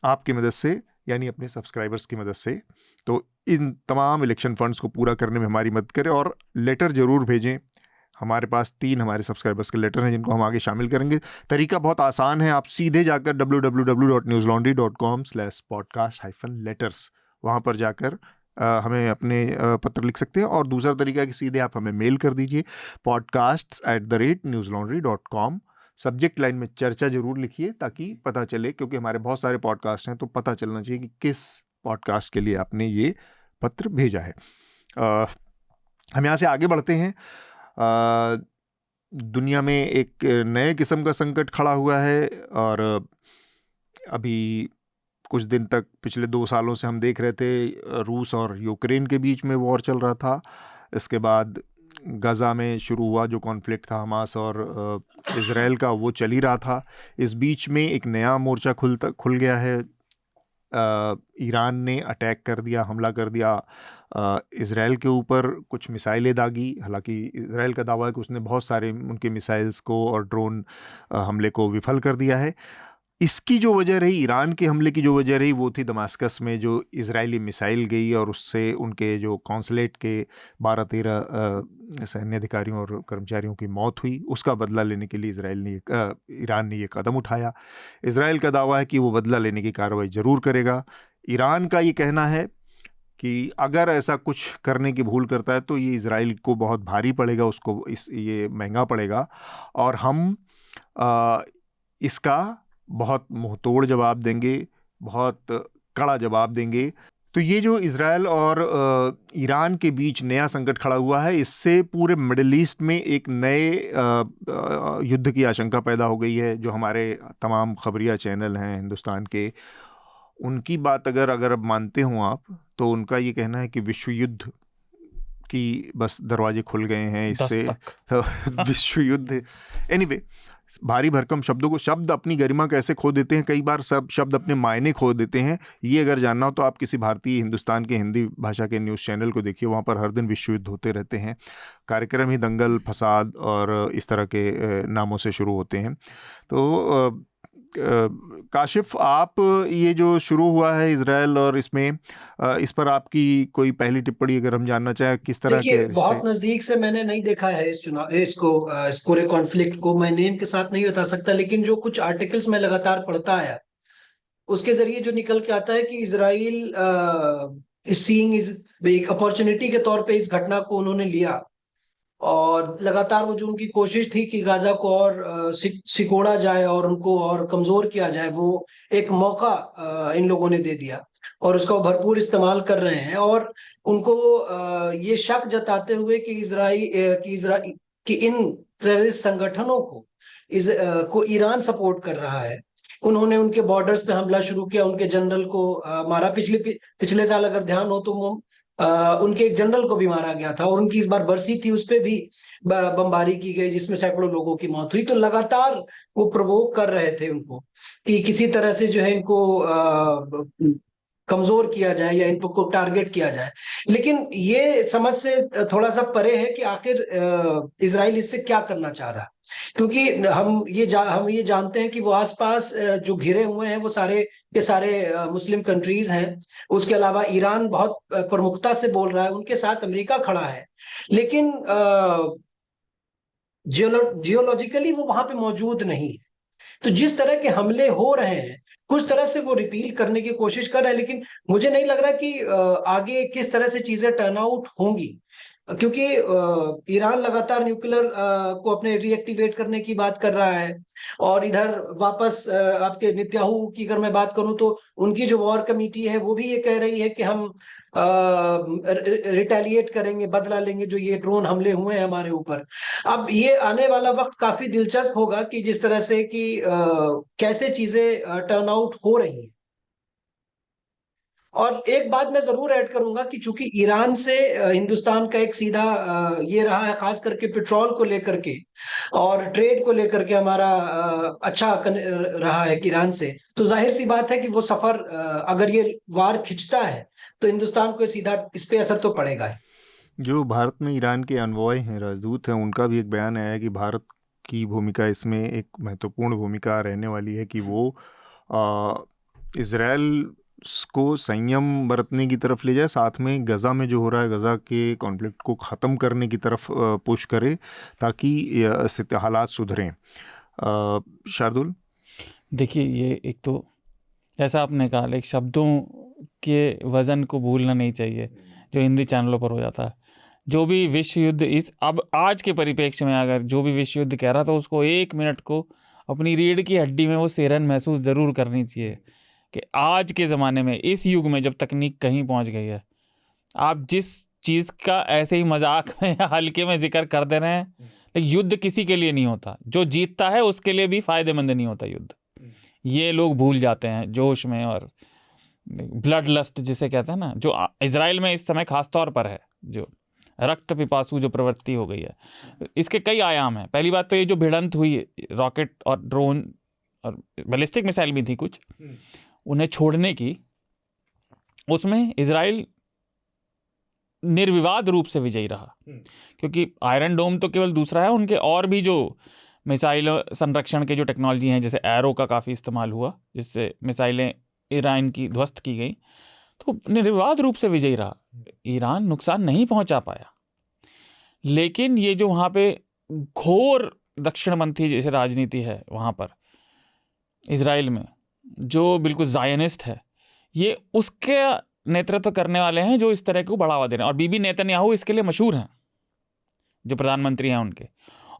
Speaker 1: आपकी मदद से, यानी अपने सब्सक्राइबर्स की मदद से। तो इन तमाम इलेक्शन फंड्स को पूरा करने में हमारी मदद करें, और लेटर ज़रूर भेजें। हमारे पास 3 हमारे सब्सक्राइबर्स के लेटर हैं जिनको हम आगे शामिल करेंगे। तरीका बहुत आसान है, आप सीधे जाकर www.newslaundry.com/podcast-letters वहाँ पर जाकर हमें अपने पत्र लिख सकते हैं। और दूसरा तरीका है कि सीधे आप हमें मेल कर दीजिए, podcasts@newslaundry.com। सब्जेक्ट लाइन में चर्चा जरूर लिखिए, ताकि पता चले, क्योंकि हमारे बहुत सारे पॉडकास्ट हैं, तो पता चलना चाहिए कि किस पॉडकास्ट के लिए आपने ये पत्र भेजा है। हम यहाँ से आगे बढ़ते हैं। दुनिया में एक नए किस्म का संकट खड़ा हुआ है, और अभी कुछ दिन तक, पिछले 2 सालों से हम देख रहे थे, रूस और यूक्रेन के बीच में वॉर चल रहा था। इसके बाद गाज़ा में शुरू हुआ जो कॉन्फ्लिक्ट था हमास और इज़राइल का, वो चल ही रहा था। इस बीच में एक नया मोर्चा खुल गया है। ईरान ने अटैक कर दिया, हमला कर दिया इज़राइल के ऊपर, कुछ मिसाइलें दागी। हालांकि इज़राइल का दावा है कि उसने बहुत सारे उनके मिसाइल्स को और ड्रोन हमले को विफल कर दिया है। इसकी जो वजह रही, ईरान के हमले की जो वजह रही, वो थी दमास्कस में जो इजरायली मिसाइल गई और उससे उनके जो कौंसलेट के 12-13 सैन्य अधिकारियों और कर्मचारियों की मौत हुई। उसका बदला लेने के लिए ईरान ने ये कदम उठाया। इजराइल का दावा है कि वो बदला लेने की कार्रवाई ज़रूर करेगा। ईरान का ये कहना है कि अगर ऐसा कुछ करने की भूल करता है तो ये इजराइल को बहुत भारी पड़ेगा, उसको ये महंगा पड़ेगा और हम इसका बहुत मुंहतोड़ जवाब देंगे, बहुत कड़ा जवाब देंगे। तो ये जो इजराइल और ईरान के बीच नया संकट खड़ा हुआ है, इससे पूरे मिडिल ईस्ट में एक नए युद्ध की आशंका पैदा हो गई है। जो हमारे तमाम खबरिया चैनल हैं हिंदुस्तान के, उनकी बात अगर अब मानते हो आप, तो उनका ये कहना है कि विश्व युद्ध की बस दरवाजे खुल गए हैं इससे। तो विश्व युद्ध, एनीवे, भारी भरकम शब्दों को, शब्द अपनी गरिमा कैसे खो देते हैं, कई बार सब शब्द अपने मायने खो देते हैं। ये अगर जानना हो तो आप किसी भारतीय हिंदुस्तान के हिंदी भाषा के न्यूज़ चैनल को देखिए, वहाँ पर हर दिन विश्व युद्ध होते रहते हैं। कार्यक्रम ही दंगल, फसाद और इस तरह के नामों से शुरू होते हैं। तो काशिफ, आप ये जो शुरू हुआ है इजराइल और इसमें, इस पर आपकी कोई पहली टिप्पणी अगर हम जानना चाहें, किस तरह के रिश्ते?
Speaker 4: बहुत नजदीक से मैंने नहीं देखा है इस पूरे कॉन्फ्लिक्ट को, मैं नेम के साथ नहीं बता सकता, लेकिन जो कुछ आर्टिकल्स में लगातार पढ़ता आया उसके जरिए जो निकल के आता है कि इजराइल एक अपॉर्चुनिटी के तौर पे इस घटना को उन्होंने लिया और लगातार वो जो उनकी कोशिश थी कि गाजा को और सिकोड़ा जाए और उनको और कमजोर किया जाए, वो एक मौका इन लोगों ने दे दिया और उसका भरपूर इस्तेमाल कर रहे हैं। और उनको ये शक जताते हुए कि इन टेररिस्ट संगठनों को ईरान सपोर्ट कर रहा है, उन्होंने उनके बॉर्डर्स पे हमला शुरू किया, उनके जनरल को मारा। पिछले साल अगर ध्यान हो तो उनके एक जनरल को भी मारा गया था और उनकी इस बार बरसी थी, उस पे भी बमबारी की गई जिसमें सैकड़ों लोगों की मौत हुई। तो लगातार वो प्रवोक कर रहे थे उनको कि किसी तरह से जो है इनको कमजोर किया जाए या इनको टारगेट किया जाए। लेकिन ये समझ से थोड़ा सा परे है कि आखिर इजराइल इससे क्या करना चाह रहा है, क्योंकि हम ये जानते हैं कि वो आसपास जो घिरे हुए हैं वो सारे के सारे मुस्लिम कंट्रीज हैं। उसके अलावा ईरान बहुत प्रमुखता से बोल रहा है, उनके साथ अमेरिका खड़ा है, लेकिन जियोलॉजिकली वो वहां पे मौजूद नहीं है। तो जिस तरह के हमले हो रहे हैं कुछ तरह से वो रिपील करने की कोशिश कर रहे हैं, लेकिन मुझे नहीं लग रहा कि आगे किस तरह से चीजें टर्न आउट होंगी, क्योंकि ईरान लगातार न्यूक्लियर को अपने रीएक्टिवेट करने की बात कर रहा है और इधर वापस आपके नेतन्याहू की अगर मैं बात करूं तो उनकी जो वॉर कमेटी है वो भी ये कह रही है कि हम रिटेलिएट करेंगे, बदला लेंगे जो ये ड्रोन हमले हुए हैं हमारे ऊपर। अब ये आने वाला वक्त काफी दिलचस्प होगा कि जिस तरह से कि कैसे चीजें टर्न आउट हो रही हैं। और एक बात मैं जरूर ऐड करूंगा कि चूंकि ईरान से हिंदुस्तान का एक सीधा ये रहा है, खास करके पेट्रोल को लेकर के और ट्रेड को लेकर के हमारा अच्छा रहा है कि ईरान से, तो जाहिर सी बात है कि वो सफर अगर ये वार खिंचता है तो हिंदुस्तान को सीधा इस पे असर तो पड़ेगा ही।
Speaker 1: जो भारत में ईरान के अनवॉय हैं, राजदूत हैं, उनका भी एक बयान आया है कि भारत की भूमिका इसमें एक महत्वपूर्ण भूमिका रहने वाली है कि वो इजराइल को संयम बरतने की तरफ ले जाए, साथ में गज़ा में जो हो रहा है, गज़ा के कॉन्फ्लिक्ट को ख़त्म करने की तरफ पुश करे ताकि हालात सुधरें। शार्दुल,
Speaker 2: देखिए, ये एक तो जैसा आपने कहा, एक शब्दों के वज़न को भूलना नहीं चाहिए जो हिंदी चैनलों पर हो जाता है। जो भी विश्व युद्ध अब आज के परिप्रेक्ष्य में अगर जो भी विश्व युद्ध कह रहा था, उसको 1 मिनट को अपनी रीढ़ की हड्डी में वो सेरन महसूस ज़रूर करनी चाहिए कि आज के ज़माने में, इस युग में जब तकनीक कहीं पहुंच गई है, आप जिस चीज़ का ऐसे ही मजाक में या हल्के में जिक्र कर दे रहे हैं, लेकिन युद्ध किसी के लिए नहीं होता। जो जीतता है उसके लिए भी फ़ायदेमंद नहीं होता युद्ध। ये लोग भूल जाते हैं जोश में, और ब्लड लस्ट जिसे कहते हैं ना, जो इजराइल में इस समय खास तौर पर है, जो रक्त पिपासु जो प्रवृत्ति हो गई है। इसके कई आयाम हैं। पहली बात तो ये जो भिड़ंत हुई, रॉकेट और ड्रोन और बैलिस्टिक मिसाइल भी थी कुछ, उन्हें छोड़ने की, उसमें इजराइल निर्विवाद रूप से विजयी रहा, क्योंकि आयरन डोम तो केवल दूसरा है, उनके और भी जो मिसाइल संरक्षण के जो टेक्नोलॉजी हैं, जैसे एरो का काफ़ी इस्तेमाल हुआ जिससे मिसाइलें ईरान की ध्वस्त की गई, तो निर्विवाद रूप से विजयी रहा। ईरान नुकसान नहीं पहुंचा पाया। लेकिन ये जो वहाँ पे घोर दक्षिणपंथी जैसे राजनीति है वहाँ पर इजराइल में, जो बिल्कुल जायनिस्ट है, ये उसके नेतृत्व करने वाले हैं जो इस तरह को बढ़ावा दे रहे हैं। और बीबी नेतन्याहू इसके लिए मशहूर हैं, जो प्रधानमंत्री हैं उनके।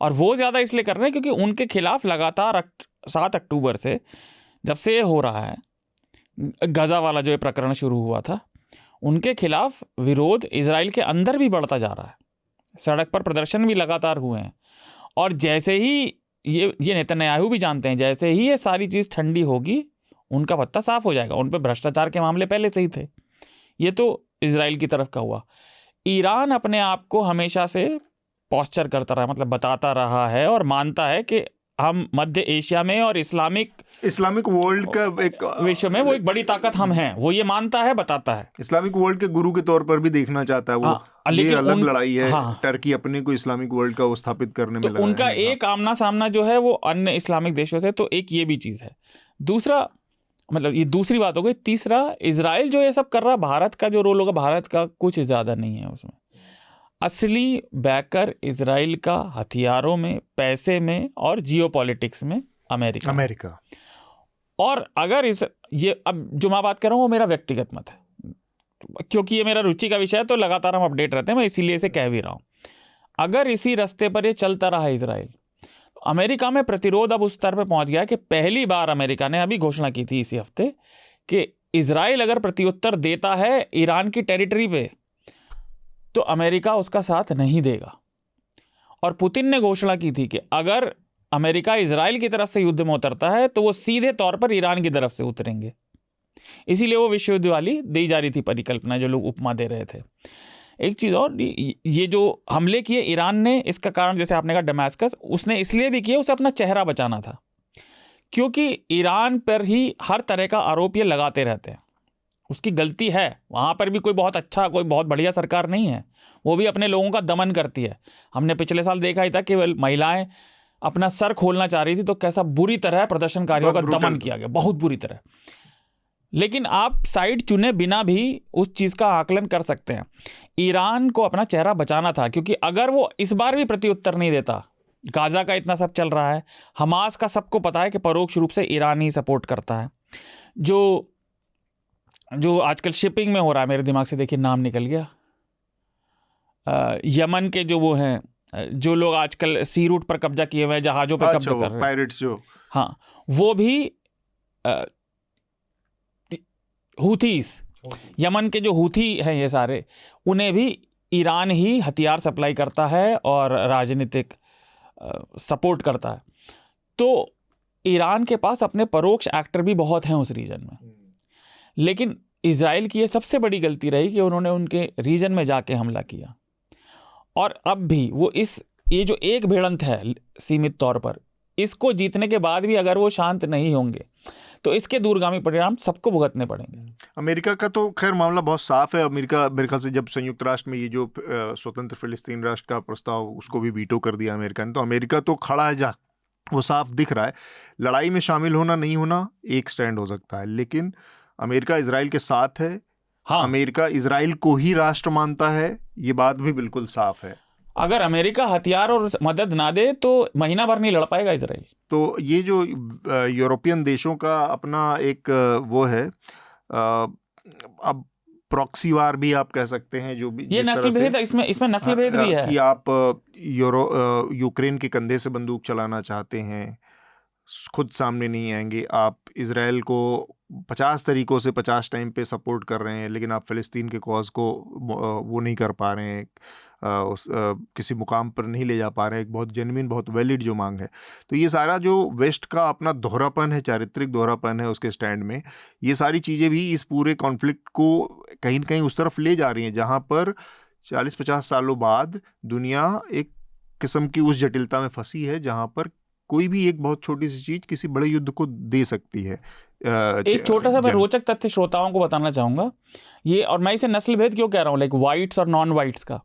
Speaker 2: और वो ज़्यादा इसलिए कर रहे हैं क्योंकि उनके खिलाफ लगातार 7 अक्टूबर से, जब से ये हो रहा है, गजा वाला जो ये प्रकरण शुरू हुआ था, उनके खिलाफ विरोध इजराइल के अंदर भी बढ़ता जा रहा है। सड़क पर प्रदर्शन भी लगातार हुए हैं। और जैसे ही ये नेतन्याहू भी जानते हैं, जैसे ही ये सारी चीज़ ठंडी होगी, उनका पत्ता साफ हो जाएगा। उन पर भ्रष्टाचार के मामले पहले से ही थे। ये तो इजराइल की तरफ का हुआ। ईरान अपने आप को हमेशा से पॉस्चर करता रहा, मतलब बताता रहा है और मानता है कि हम मध्य एशिया में और इस्लामिक
Speaker 1: वर्ल्ड का एक
Speaker 2: विश्व में वो एक बड़ी ताकत हम हैं। वो ये मानता है, बताता है।
Speaker 1: इस्लामिक वर्ल्ड के गुरु के तौर पर भी देखना चाहता है वो। ये अलग लड़ाई है। टर्की अपने को इस्लामिक वर्ल्ड का स्थापित करने में लगा है।
Speaker 2: उनका एक आमना सामना जो है वो अन्य इस्लामिक देशों से, तो एक ये भी चीज़ है। दूसरा, मतलब ये दूसरी बात हो गई। तीसरा, इजराइल जो ये सब कर रहा, भारत का जो रोल होगा, भारत का कुछ ज़्यादा नहीं है उसमें। असली बैकर इजराइल का हथियारों में, पैसे में और जियोपॉलिटिक्स में अमेरिका। और अगर ये अब जो मैं बात कर रहा हूँ वो मेरा व्यक्तिगत मत है, क्योंकि ये मेरा रुचि का विषय है, तो लगातार हम अपडेट रहते हैं, मैं इसीलिए इसे कह भी रहा हूँ। अगर इसी रास्ते पर ये चलता रहा इजराइल, अमेरिका में प्रतिरोध अब उस स्तर पर पहुंच गया कि पहली बार अमेरिका ने अभी घोषणा की थी इसी हफ्ते कि इजराइल अगर प्रत्युत्तर देता है ईरान की टेरिटरी पे, तो अमेरिका उसका साथ नहीं देगा। और पुतिन ने घोषणा की थी कि अगर अमेरिका इजराइल की तरफ से युद्ध में उतरता है तो वो सीधे तौर पर ईरान की तरफ से उतरेंगे। इसीलिए वो विश्व युद्ध वाली दी जा रही थी परिकल्पना, जो लोग उपमा दे रहे थे। एक चीज़ और, ये जो हमले किए ईरान ने, इसका कारण जैसे आपने कहा दमास्कस, उसने इसलिए भी किया, उसे अपना चेहरा बचाना था, क्योंकि ईरान पर ही हर तरह का आरोप ये लगाते रहते हैं। उसकी गलती है, वहाँ पर भी कोई बहुत अच्छा, कोई बहुत बढ़िया सरकार नहीं है, वो भी अपने लोगों का दमन करती है। हमने पिछले साल देखा ही था कि महिलाएं अपना सर खोलना चाह रही थी तो कैसा बुरी तरह प्रदर्शनकारियों का दमन किया गया, बहुत बुरी तरह। लेकिन आप साइड चुने बिना भी उस चीज़ का आकलन कर सकते हैं। ईरान को अपना चेहरा बचाना था, क्योंकि अगर वो इस बार भी प्रत्युत्तर नहीं देता, गाजा का इतना सब चल रहा है, हमास का सबको पता है कि परोक्ष रूप से ईरान ही सपोर्ट करता है। जो आजकल शिपिंग में हो रहा है, मेरे दिमाग से देखिए नाम निकल गया, यमन के जो वो हैं, जो लोग आजकल सी रूट पर कब्जा किए हुए हैं, जहाज़ों पर कब्जा कर रहे हैं,
Speaker 1: पायरेट्स जो,
Speaker 2: हाँ, वो भी हूथीस, यमन के जो हूथी हैं ये सारे, उन्हें भी ईरान ही हथियार सप्लाई करता है और राजनीतिक सपोर्ट करता है। तो ईरान के पास अपने परोक्ष एक्टर भी बहुत हैं उस रीजन में। लेकिन इजराइल की ये सबसे बड़ी गलती रही कि उन्होंने उनके रीजन में जाके हमला किया। और अब भी वो ये जो एक भिड़ंत है सीमित तौर पर, इसको जीतने के बाद भी अगर वो शांत नहीं होंगे तो इसके दूरगामी परिणाम सबको भुगतने पड़ेंगे।
Speaker 1: अमेरिका का तो खैर मामला बहुत साफ है। अमेरिका मेरे ख्याल से जब संयुक्त राष्ट्र में ये जो स्वतंत्र फिलिस्तीन राष्ट्र का प्रस्ताव, उसको भी वीटो कर दिया अमेरिका ने, तो अमेरिका तो खड़ा है, वो साफ दिख रहा है। लड़ाई में शामिल होना नहीं होना एक स्टैंड हो सकता है, लेकिन अमेरिका इजराइल के साथ है।
Speaker 2: हाँ,
Speaker 1: अमेरिका इजराइल को ही राष्ट्र मानता है, ये बात भी बिल्कुल साफ है।
Speaker 2: अगर अमेरिका हथियार और मदद ना दे तो महीना भर नहीं लड़ पाएगा इजराइल।
Speaker 1: तो ये जो यूरोपियन देशों का अपना एक वो है, अब प्रॉक्सी वार भी आप कह सकते हैं, जो भी
Speaker 2: ये नस्ल भेद, इसमें नस्ल भेद भी है
Speaker 1: कि आप यूक्रेन के कंधे से बंदूक चलाना चाहते हैं, खुद सामने नहीं आएंगे। आप इजराइल को 50 तरीकों से 50 टाइम पे सपोर्ट कर रहे हैं, लेकिन आप फ़लस्तीन के कॉज को वो नहीं कर पा रहे हैं, किसी मुकाम पर नहीं ले जा पा रहे हैं, एक बहुत जेन्युइन, बहुत वैलिड जो मांग है। तो ये सारा जो वेस्ट का अपना दोहरापन है, चारित्रिक दोहरापन है उसके स्टैंड में, ये सारी चीज़ें भी इस पूरे कॉन्फ्लिक्ट को कहीं न कहीं उस तरफ ले जा रही हैं जहाँ पर 40-50 सालों बाद दुनिया एक किस्म की उस जटिलता में फंसी है जहां पर कोई भी एक बहुत छोटी सी चीज किसी बड़े युद्ध को दे सकती है।
Speaker 2: एक छोटा सा मैं रोचक तथ्य श्रोताओं को बताना चाहूंगा ये, और मैं इसे नस्ल भेद क्यों कह रहा हूँ, लाइक वाइट्स और नॉन वाइट्स का।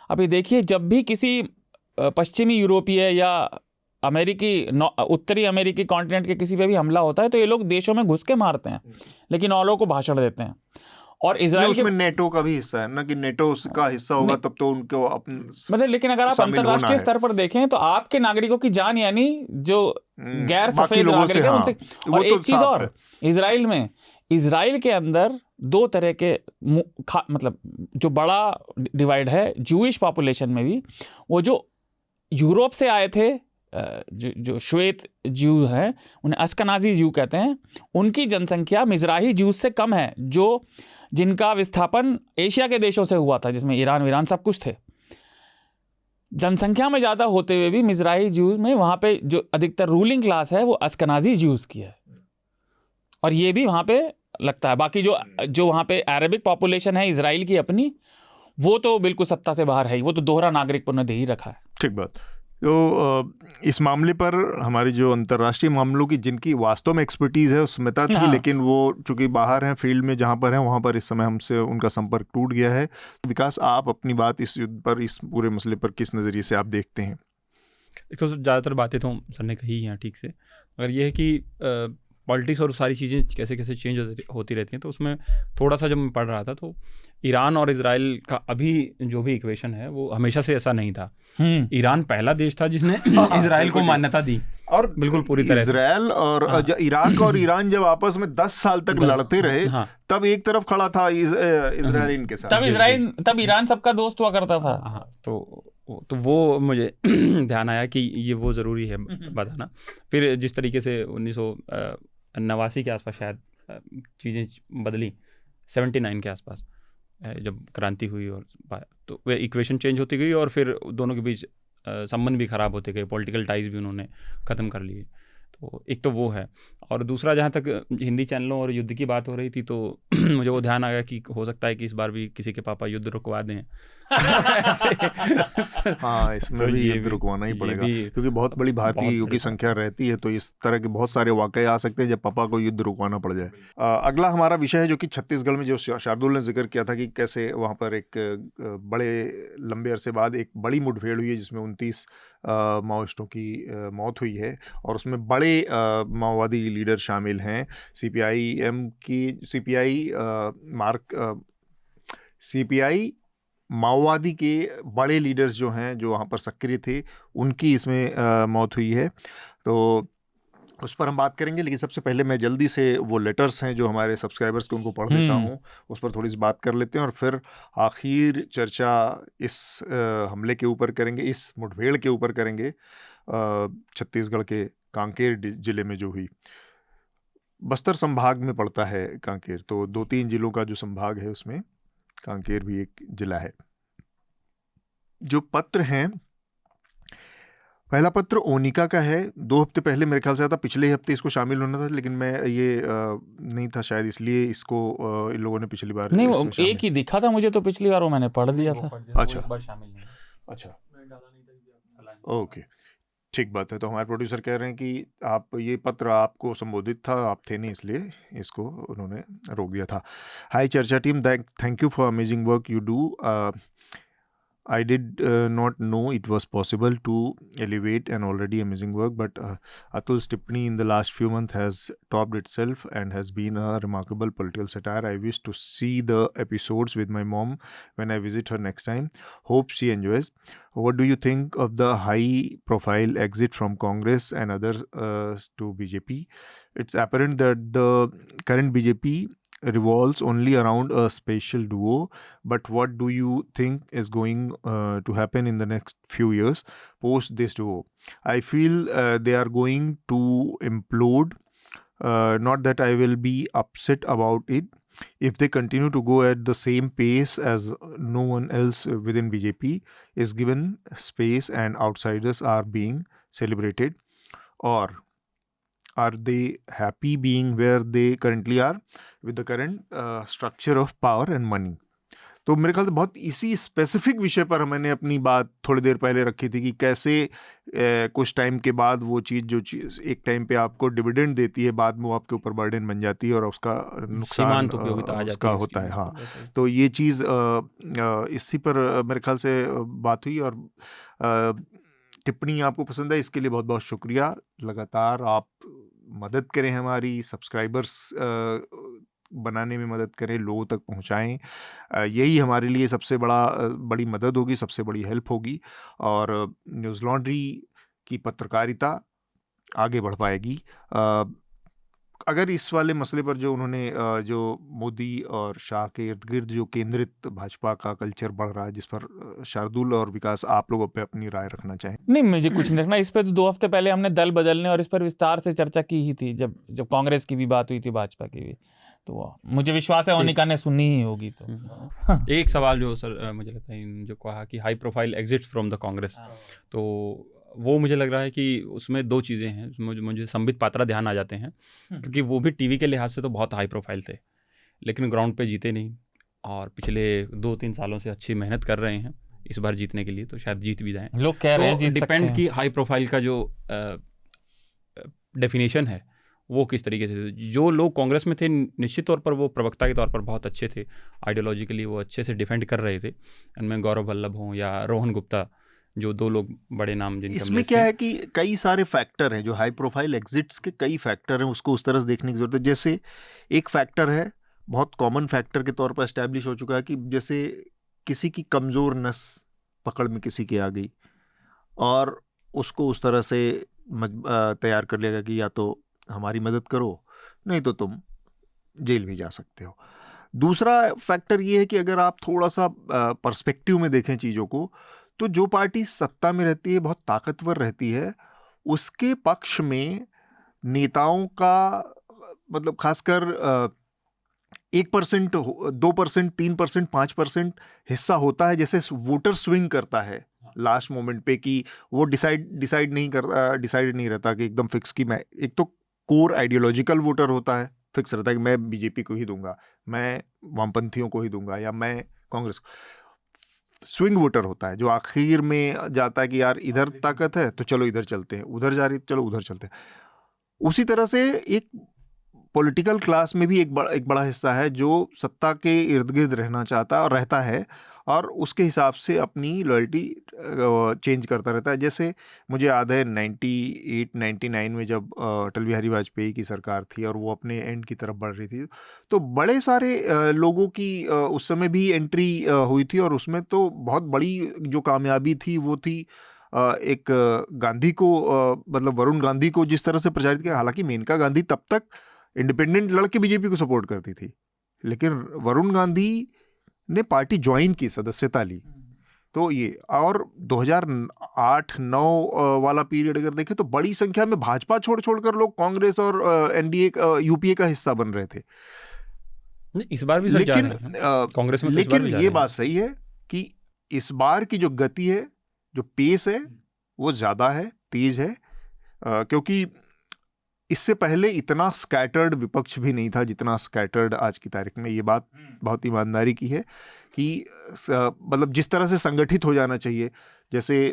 Speaker 2: अभी देखिए, जब भी किसी पश्चिमी यूरोपीय या अमेरिकी उत्तरी अमेरिकी कॉन्टिनेंट के किसी पे भी हमला होता है तो ये लोग देशों में घुस के मारते हैं, लेकिन और लोगों को भाषण देते हैं। और इजराइल
Speaker 1: उसमें नेटो का भी हिस्सा है ना, कि नेटो का हिस्सा होगा तब तो उनको
Speaker 2: मतलब, लेकिन अगर आप अंतरराष्ट्रीय स्तर पर देखें तो आपके नागरिकों की जान, यानी जो गैर सफेद नागरिक है उनसे। और एक चीज और, इजराइल के अंदर दो तरह के मतलब जो बड़ा डिवाइड है जूइश पॉपुलेशन में भी, वो जो यूरोप से आए थे जो श्वेत ज्यू हैं उन्हें अश्केनाज़ी ज्यू कहते हैं, उनकी जनसंख्या मिज़राही ज्यूज से कम है, जो जिनका विस्थापन एशिया के देशों से हुआ था, जिसमें ईरान सब कुछ थे। जनसंख्या में ज़्यादा होते हुए भी मिज़राही ज्यूज में वहाँ पे जो अधिकतर रूलिंग क्लास है वो अश्केनाज़ी ज्यूज की है, और ये भी वहाँ पे लगता है। बाकी जो वहाँ पे अरबिक पॉपुलेशन है इजराइल की अपनी, वो तो बिल्कुल सत्ता से बाहर है ही, वो तो दोहरा नागरिक उन्होंने दे ही रखा है।
Speaker 1: ठीक बात। तो इस मामले पर हमारी जो अंतर्राष्ट्रीय मामलों की जिनकी वास्तव में एक्सपर्टीज़ है उसमें थी,
Speaker 2: हाँ।
Speaker 1: लेकिन वो चूंकि बाहर हैं, फील्ड में जहाँ पर हैं वहाँ पर इस समय हमसे उनका संपर्क टूट गया है। विकास, आप अपनी बात इस युद्ध पर, इस पूरे मसले पर किस नज़रिए से आप देखते हैं?
Speaker 5: एक तो ज़्यादातर बातें तो सर ने कही हैं ठीक से, मगर ये है कि पॉलिटिक्स और सारी चीज़ें कैसे कैसे चेंज होती रहती हैं, तो उसमें थोड़ा सा जब मैं पढ़ रहा था तो ईरान और इजराइल का अभी जो भी इक्वेशन है वो हमेशा से ऐसा नहीं था। ईरान पहला देश था जिसने इजराइल को मान्यता दी,
Speaker 1: और
Speaker 5: बिल्कुल पूरी तरह
Speaker 1: इजराइल और इराक और ईरान जब आपस में 10 साल तक लड़ते रहे, तब एक तरफ खड़ा था इजराइल इनके साथ,
Speaker 2: तब ईरान सबका दोस्त हुआ करता था।
Speaker 5: हाँ, तो वो मुझे ध्यान आया कि ये वो ज़रूरी है बताना। फिर जिस तरीके से 1989 के आसपास शायद चीज़ें बदली, 79 के आसपास जब क्रांति हुई, और तो वे इक्वेशन चेंज होती गई और फिर दोनों के बीच संबंध भी ख़राब होते गए, पॉलिटिकल टाइज भी उन्होंने ख़त्म कर लिए। तो एक तो वो है, और दूसरा जहाँ तक हिंदी चैनलों और युद्ध की बात हो रही थी तो मुझे वो ध्यान आ गया कि हो सकता है कि इस बार भी किसी के पापा युद्ध रुकवा दें।
Speaker 1: हाँ, इसमें
Speaker 5: तो
Speaker 1: भी युद्ध रुकवाना ही पड़ेगा, क्योंकि बहुत बड़ी भारतीयों की संख्या रहती है, तो इस तरह के बहुत सारे वाकये आ सकते हैं जब पापा को युद्ध रुकवाना पड़ जाए। अगला हमारा विषय है जो कि छत्तीसगढ़ में, जो शार्दुल ने जिक्र किया था कि कैसे वहाँ पर एक बड़े लंबे अरसे बाद एक बड़ी मुठभेड़ हुई है जिसमें 29 माओइस्टों की मौत हुई है, और उसमें बड़े माओवादी लीडर शामिल हैं। सीपीआई माओवादी के बड़े लीडर्स जो हैं, जो वहाँ पर सक्रिय थे, उनकी इसमें मौत हुई है। तो उस पर हम बात करेंगे, लेकिन सबसे पहले मैं जल्दी से वो लेटर्स हैं जो हमारे सब्सक्राइबर्स के, उनको पढ़ देता हूँ, उस पर थोड़ी सी बात कर लेते हैं, और फिर आखिर चर्चा इस हमले के ऊपर करेंगे, इस मुठभेड़ के ऊपर करेंगे छत्तीसगढ़ के कांकेर जिले में जो हुई। बस्तर संभाग में पड़ता है कांकेर, तो 2-3 जिलों का जो संभाग है उसमें कांकेर भी एक जिला है। जो पत्र हैं, पहला पत्र ओनिका का है, 2 हफ्ते पहले मेरे ख्याल से आता, पिछले हफ्ते इसको शामिल होना था, लेकिन मैं ये नहीं था शायद, इसलिए इसको इन लोगों ने पिछली बार
Speaker 2: नहीं, एक ही दिखा था मुझे तो पिछली बार, वो मैंने पढ़ दिया था।
Speaker 1: अच्छा, अच्छा, ओके, ठीक बात है। तो हमारे प्रोड्यूसर कह रहे हैं कि आप, ये पत्र आपको संबोधित था, आप थे नहीं, इसलिए इसको उन्होंने रोक दिया था। हाय चर्चा team, thank you for amazing work you do. I did not know it was possible to elevate an already amazing work, but Atul's tippani in the last few months has topped itself and has been a remarkable political satire. I wish to see the episodes with my mom when I visit her next time. Hope she enjoys. What do you think of the high-profile exit from Congress and others to BJP? It's apparent that the current BJP revolves only around a special duo, but what do you think is going to happen in the next few years post this duo? I feel they are going to implode. Not that I will be upset about it if they continue to go at the same pace, as no one else within BJP is given space and outsiders are being celebrated. Or are they happy being where they currently are with the current structure of power and money? तो मेरे ख्याल से बहुत इसी specific विषय पर मैंने अपनी बात थोड़ी देर पहले रखी थी कि कैसे कुछ टाइम के बाद वो चीज़ जो चीज़ एक टाइम पे आपको डिविडेंड देती है, बाद में वो आपके ऊपर बर्डन बन जाती है और उसका नुकसान
Speaker 5: सीमांत उपयोगिता आ जाती
Speaker 1: उसका
Speaker 5: है
Speaker 1: होता है।
Speaker 5: उसकी।
Speaker 1: हाँ, तो ये चीज़ इसी पर मेरे ख्याल से बात हुई। और टिप्पणी आपको पसंद है, इसके लिए बहुत बहुत शुक्रिया। लगातार आप मदद करें, हमारी सब्सक्राइबर्स बनाने में मदद करें, लोगों तक पहुंचाएं। यही हमारे लिए सबसे बड़ी मदद होगी, सबसे बड़ी हेल्प होगी, और न्यूज़ लॉन्ड्री की पत्रकारिता आगे बढ़ पाएगी। अगर इस वाले मसले पर जो उन्होंने जो मोदी और शाह के इर्द गिर्द जो केंद्रित भाजपा का कल्चर बढ़ रहा है, जिस पर शार्दुल और विकास आप लोगों पे अपनी राय रखना चाहें।
Speaker 2: नहीं, मुझे कुछ नहीं रखना इस पे। तो 2 हफ्ते पहले हमने दल बदलने और इस पर विस्तार से चर्चा की ही थी, जब कांग्रेस की भी बात हुई थी, भाजपा की भी। तो मुझे विश्वास है ओनिका ने सुनी ही होगी। तो
Speaker 5: एक सवाल जो सर मुझे लगता है जो कहा कि high profile exit from the Congress, तो वो मुझे लग रहा है कि उसमें 2 चीज़ें हैं। मुझे संबित पात्रा ध्यान आ जाते हैं, क्योंकि वो भी टीवी के लिहाज से तो बहुत हाई प्रोफाइल थे, लेकिन ग्राउंड पे जीते नहीं, और पिछले 2-3 सालों से अच्छी मेहनत कर रहे हैं इस बार जीतने के लिए, तो शायद जीत भी जाएं।
Speaker 2: लोग कह रहे हैं
Speaker 5: तो
Speaker 2: जीत सकते
Speaker 5: डिपेंड
Speaker 2: हैं।
Speaker 5: की हाई प्रोफाइल का जो डेफिनेशन है वो किस तरीके से। जो लोग कांग्रेस में थे निश्चित तौर पर वो प्रवक्ता के तौर पर बहुत अच्छे थे, आइडियोलॉजिकली वो अच्छे से डिफेंड कर रहे थे। इनमें गौरव वल्लभ हों या रोहन गुप्ता, जो 2 लोग बड़े नाम जिनके
Speaker 1: इसमें क्या है कि कई सारे फैक्टर हैं, जो हाई प्रोफाइल एग्जिट्स के कई फैक्टर हैं, उसको उस तरह से देखने की जरूरत है। जैसे एक फैक्टर है, बहुत कॉमन फैक्टर के तौर पर एस्टैब्लिश हो चुका है, कि जैसे किसी की कमज़ोर नस पकड़ में किसी के आ गई और उसको उस तरह से तैयार कर लिया गया कि या तो हमारी मदद करो, नहीं तो तुम जेल भी जा सकते हो। दूसरा फैक्टर ये है कि अगर आप थोड़ा सा पर्सपेक्टिव में देखें चीज़ों को, तो जो पार्टी सत्ता में रहती है, बहुत ताकतवर रहती है, उसके पक्ष में नेताओं का मतलब खासकर 1%, 2%, 3%, 5% हिस्सा होता है, जैसे वोटर स्विंग करता है लास्ट मोमेंट पे, कि वो डिसाइड नहीं रहता कि एकदम फिक्स कि मैं, एक तो कोर आइडियोलॉजिकल वोटर होता है, फिक्स रहता है कि मैं बीजेपी को ही दूंगा, मैं वामपंथियों को ही दूंगा, या मैं कांग्रेस। स्विंग वोटर होता है जो आखिर में जाता है कि यार इधर ताकत है तो चलो इधर चलते हैं, उधर जा रही चलो उधर चलते हैं। उसी तरह से एक पॉलिटिकल क्लास में भी एक बड़ा हिस्सा है जो सत्ता के इर्द गिर्द रहना चाहता है और रहता है, और उसके हिसाब से अपनी लॉयल्टी चेंज करता रहता है। जैसे मुझे याद है 98-99 में जब अटल बिहारी वाजपेयी की सरकार थी और वो अपने एंड की तरफ बढ़ रही थी, तो बड़े सारे लोगों की उस समय भी एंट्री हुई थी, और उसमें तो बहुत बड़ी जो कामयाबी थी वो थी एक गांधी को, मतलब वरुण गांधी को जिस तरह से प्रचारित किया। हालांकि मेनका गांधी तब तक इंडिपेंडेंट लड़के बीजेपी को सपोर्ट करती थी, लेकिन वरुण गांधी ने पार्टी ज्वाइन की, सदस्यता ली। तो ये, और 2008-9 वाला पीरियड अगर देखें तो बड़ी संख्या में भाजपा छोड़ लोग कांग्रेस और एनडीए यूपीए का हिस्सा बन रहे थे।
Speaker 5: इस बार भी
Speaker 1: लेकिन
Speaker 5: कांग्रेस में,
Speaker 1: लेकिन ये बात सही है कि इस बार की जो गति है, जो पेस है, वो ज्यादा है, तेज है, क्योंकि इससे पहले इतना स्कैटर्ड विपक्ष भी नहीं था जितना स्कैटर्ड आज की तारीख में। ये बात बहुत ईमानदारी की है कि मतलब जिस तरह से संगठित हो जाना चाहिए, जैसे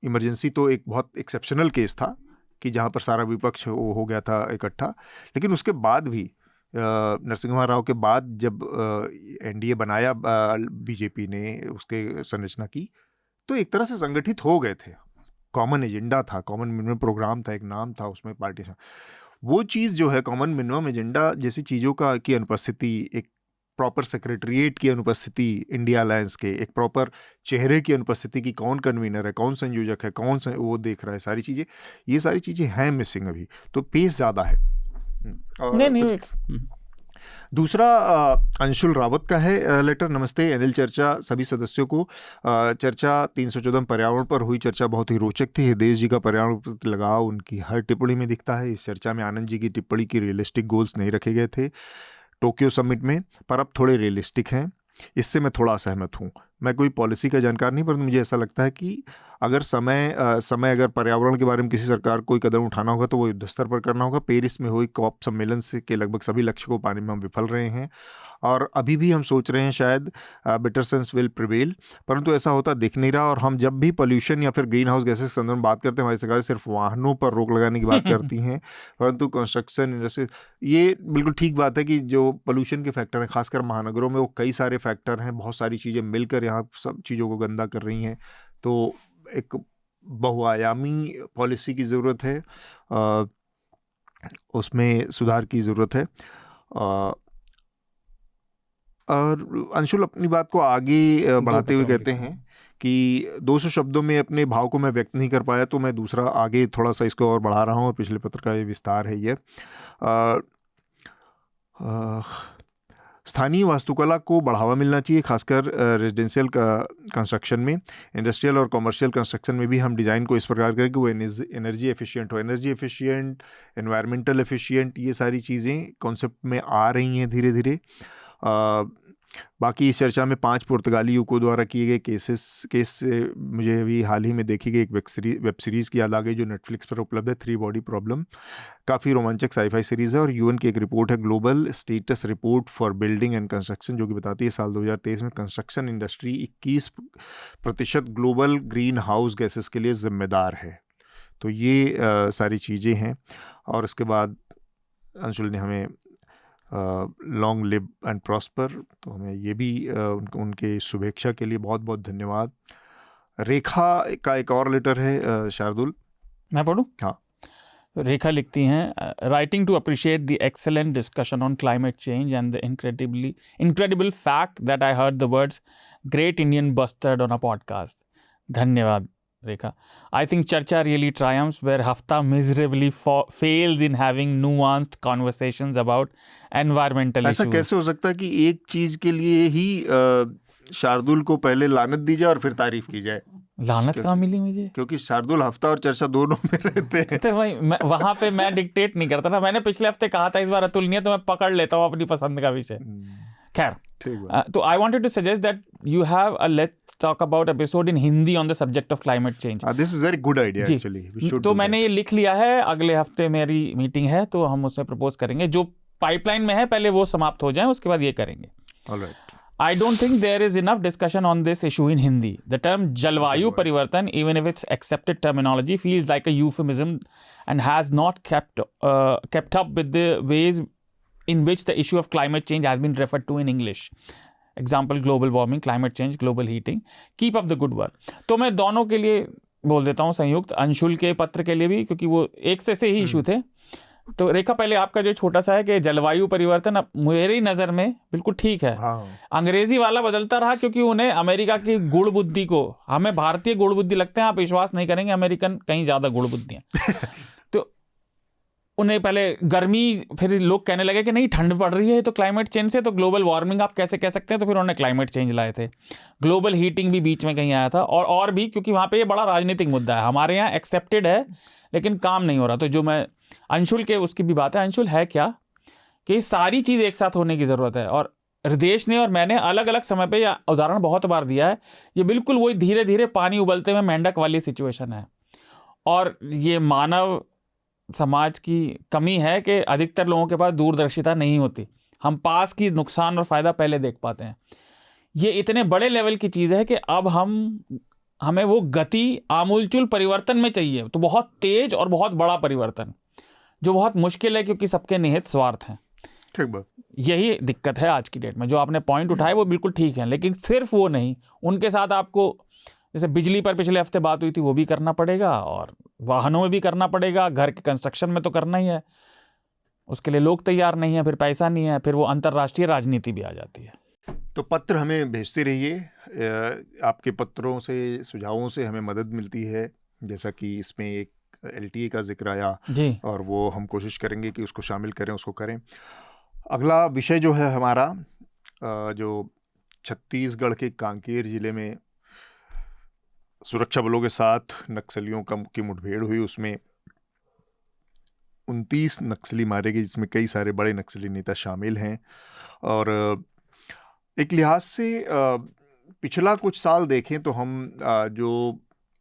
Speaker 1: इमरजेंसी तो एक बहुत एक्सेप्शनल केस था कि जहाँ पर सारा विपक्ष हो गया था इकट्ठा, लेकिन उसके बाद भी नरसिम्हा राव के बाद जब एनडीए बनाया बीजेपी ने, उसके संरचना की, तो एक तरह से संगठित हो गए थे। कॉमन एजेंडा था, कॉमन मिनिमम प्रोग्राम था, एक नाम था उसमें पार्टी से। वो चीज़ जो है कॉमन मिनिमम एजेंडा जैसी चीज़ों की अनुपस्थिति, एक प्रॉपर सेक्रेटरिएट की अनुपस्थिति, इंडिया अलायंस के एक प्रॉपर चेहरे की अनुपस्थिति, की कौन कन्वीनर है, कौन संयोजक है, कौन वो देख रहा है, सारी चीज़ें, ये सारी चीज़ें हैं मिसिंग अभी, तो पेस ज़्यादा है।
Speaker 2: नहीं।
Speaker 1: दूसरा अंशुल रावत का है लेटर। नमस्ते एनएल चर्चा सभी सदस्यों को। चर्चा 314 पर्यावरण पर हुई चर्चा बहुत ही रोचक थी। हृदय जी का पर्यावरण प्रति लगाव उनकी हर टिप्पणी में दिखता है। इस चर्चा में आनंद जी की टिप्पणी की रियलिस्टिक गोल्स नहीं रखे गए थे टोक्यो समिट में, पर अब थोड़े रियलिस्टिक हैं। इससे मैं थोड़ा असहमत हूँ। मैं कोई पॉलिसी का जानकार नहीं, परंतु मुझे ऐसा लगता है कि अगर समय अगर पर्यावरण के बारे में किसी सरकार कोई कदम उठाना होगा तो वो युद्ध स्तर पर करना होगा। पेरिस में हुई कॉप सम्मेलन से के लगभग सभी लक्ष्य को पाने में हम विफल रहे हैं और अभी भी हम सोच रहे हैं शायद बेटर सेंस विल प्रिवेल, परंतु ऐसा होता दिख नहीं रहा। और हम जब भी पोल्यूशन या फिर ग्रीन हाउस गैसेस के संदर्भ में बात करते हैं, हमारी सरकार सिर्फ वाहनों पर रोक लगाने की बात करती हैं, परंतु कंस्ट्रक्शन इंडस्ट्री, ये बिल्कुल ठीक बात है कि जो पोल्यूशन के फैक्टर हैं खासकर महानगरों में वो कई सारे फैक्टर हैं, बहुत सारी चीज़ें मिलकर यहाँ सब चीज़ों को गंदा कर रही हैं। तो एक बहुआयामी पॉलिसी की ज़रूरत है, उसमें सुधार की ज़रूरत है। और अंशुल अपनी बात को आगे बढ़ाते हुए कहते हैं कि 200 शब्दों में अपने भाव को मैं व्यक्त नहीं कर पाया, तो मैं दूसरा आगे थोड़ा सा इसको और बढ़ा रहा हूँ और पिछले पत्र का ये विस्तार है। ये स्थानीय वास्तुकला को बढ़ावा मिलना चाहिए, खासकर रेजिडेंशियल कंस्ट्रक्शन में। इंडस्ट्रियल और कमर्शियल कंस्ट्रक्शन में भी हम डिज़ाइन को इस प्रकार करें कि वो एनर्जी एफिशिएंट हो। एनर्जी एफिशिएंट, एनवायरमेंटल एफिशिएंट, ये सारी चीज़ें कॉन्सेप्ट में आ रही हैं धीरे धीरे। बाकी इस चर्चा में 5 पुर्तगाली युवकों द्वारा किए गए केस से मुझे अभी हाल ही में देखी गई एक वेब सीरीज़ की याद आ गई जो नेटफ्लिक्स पर उपलब्ध है, 3 बॉडी प्रॉब्लम। काफ़ी रोमांचक साईफाई सीरीज़ है और यूएन की एक रिपोर्ट है, global status report for building and construction, जो कि बताती है साल 2023 में construction industry 21% global green house gases के लिए जिम्मेदार है। तो ये सारी चीज़ें हैं। और इसके बाद अंशुल ने हमें लॉन्ग लिव एंड प्रॉस्पर, तो हमें ये भी उनके शुभेच्छा के लिए बहुत बहुत धन्यवाद। रेखा का एक और लेटर है, शार्दुल
Speaker 2: मैं पढ़ूं?
Speaker 1: हाँ।
Speaker 2: रेखा लिखती हैं, writing to appreciate the excellent discussion on climate change and the incredible fact that I heard the words great Indian bustard on a podcast. धन्यवाद Rekha. I think Charcha really triumphs where Hafta miserably fails in having nuanced conversations about environmental issues.
Speaker 1: ऐसा कैसे हो सकता है कि एक चीज के लिए ही शार्दुल को पहले लानत दी जाए और फिर तारीफ की जाए?
Speaker 2: लानत कहाँ मिली मुझे?
Speaker 1: क्योंकि शार्दुल हफ्ता और चर्चा दोनों में रहते हैं।
Speaker 2: तो भाई वहां पे मैं डिक्टेट नहीं करता ना। मैंने पिछले हफ्ते कहा था इस बार अतुल नहीं है तो मैं पकड़ लेता हूँ अपनी पसंद का विषय। खैर, तो I wanted to suggest that you have a let's talk about episode in Hindi on the subject of climate change.
Speaker 1: This is very good idea actually.
Speaker 2: तो मैंने ये लिख लिया है, अगले हफ्ते मेरी मीटिंग है तो हम उसमें प्रपोज करेंगे। जो पाइपलाइन में है पहले वो समाप्त हो जाए, उसके बाद ये करेंगे।
Speaker 1: Alright.
Speaker 2: I don't think there is enough discussion on this issue in Hindi. The term Jalvayu Parivartan, even if it's accepted terminology, feels like a euphemism and has not kept up with the ways in which the issue of climate change has been referred to in English. Example, global warming, climate change, global heating. Keep up the good work. तो मैं दोनों के लिए बोल देता हूँ संयुक्त, अंशुल के पत्र के लिए भी, क्योंकि वो एक से ही इशू थे। तो रेखा, पहले आपका जो छोटा सा है कि जलवायु परिवर्तन, अब मेरी नज़र में बिल्कुल ठीक है। अंग्रेजी वाला बदलता रहा क्योंकि उन्हें अमेरिका की गुड़ बुद्धि को, हमें भारतीय गुड़ बुद्धि लगते हैं, आप विश्वास नहीं करेंगे, अमेरिकन कहीं ज़्यादा गुड़ बुद्धि हैं। तो उन्हें पहले गर्मी, फिर लोग कहने लगे कि नहीं ठंड पड़ रही है तो क्लाइमेट चेंज से, तो ग्लोबल वार्मिंग आप कैसे कह सकते हैं, तो फिर उन्होंने क्लाइमेट चेंज लाए थे। ग्लोबल हीटिंग भी बीच में कहीं आया था और भी, क्योंकि वहाँ पे ये बड़ा राजनीतिक मुद्दा है। हमारे यहाँ एक्सेप्टेड है लेकिन काम नहीं हो रहा। तो जो मैं अंशुल के उसकी भी बात है, अंशुल है क्या कि सारी चीज़ एक साथ होने की ज़रूरत है। और हृदेश ने और मैंने अलग अलग समय पे यह उदाहरण बहुत बार दिया है। ये बिल्कुल वही धीरे धीरे पानी उबलते हुए मेंढक वाली सिचुएशन है। और ये मानव समाज की कमी है कि अधिकतर लोगों के पास दूरदर्शिता नहीं होती। हम पास की नुकसान और फ़ायदा पहले देख पाते हैं। ये इतने बड़े लेवल की चीज़ है कि अब हमें वो गति आमूलचूल परिवर्तन में चाहिए, तो बहुत तेज और बहुत बड़ा परिवर्तन, जो बहुत मुश्किल है क्योंकि सबके निहित स्वार्थ हैं।
Speaker 1: ठीक बात।
Speaker 2: यही दिक्कत है आज की डेट में। जो आपने पॉइंट उठाए वो बिल्कुल ठीक है, लेकिन सिर्फ वो नहीं, उनके साथ आपको जैसे बिजली पर पिछले हफ्ते बात हुई थी वो भी करना पड़ेगा, और वाहनों में भी करना पड़ेगा, घर के कंस्ट्रक्शन में तो करना ही है। उसके लिए लोग तैयार नहीं है, फिर पैसा नहीं है, फिर वो अंतर्राष्ट्रीय राजनीति भी आ जाती है।
Speaker 1: तो पत्र हमें भेजते रहिए, आपके पत्रों से, सुझावों से हमें मदद मिलती है। जैसा कि इसमें एक LTA का जिक्र आया
Speaker 2: जी,
Speaker 1: और वो हम कोशिश करेंगे कि उसको शामिल करें, उसको करें। अगला विषय जो है हमारा, जो छत्तीसगढ़ के कांकेर जिले में सुरक्षा बलों के साथ नक्सलियों की मुठभेड़ हुई, उसमें 29 नक्सली मारे गए, जिसमें कई सारे बड़े नक्सली नेता शामिल हैं। और एक लिहाज से पिछला कुछ साल देखें तो हम जो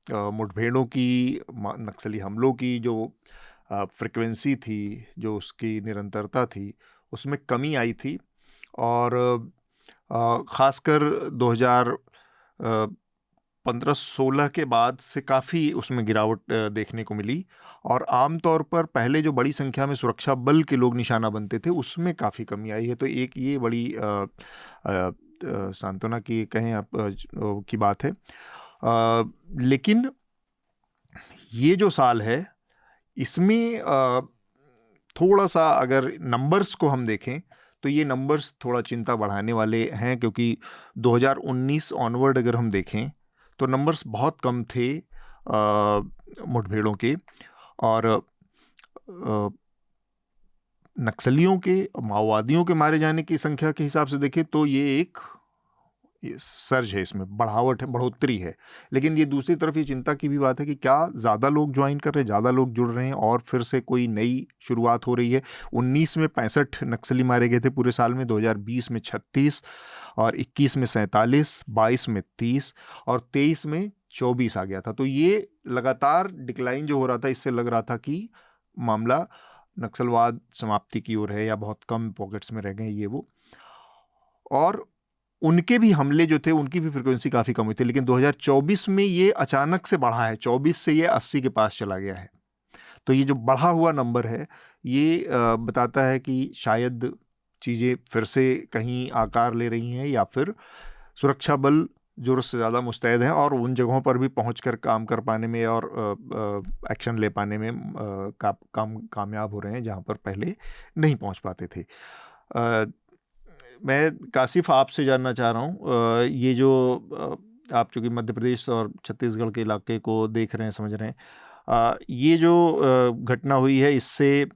Speaker 1: मुठभेड़ों की, नक्सली हमलों की जो फ्रिक्वेंसी थी, जो उसकी निरंतरता थी, उसमें कमी आई थी। और ख़ासकर 2015-16 के बाद से काफ़ी उसमें गिरावट देखने को मिली। और आम तौर पर पहले जो बड़ी संख्या में सुरक्षा बल के लोग निशाना बनते थे, उसमें काफ़ी कमी आई है। तो एक ये बड़ी सांत्वना की कहें आप की बात है। लेकिन ये जो साल है, इसमें थोड़ा सा अगर नंबर्स को हम देखें तो ये नंबर्स थोड़ा चिंता बढ़ाने वाले हैं, क्योंकि 2019 ऑनवर्ड अगर हम देखें तो नंबर्स बहुत कम थे मुठभेड़ों के। और नक्सलियों के, माओवादियों के मारे जाने की संख्या के हिसाब से देखें तो ये एक सर्ज है, इसमें बढ़ावट है, बढ़ोतरी है। लेकिन ये दूसरी तरफ ये चिंता की भी बात है कि क्या ज़्यादा लोग ज्वाइन कर रहे हैं, ज़्यादा लोग जुड़ रहे हैं और फिर से कोई नई शुरुआत हो रही है। 19 में 65 नक्सली मारे गए थे पूरे साल में, 2020 में 36, और 21 में 47, 22 में 30 और 23 में 24 आ गया था। तो ये लगातार डिक्लाइन जो हो रहा था, इससे लग रहा था कि मामला नक्सलवाद समाप्ति की ओर है या बहुत कम पॉकेट्स में रह गए ये वो। और उनके भी हमले जो थे, उनकी भी फ्रिक्वेंसी काफ़ी कम हुई थी। लेकिन 2024 में ये अचानक से बढ़ा है, 24 से ये 80 के पास चला गया है। तो ये जो बढ़ा हुआ नंबर है, ये बताता है कि शायद चीज़ें फिर से कहीं आकार ले रही हैं, या फिर सुरक्षा बल ज़रूरत से ज़्यादा मुस्तैद हैं और उन जगहों पर भी पहुंचकर काम कर पाने में और एक्शन ले पाने में कामयाब हो रहे हैं, जहां पर पहले नहीं पहुंच पाते थे। मैं काशिफ आपसे जानना चाह रहा हूँ, ये जो आप चूँकि मध्य प्रदेश और छत्तीसगढ़ के इलाके को देख रहे हैं, समझ रहे हैं, ये जो घटना हुई है, इससे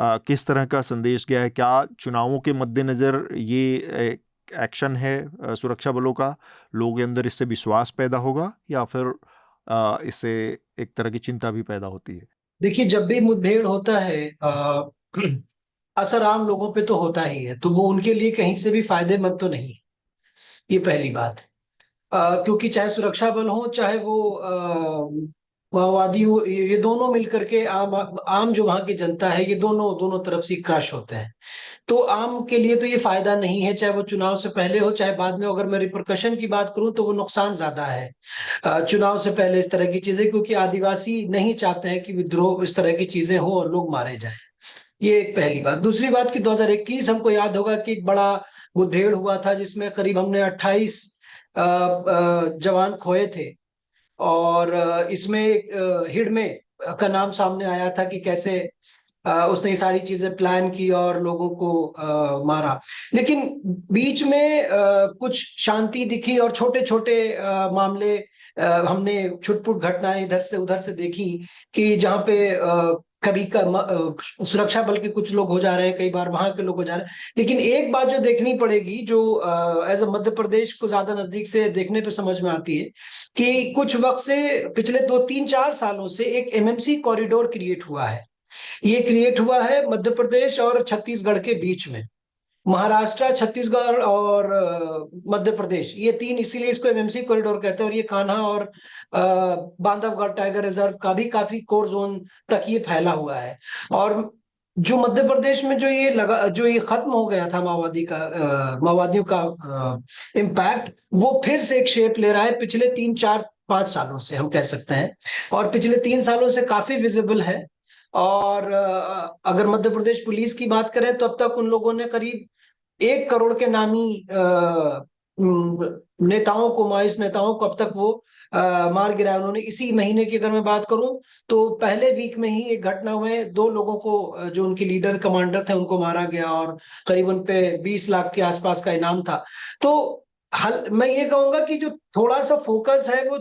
Speaker 1: किस तरह का संदेश गया है? क्या चुनावों के मद्देनज़र ये एक्शन है सुरक्षा बलों का, लोगों के अंदर इससे विश्वास पैदा होगा, या फिर इससे एक तरह की चिंता भी पैदा होती है?
Speaker 4: देखिए, जब भी मुठभेड़ होता है असर आम लोगों पे तो होता ही है, तो वो उनके लिए कहीं से भी फायदेमंद तो नहीं, ये पहली बात। क्योंकि चाहे सुरक्षा बल हो, चाहे वो माओवादी हो, ये दोनों मिलकर के आम जो वहां की जनता है, ये दोनों दोनों तरफ से क्रश होते हैं। तो आम के लिए तो ये फायदा नहीं है, चाहे वो चुनाव से पहले हो चाहे बाद में। अगर मैं रिपरकशन की बात करूं तो वो नुकसान ज्यादा है चुनाव से पहले इस तरह की चीजें, क्योंकि आदिवासी नहीं चाहते हैं कि विद्रोह इस तरह की चीजें हो और लोग मारे जाएं। ये एक पहली बात। दूसरी बात कि 2021 हमको याद होगा कि एक बड़ा मुठभेड़ हुआ था, जिसमें करीब हमने 28 जवान खोए थे। और इसमें हिडमे का नाम सामने आया था कि कैसे उसने ये सारी चीजें प्लान की और लोगों को मारा। लेकिन बीच में कुछ शांति दिखी और छोटे छोटे मामले हमने छुटपुट घटनाएं इधर से उधर से देखी, कि जहाँ पे कभी सुरक्षा बल के कुछ लोग हो जा रहे हैं, कई बार वहां के लोग हो जा रहे हैं। लेकिन एक बात जो देखनी पड़ेगी, जो एज अ मध्य प्रदेश को ज्यादा नजदीक से देखने पे समझ में आती है, कि कुछ वक्त से पिछले 2-3-4 सालों से एक एमएमसी कॉरिडोर क्रिएट हुआ है। ये क्रिएट हुआ है मध्य प्रदेश और छत्तीसगढ़ के बीच में। महाराष्ट्र, छत्तीसगढ़ और मध्य प्रदेश, ये तीन, इसीलिए इसको एमएमसी कॉरिडोर कहते हैं। और ये कान्हा और बांधवगढ़ टाइगर रिजर्व का भी काफी कोर जोन तक ये फैला हुआ है। और जो मध्य प्रदेश में जो ये खत्म हो गया था माओवादियों का इम्पैक्ट, वो फिर से एक शेप ले रहा है पिछले 3-4-5 सालों से, हम कह सकते हैं। और पिछले 3 सालों से काफी विजिबल है। और अगर मध्य प्रदेश पुलिस की बात करें तो अब तक उन लोगों ने करीब 1 करोड़ के नामी नेताओं को, माओइस्ट नेताओं को अब तक वो मार गिराया उन्होंने। इसी महीने की अगर मैं बात करूं तो पहले वीक में ही एक घटना में 2 लोगों को, जो उनके लीडर कमांडर थे, उनको मारा गया और करीब उन पे 20 लाख के आसपास का इनाम था। तो मैं ये कहूंगा कि जो थोड़ा सा फोकस है वो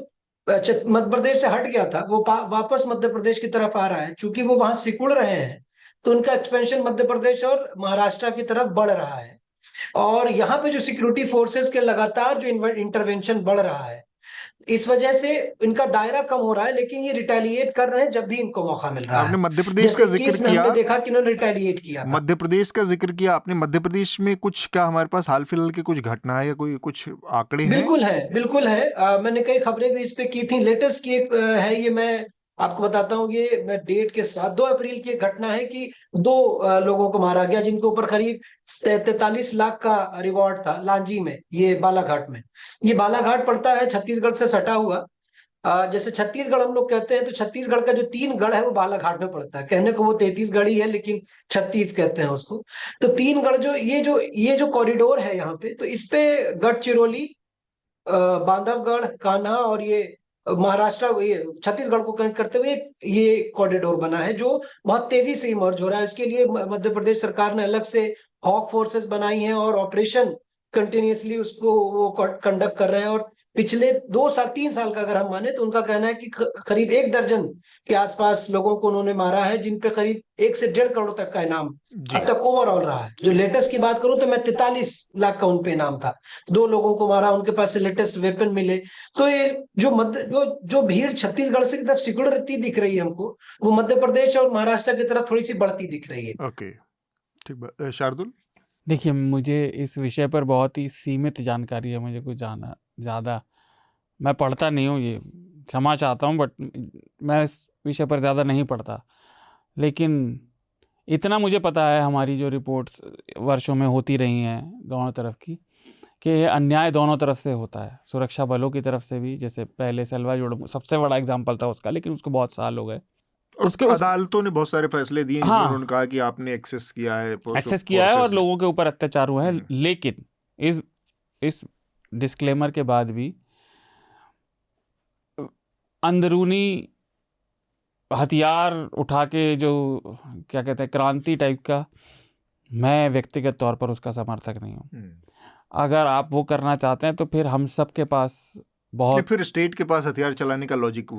Speaker 4: मध्य प्रदेश से हट गया था, वो वापस मध्य प्रदेश की तरफ आ रहा है। चूंकि वो वहां सिकुड़ रहे हैं, तो उनका एक्सपेंशन मध्य प्रदेश और महाराष्ट्र की तरफ बढ़ रहा है। और यहाँ पे जो सिक्योरिटी फोर्सेस के लगातार जो इंटरवेंशन बढ़ रहा है, इस वजह से इनका दायरा कम हो रहा है, लेकिन ये रिटेलिएट कर रहे हैं जब भी इनको मौका मिल रहा
Speaker 1: आपने
Speaker 4: है।
Speaker 1: मध्य प्रदेश का
Speaker 4: जैसे
Speaker 1: जिक्र
Speaker 4: केस में
Speaker 1: किया,
Speaker 4: हमने देखा कि इन्होंने रिटेलिएट किया था।
Speaker 1: मध्य प्रदेश का जिक्र किया आपने। मध्य प्रदेश में कुछ, क्या हमारे पास हाल फिलहाल की कुछ घटना है या कोई कुछ आंकड़े हैं?
Speaker 4: बिल्कुल है, बिल्कुल है। मैंने कई खबरें भी इस पे की थी। लेटेस्ट की एक है, ये मैं आपको बताता हूँ। ये मैं डेट के साथ 2 अप्रैल की एक घटना है कि 2 लोगों को मारा गया, जिनके ऊपर करीब 43 लाख का रिवॉर्ड था, लांजी में, ये बालाघाट में। ये बालाघाट पड़ता है छत्तीसगढ़ से सटा हुआ। जैसे छत्तीसगढ़ हम लोग कहते हैं, तो छत्तीसगढ़ का जो 3 गढ़ है वो बालाघाट में पड़ता है। कहने को वो 33 गढ़ ही है, लेकिन 36 कहते हैं उसको। तो 3 गढ़, जो ये जो कॉरिडोर है यहाँ पे, तो इस पे गढ़चिरौली, बांधवगढ़, कान्हा और ये महाराष्ट्र, ये छत्तीसगढ़ को कनेक्ट करते हुए ये कॉरिडोर बना है, जो बहुत तेजी से इमर्ज हो रहा है। इसके लिए मध्य प्रदेश सरकार ने अलग से हॉक फोर्सेस बनाई हैं और ऑपरेशन कंटिन्यूअसली उसको वो कंडक्ट कर रहे हैं। और पिछले 2 साल 3 साल का अगर हम माने, तो उनका कहना है कि करीब 1 दर्जन के आसपास लोगों को उन्होंने मारा है, जिन पे करीब 1 से 1.5 करोड़ तक का इनाम
Speaker 1: जी।
Speaker 4: अब तक ओवरऑल रहा है। जो लेटेस्ट की बात करूं तो मैं 43 लाख का उन पे इनाम था। 2 लोगों को मारा, उनके पास से लेटेस्ट वेपन मिले। तो ये जो भीड़ छत्तीसगढ़ से की तरफ सिकुड़ती दिख रही है हमको, वो मध्य प्रदेश और महाराष्ट्र की तरफ थोड़ी सी बढ़ती दिख रही है।
Speaker 1: ओके, ठीक। शार्दुल?
Speaker 2: देखिए, मुझे इस विषय पर बहुत ही सीमित जानकारी है, मुझे कुछ जाना ज़्यादा, मैं पढ़ता नहीं हूँ, ये क्षमा चाहता हूँ, बट मैं इस विषय पर ज़्यादा नहीं पढ़ता। लेकिन इतना मुझे पता है, हमारी जो रिपोर्ट्स वर्षों में होती रही हैं दोनों तरफ की, कि अन्याय दोनों तरफ से होता है, सुरक्षा बलों की तरफ से भी। जैसे पहले सेल्वा जोड़ सबसे बड़ा एग्जाम्पल था उसका, लेकिन उसको बहुत साल हो गए।
Speaker 1: उसके अदालतों ने बहुत सारे फैसले दिए जिसमें
Speaker 2: हाँ,
Speaker 1: उन्होंने कहा कि आपने एक्सेस किया है,
Speaker 2: एक्सेस किया है और लोगों के ऊपर अत्याचार हुआ है। लेकिन इस डिस्क्लेमर के बाद भी अंदरूनी हथियार उठा के जो क्या कहते हैं क्रांति टाइप का, मैं व्यक्तिगत तौर पर उसका समर्थक नहीं हूँ। अगर आप वो करना चाहते हैं तो फिर हम सब के पास बहुत,
Speaker 1: फिर स्टेट के पास हथियार चलाने का लॉजिक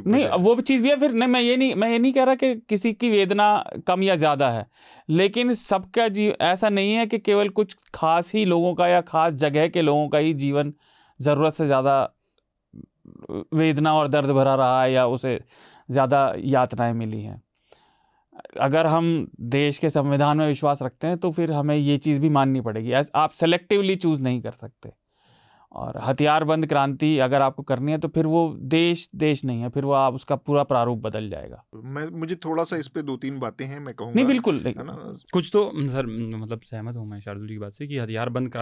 Speaker 2: नहीं, वो चीज़ भी है। फिर नहीं, मैं ये नहीं कह रहा कि किसी की वेदना कम या ज़्यादा है, लेकिन सबका ऐसा नहीं है कि केवल कुछ खास ही लोगों का या खास जगह के लोगों का ही जीवन ज़रूरत से ज़्यादा वेदना और दर्द भरा रहा है या उसे ज़्यादा यातनाएं मिली हैं। अगर हम देश के संविधान में विश्वास रखते हैं तो फिर हमें ये चीज़ भी माननी पड़ेगी। आप सेलेक्टिवली चूज़ नहीं कर सकते। और हथियारबंद क्रांति अगर आपको करनी है तो फिर वो देश नहीं है, फिर वो आप उसका पूरा प्रारूप बदल जाएगा।
Speaker 1: मुझे थोड़ा सा इस पे 2-3 बातें हैं, मैं कहूँगा।
Speaker 2: नहीं, बिल्कुल
Speaker 1: है ना,
Speaker 5: कुछ तो सर मतलब सहमत हूँ मैं शार्दुल की बात से कि हथियारबंद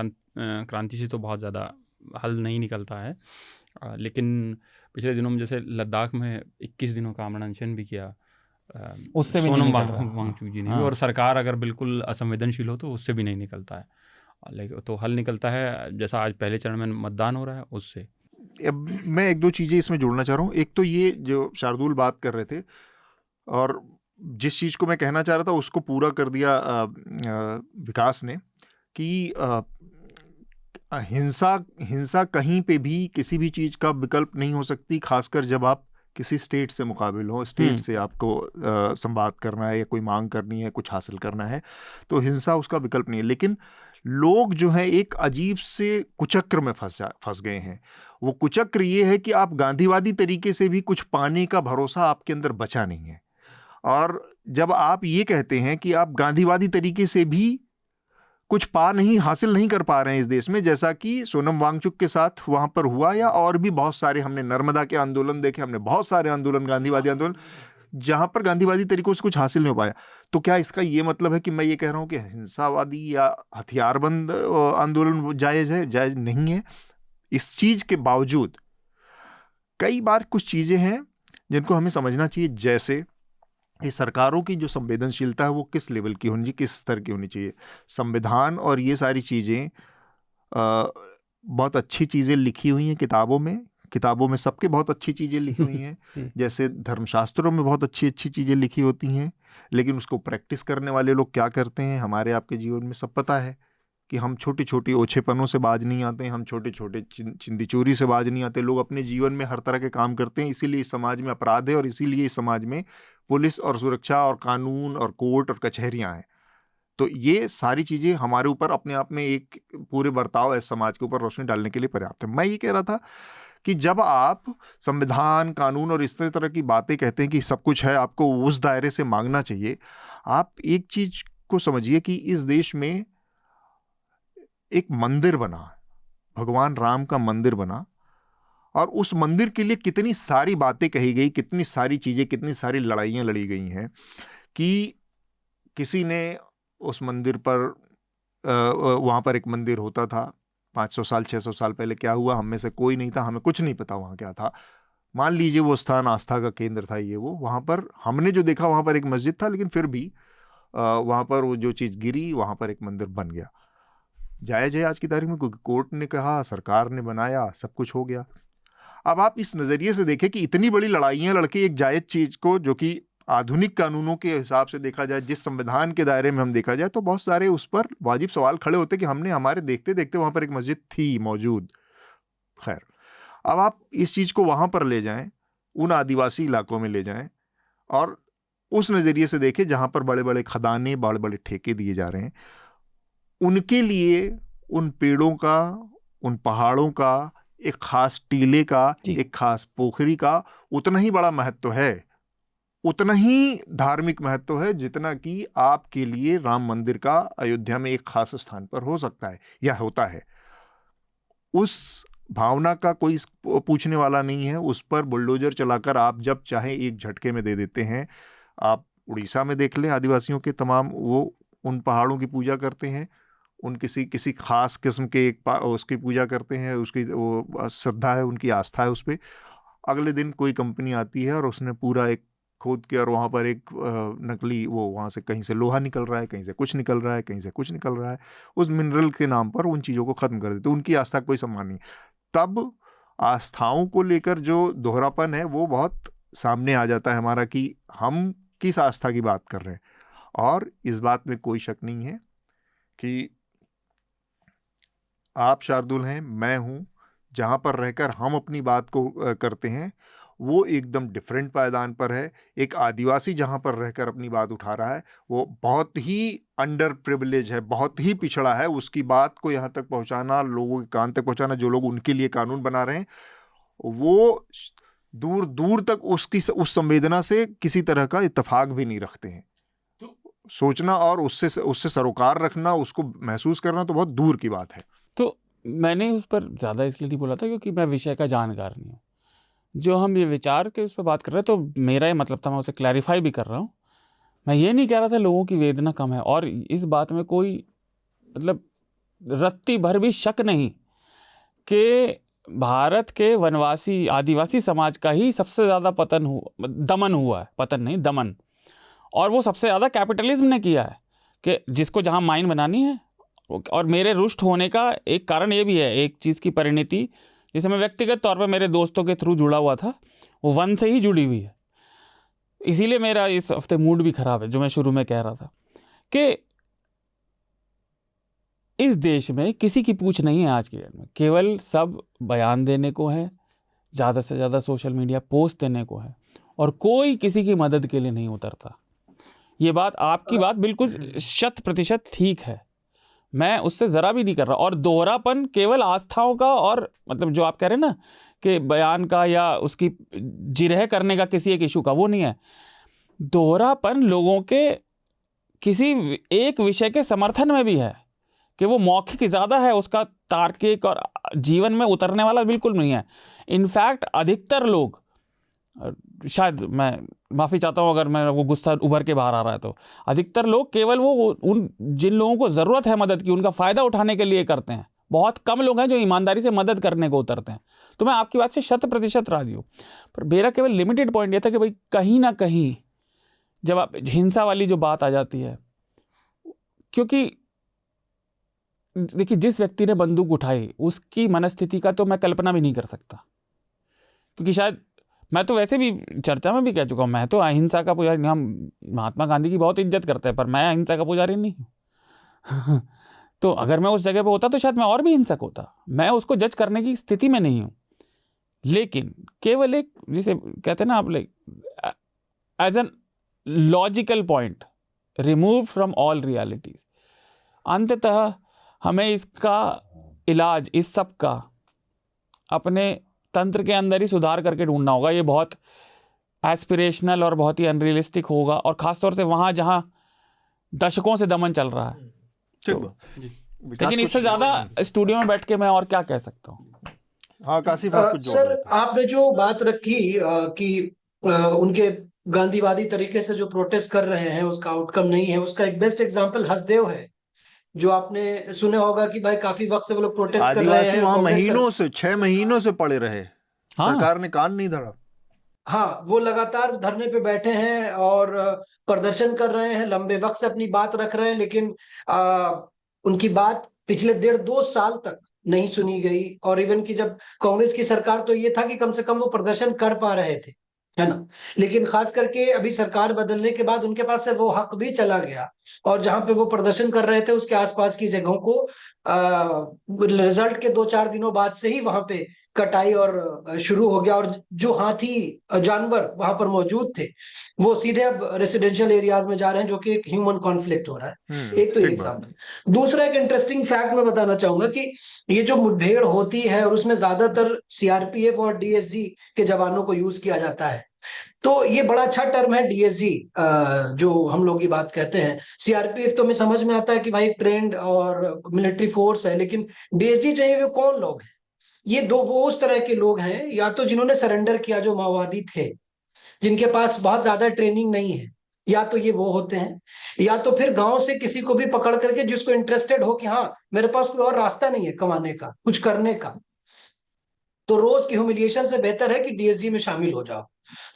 Speaker 5: क्रांति से तो बहुत ज़्यादा हल नहीं निकलता है। लेकिन पिछले दिनों में जैसे लद्दाख में 21 दिनों का आमरण अनशन भी किया,
Speaker 2: उससे भी
Speaker 5: सोनम
Speaker 2: नहीं निकल रहा।
Speaker 5: वांगचुक जी ने भी, और सरकार अगर बिल्कुल असंवेदनशील हो तो उससे भी नहीं निकलता है। लेकिन तो हल निकलता है जैसा आज पहले चरण में मतदान हो रहा है उससे।
Speaker 1: अब मैं 1-2 चीज़ें इसमें जोड़ना चाह रहा हूँ। एक तो ये जो शार्दुल बात कर रहे थे और जिस चीज़ को मैं कहना चाह रहा था उसको पूरा कर दिया विकास ने, कि हिंसा कहीं पे भी किसी भी चीज़ का विकल्प नहीं हो सकती, खासकर जब आप किसी स्टेट से मुकाबिल हो, स्टेट से आपको संवाद करना है या कोई मांग करनी है, कुछ हासिल करना है, तो हिंसा उसका विकल्प नहीं है। लेकिन लोग जो है एक अजीब से कुचक्र में फंस गए हैं। वो कुचक्र ये है कि आप गांधीवादी तरीके से भी कुछ पाने का भरोसा आपके अंदर बचा नहीं है। और जब आप ये कहते हैं कि आप गांधीवादी तरीके से भी कुछ हासिल नहीं कर पा रहे हैं इस देश में, जैसा कि सोनम वांगचुक के साथ वहाँ पर हुआ, या और भी बहुत सारे, हमने नर्मदा के आंदोलन देखे, हमने बहुत सारे आंदोलन, गांधीवादी आंदोलन, जहाँ पर गांधीवादी तरीकों से कुछ हासिल नहीं हो पाया। तो क्या इसका ये मतलब है कि मैं ये कह रहा हूँ कि हिंसावादी या हथियारबंद आंदोलन जायज़ है? जायज़ नहीं है। इस चीज़ के बावजूद कई बार कुछ चीज़ें हैं जिनको हमें समझना चाहिए, जैसे ये सरकारों की जो संवेदनशीलता है वो किस लेवल की होनी चाहिए, किस स्तर की होनी चाहिए। संविधान और ये सारी चीज़ें बहुत अच्छी चीज़ें लिखी हुई हैं किताबों में सबके बहुत अच्छी चीज़ें लिखी हुई हैं जैसे धर्मशास्त्रों में बहुत अच्छी चीज़ें लिखी होती हैं, लेकिन उसको प्रैक्टिस करने वाले लोग क्या करते हैं, हमारे आपके जीवन में सब पता है कि हम छोटी छोटी ओछेपनों से बाज नहीं आते हैं, हम छोटे छोटे चिंदी चोरी से बाज नहीं आते। लोग अपने जीवन में हर तरह के काम करते हैं, इसीलिए इस समाज में अपराध है और इसीलिए इस समाज में पुलिस और सुरक्षा और कानून और कोर्ट और कचहरियाँ हैं। तो ये सारी चीज़ें हमारे ऊपर अपने आप में एक पूरे बर्ताव ऐसे समाज के ऊपर रोशनी डालने के लिए पर्याप्त है। मैं ये कह रहा था कि जब आप संविधान, कानून और इस तरह की बातें कहते हैं कि सब कुछ है, आपको उस दायरे से मांगना चाहिए, आप एक चीज को समझिए कि इस देश में एक मंदिर बना, भगवान राम का मंदिर बना, और उस मंदिर के लिए कितनी सारी बातें कही गई, कितनी सारी चीजें, कितनी सारी लड़ाइयाँ लड़ी गई हैं कि किसी ने उस मंदिर पर, वहाँ पर एक मंदिर होता था 500 साल 600 साल पहले, क्या हुआ, हम में से कोई नहीं था, हमें कुछ नहीं पता वहाँ क्या था। मान लीजिए वो स्थान आस्था का केंद्र था, ये वो, वहाँ पर हमने जो देखा वहाँ पर एक मस्जिद था, लेकिन फिर भी वहाँ पर वो जो चीज़ गिरी, वहाँ पर एक मंदिर बन गया। जायज़ है आज की तारीख में, क्योंकि कोर्ट ने कहा, सरकार ने बनाया, सब कुछ हो गया। अब आप इस नज़रिए से देखें कि इतनी बड़ी लड़ाइयाँ लड़के एक जायज़ चीज़ को, जो कि आधुनिक कानूनों के हिसाब से देखा जाए, जिस संविधान के दायरे में हम देखा जाए, तो बहुत सारे उस पर वाजिब सवाल खड़े होते कि हमने, हमारे देखते देखते वहाँ पर एक मस्जिद थी मौजूद। खैर, अब आप इस चीज़ को वहाँ पर ले जाएं, उन आदिवासी इलाकों में ले जाएं, और उस नज़रिए से देखें जहाँ पर बड़े बड़े खदाने, बड़े बड़े ठेके दिए जा रहे हैं। उनके लिए उन पेड़ों का, उन पहाड़ों का, एक खास टीले का, एक खास पोखरी का उतना ही बड़ा महत्व है, उतना ही धार्मिक महत्व है, जितना कि आपके लिए राम मंदिर का अयोध्या में एक खास स्थान पर हो सकता है या होता है। उस भावना का कोई पूछने वाला नहीं है। उस पर बुलडोजर चलाकर आप जब चाहे एक झटके में दे देते हैं। आप उड़ीसा में देख लें, आदिवासियों के तमाम, वो उन पहाड़ों की पूजा करते हैं, उन किसी खास किस्म के उसकी पूजा करते हैं, उसकी वो श्रद्धा है, उनकी आस्था है उस पर। अगले दिन कोई कंपनी आती है और उसने पूरा एक खोद के, और वहाँ पर एक नकली, वो वहाँ से कहीं से लोहा निकल रहा है, कहीं से कुछ निकल रहा है, कहीं से कुछ निकल रहा है, उस मिनरल के नाम पर उन चीज़ों को ख़त्म कर देते। उनकी आस्था कोई सम्मान नहीं। तब आस्थाओं को लेकर जो दोहरापन है वो बहुत सामने आ जाता है हमारा, कि हम किस आस्था की बात कर रहे हैं। और इस बात में कोई शक नहीं है कि आप शार्दुल हैं, मैं हूँ, जहाँ पर रहकर हम अपनी बात को करते हैं वो एकदम डिफरेंट पायदान पर है। एक आदिवासी जहाँ पर रहकर अपनी बात उठा रहा है, वो बहुत ही अंडर प्रिविलेज है, बहुत ही पिछड़ा है। उसकी बात को यहाँ तक पहुँचाना, लोगों के कान तक पहुँचाना, जो लोग उनके लिए कानून बना रहे हैं, वो दूर दूर तक उस संवेदना से किसी तरह का इत्तेफाक भी नहीं रखते हैं। तो सोचना और उससे सरोकार रखना, उसको महसूस करना तो बहुत दूर की बात है।
Speaker 2: तो मैंने उस पर ज़्यादा इसलिए नहीं बोला था क्योंकि मैं विषय का जानकार नहीं हूँ। जो हम ये विचार के उस पर बात कर रहे हैं, तो मेरा ये मतलब था, मैं उसे क्लैरिफाई भी कर रहा हूँ। मैं ये नहीं कह रहा था लोगों की वेदना कम है, और इस बात में कोई मतलब रत्ती भर भी शक नहीं कि भारत के वनवासी आदिवासी समाज का ही सबसे ज़्यादा दमन हुआ है, पतन नहीं, दमन। और वो सबसे ज़्यादा कैपिटलिज्म ने किया है, कि जिसको जहाँ माइन बनानी है। और मेरे रुष्ट होने का एक कारण ये भी है, एक चीज़ की परिणति जिसे मैं व्यक्तिगत तौर पर मेरे दोस्तों के थ्रू जुड़ा हुआ था, वो वन से ही जुड़ी हुई है। इसीलिए मेरा इस हफ्ते मूड भी खराब है, जो मैं शुरू में कह रहा था कि इस देश में किसी की पूछ नहीं है आज के डेट में। केवल सब बयान देने को है, ज़्यादा से ज़्यादा सोशल मीडिया पोस्ट देने को है, और कोई किसी की मदद के लिए नहीं उतरता। ये बात, आपकी बात बिल्कुल 100% ठीक है, मैं उससे ज़रा भी नहीं कर रहा। और दोहरापन केवल आस्थाओं का, और मतलब जो आप कह रहे हैं ना कि बयान का या उसकी जिरह करने का किसी एक इशू का, वो नहीं है। दोहरापन लोगों के किसी एक विषय के समर्थन में भी है, कि वो मौखिक ज़्यादा है, उसका तार्किक और जीवन में उतरने वाला बिल्कुल नहीं है। इनफैक्ट अधिकतर लोग, शायद मैं माफ़ी चाहता हूँ अगर मैं वो गुस्सा उभर के बाहर आ रहा है, तो अधिकतर लोग केवल वो उन जिन लोगों को ज़रूरत है मदद की, उनका फ़ायदा उठाने के लिए करते हैं। बहुत कम लोग हैं जो ईमानदारी से मदद करने को उतरते हैं। तो मैं आपकी बात से 100% राजी हूँ, पर मेरा केवल लिमिटेड पॉइंट ये था कि भाई कहीं ना कहीं जब आप हिंसा वाली जो बात आ जाती है, क्योंकि देखिए जिस व्यक्ति ने बंदूक उठाई उसकी मनस्थिति का तो मैं कल्पना भी नहीं कर सकता, क्योंकि शायद मैं तो वैसे भी चर्चा में भी कह चुका हूँ, मैं तो अहिंसा का पुजारी नहीं। हम महात्मा गांधी की बहुत इज्जत करते हैं, पर मैं अहिंसा का पुजारी नहीं हूँ। तो अगर मैं उस जगह पे होता तो शायद मैं और भी हिंसक होता। मैं उसको जज करने की स्थिति में नहीं हूँ, लेकिन केवल एक, जिसे कहते हैं ना आप, like as an logical point remove from all realities, अंततः हमें इसका इलाज, इस सब का अपने तंत्र के अंदर ही सुधार करके ढूंढना होगा। ये बहुत एस्पिरेशनल और बहुत ही अनरियलिस्टिक होगा, और ख़ासतौर से वहाँ जहाँ दशकों से दमन चल रहा है।
Speaker 1: ठीक
Speaker 2: तो,
Speaker 1: बा।
Speaker 2: लेकिन इससे ज़्यादा स्टूडियो में बैठ के मैं और क्या कह सकता हूँ।
Speaker 1: हाँ काशिफ, आप कुछ जोड़
Speaker 4: सर,
Speaker 1: रहे थे।
Speaker 4: आपने जो बात रखी कि उनके गांधीवादी तरीके से जो प्रोटेस्ट कर रहे हैं उसका आउटकम नहीं है, उसका एक बेस्ट एग्जांपल हसदेव है, जो आपने सुना होगा कि भाई काफी वक्त से वो लोग प्रोटेस्ट कर रहे
Speaker 1: आदिवासी
Speaker 4: हैं।
Speaker 1: वहां
Speaker 4: कांग्रेस
Speaker 1: महीनों से 6 महीनों से पड़े रहे,
Speaker 2: हाँ।
Speaker 1: सरकार ने कान नहीं धरा।
Speaker 4: हाँ, वो लगातार धरने पे बैठे हैं और प्रदर्शन कर रहे हैं, लंबे वक्त से अपनी बात रख रहे हैं, लेकिन उनकी बात पिछले 1.5-2 साल तक नहीं सुनी गई। और इवन कि जब कांग्रेस की सरकार तो ये था कि कम से कम वो प्रदर्शन कर पा रहे थे, है ना। लेकिन खास करके अभी सरकार बदलने के बाद उनके पास से वो हक भी चला गया, और जहां पे वो प्रदर्शन कर रहे थे उसके आसपास की जगहों को रिजल्ट के 2-4 दिनों बाद से ही वहां पे कटाई और शुरू हो गया। और जो हाथी जानवर वहां पर मौजूद थे वो सीधे अब रेसिडेंशियल एरियाज में जा रहे हैं, जो कि एक ह्यूमन कॉन्फ्लिक्ट हो रहा है। एक तो ये
Speaker 1: ठीक बात।
Speaker 4: एग्जाम्पल। दूसरा एक इंटरेस्टिंग फैक्ट मैं बताना चाहूंगा कि ये जो मुठभेड़ होती है और उसमें ज्यादातर सीआरपीएफ और डीएसजी के जवानों को यूज किया जाता है। तो ये बड़ा अच्छा टर्म है डीएसजी, जो हम लोग ये बात कहते हैं। सीआरपीएफ तो हमें समझ में आता है कि भाई ट्रेंड और मिलिट्री फोर्स है, लेकिन डीएसजी जो है वो कौन लोग हैं? ये दो वो उस तरह के लोग हैं, या तो जिन्होंने सरेंडर किया, जो माओवादी थे, जिनके पास बहुत ज्यादा ट्रेनिंग नहीं है, या तो ये वो होते हैं, या तो फिर गांव से किसी को भी पकड़ करके जिसको इंटरेस्टेड हो कि हाँ मेरे पास कोई और रास्ता नहीं है कमाने का, कुछ करने का, तो रोज की ह्यूमिलिएशन से बेहतर है कि डीएसजी में शामिल हो जाओ।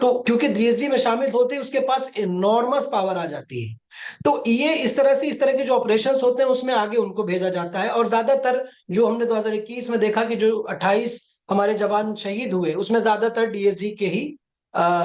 Speaker 4: तो क्योंकि डीएसजी में शामिल होते ही उसके पास एनॉर्मस पावर आ जाती है। तो ये इस तरह के जो ऑपरेशंस होते हैं उसमें आगे उनको भेजा जाता है। और ज्यादातर जो हमने 2021 में देखा कि जो 28 हमारे जवान शहीद हुए, उसमें ज्यादातर डीएसजी के ही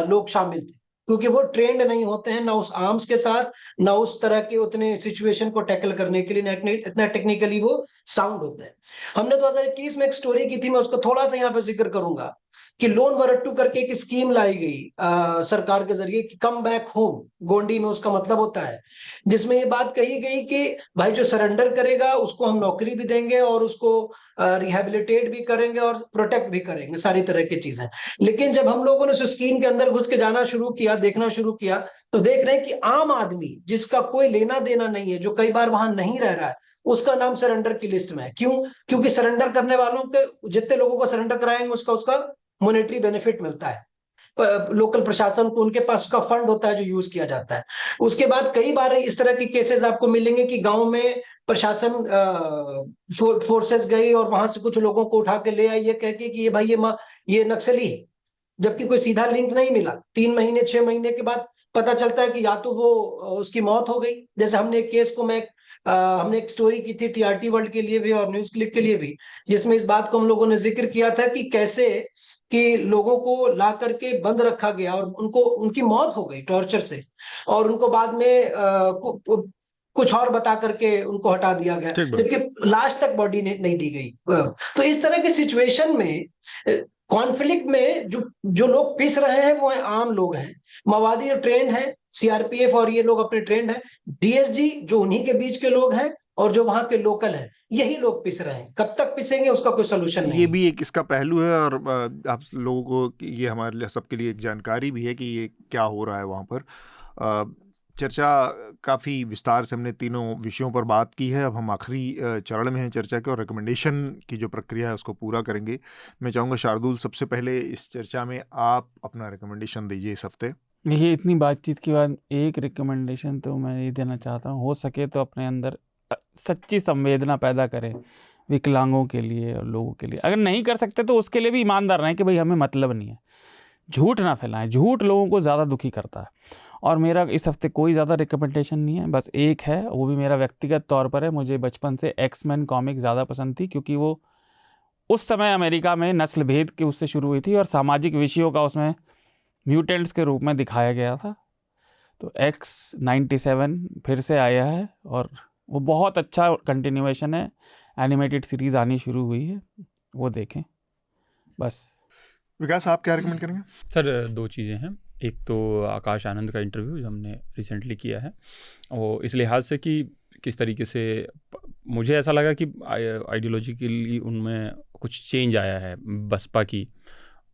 Speaker 4: लोग शामिल थे, क्योंकि वो ट्रेंड नहीं होते हैं ना उस आर्म्स के साथ, ना उस तरह के उतने सिचुएशन को टैकल करने के लिए, ना इतना टेक्निकली वो साउंड होता है। हमने 2021 में एक स्टोरी की थी, मैं उसको थोड़ा सा यहाँ पे जिक्र करूंगा कि लोन वरट्टू करके एक स्कीम लाई गई सरकार के जरिए कि कम बैक होम, गोंडी में उसका मतलब होता है, जिसमें ये बात कही गई कि भाई जो सरेंडर करेगा उसको हम नौकरी भी देंगे और उसको रिहेबिलिटेट भी करेंगे और प्रोटेक्ट भी करेंगे, सारी तरह की चीजें। लेकिन जब हम लोगों ने उस स्कीम के अंदर घुस के जाना शुरू किया, देखना शुरू किया, तो देख रहे हैं कि आम आदमी जिसका कोई लेना देना नहीं है, जो कई बार वहां नहीं रह रहा है, उसका नाम सरेंडर की लिस्ट में है। क्यों? क्योंकि सरेंडर करने वालों के जितने लोगों को सरेंडर कराएंगे उसका मॉनेटरी बेनिफिट मिलता है, लोकल प्रशासन को, उनके पास उसका फंड होता है जो यूज किया जाता है। उसके बाद कई बार इस तरह के केसेस आपको मिलेंगे कि गांव में प्रशासन फोर्सेस गई और वहां से कुछ लोगों को उठा के ले आई, ये कह के कि ये भाई ये नक्सली है, जबकि कोई सीधा लिंक नहीं मिला। 3 महीने 6 महीने के बाद पता चलता है कि या तो वो उसकी मौत हो गई। जैसे हमने एक केस को हमने एक स्टोरी की थी टीआरटी वर्ल्ड के लिए भी और न्यूज क्लिक के लिए भी, जिसमें इस बात को हम लोगों ने जिक्र किया था कि कैसे कि लोगों को ला करके बंद रखा गया और उनकी मौत हो गई टॉर्चर से, और उनको बाद में कुछ और बता करके उनको हटा दिया गया, जबकि लास्ट तक बॉडी नहीं दी गई। तो इस तरह के सिचुएशन में, कॉन्फ्लिक्ट में जो लोग पिस रहे हैं वो है आम लोग हैं। माओवादी जो ट्रेंड है, सीआरपीएफ और ये लोग अपने ट्रेंड है, डीएसजी जो उन्हीं के बीच के लोग हैं और जो वहां के लोकल हैं, यही लोग पिस रहे हैं। कब तक पिसेंगे उसका कोई सोल्यूशन नहीं।
Speaker 1: ये भी एक इसका पहलू है, और आप लोगों को ये हमारे सबके लिए एक जानकारी भी है कि ये क्या हो रहा है वहाँ पर। चर्चा काफ़ी विस्तार से हमने तीनों विषयों पर बात की है। अब हम आखिरी चरण में हैं चर्चा के, और रिकमेंडेशन की जो प्रक्रिया है उसको पूरा करेंगे। मैं चाहूँगा शार्दुल, सबसे पहले इस चर्चा में आप अपना रिकमेंडेशन दीजिए इस हफ्ते।
Speaker 2: देखिए, इतनी बातचीत के बाद एक रिकमेंडेशन तो मैं ये देना चाहता हूँ, हो सके तो अपने अंदर सच्ची संवेदना पैदा करें विकलांगों के लिए और लोगों के लिए। अगर नहीं कर सकते तो उसके लिए भी ईमानदार रहें कि भाई हमें मतलब नहीं है। झूठ ना फैलाएं, झूठ लोगों को ज़्यादा दुखी करता है। और मेरा इस हफ्ते कोई ज़्यादा रिकमेंडेशन नहीं है, बस एक है, वो भी मेरा व्यक्तिगत तौर पर है। मुझे बचपन से एक्समैन कॉमिक ज़्यादा पसंद थी, क्योंकि वो उस समय अमेरिका में नस्ल भेद के उससे शुरू हुई थी और सामाजिक विषयों का उसमें म्यूटेंट्स के रूप में दिखाया गया था। तो X-97 फिर से आया है और वो बहुत अच्छा कंटिन्यूएशन है। एनिमेटेड सीरीज़ आनी शुरू हुई है, वो देखें। बस।
Speaker 1: विकास, आप क्या रिकमेंड करेंगे?
Speaker 5: सर, 2 चीज़ें हैं। एक तो आकाश आनंद का इंटरव्यू जो हमने रिसेंटली किया है, वो इस लिहाज से कि किस तरीके से मुझे ऐसा लगा कि आइडियोलॉजिकली उनमें कुछ चेंज आया है बसपा की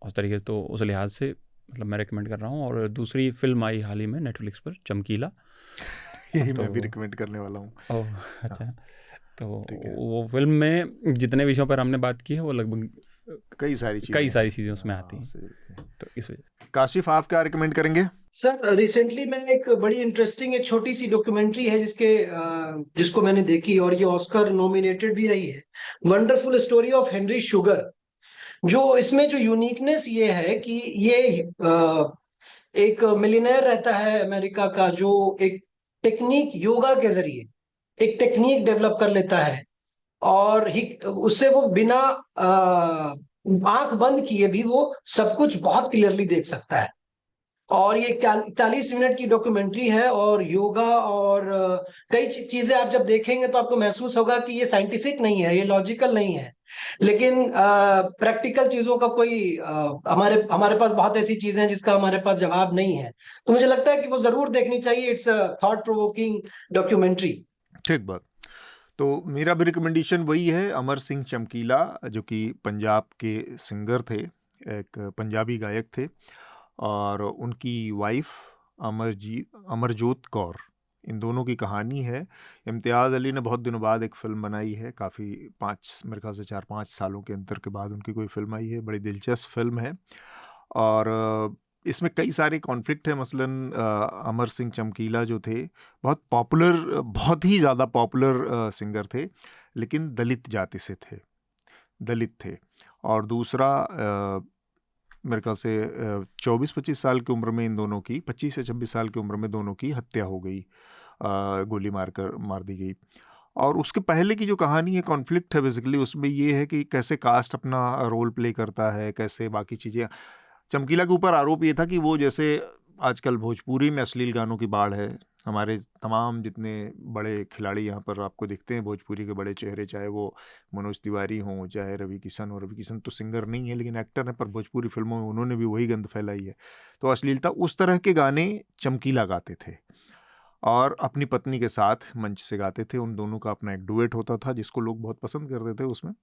Speaker 5: उस तरीके, तो उस लिहाज से मतलब मैं रिकमेंड कर रहा हूँ। और दूसरी फिल्म आई हाल ही में नेटफ्लिक्स पर, चमकीला।
Speaker 1: यही
Speaker 5: तो
Speaker 1: मैं भी रिकमेंड करने वाला हूँ।
Speaker 5: ओह अच्छा, तो
Speaker 1: ठीक है।
Speaker 5: वो फिल्म में जितने विषयों पर हमने बात की है वो लगभग
Speaker 1: कई सारी चीज़ें
Speaker 5: उसमें आती हैं,
Speaker 1: सही।
Speaker 5: तो इस वजह से।
Speaker 1: काशिफ, आप क्या रिकमेंड करेंगे?
Speaker 4: सर रिसेंटली मैं एक बड़ी इंटरेस्टिंग एक छोटी सी डॉक्यूमेंट्री है जिसको मैंने देखी और ये ऑस्कर नॉमिनेटेड भी रही है, wonderful story of Henry sugar. जो इसमें जो यूनिकनेस ये है कि ये एक मिलियनेयर रहता है अमेरिका का, जो एक टेक्निक योगा के जरिए एक टेक्निक डेवलप कर लेता है और उससे वो बिना आंख बंद किए भी वो सब कुछ बहुत क्लियरली देख सकता है। और ये 40 मिनट की डॉक्यूमेंट्री है और योगा और कई चीजें आप जब देखेंगे तो आपको महसूस होगा कि ये साइंटिफिक नहीं है, ये लॉजिकल नहीं है, लेकिन प्रैक्टिकल चीजों का कोई हमारे पास बहुत ऐसी चीजें हैं जिसका हमारे पास जवाब नहीं है। तो मुझे लगता है कि वो जरूर देखनी चाहिए। It's a thought provoking documentary.
Speaker 1: ठीक बात। तो मेरा भी रिकमेंडेशन वही है, अमर सिंह चमकीला, जो कि पंजाब के सिंगर थे, एक पंजाबी गायक थे, और उनकी वाइफ अमरजोत कौर, इन दोनों की कहानी है। इम्तियाज़ अली ने बहुत दिनों बाद एक फ़िल्म बनाई है, काफ़ी 5 मेरे ख्याल से 4-5 सालों के अंतर के बाद उनकी कोई फ़िल्म आई है, बड़ी दिलचस्प फ़िल्म है। और इसमें कई सारे कॉन्फ्लिक्ट हैं। मसलन अमर सिंह चमकीला जो थे, बहुत ही ज़्यादा पॉपुलर सिंगर थे, लेकिन दलित जाति से थे, दलित थे। और दूसरा मेरे ख्याल से 24-25 साल की उम्र में इन दोनों की, 25 से 26 साल की उम्र में दोनों की हत्या हो गई, गोली मार दी गई। और उसके पहले की जो कहानी है, कॉन्फ्लिक्ट है बेसिकली, उसमें ये है कि कैसे कास्ट अपना रोल प्ले करता है, कैसे बाकी चीज़ें। चमकीला के ऊपर आरोप ये था कि वो, जैसे आजकल भोजपुरी में अश्लील गानों की बाढ़ है, हमारे तमाम जितने बड़े खिलाड़ी यहाँ पर आपको दिखते हैं, भोजपुरी के बड़े चेहरे, चाहे वो मनोज तिवारी हों, चाहे रवि किशन हो। रवि किशन तो सिंगर नहीं है लेकिन एक्टर हैं, पर भोजपुरी फिल्मों में उन्होंने भी वही गंद फैलाई है। तो अश्लीलता, उस तरह के गाने चमकीला गाते थे और अपनी पत्नी के साथ मंच से गाते थे। उन दोनों का अपना एक डुएट होता था जिसको लोग बहुत पसंद करते थे उसमें।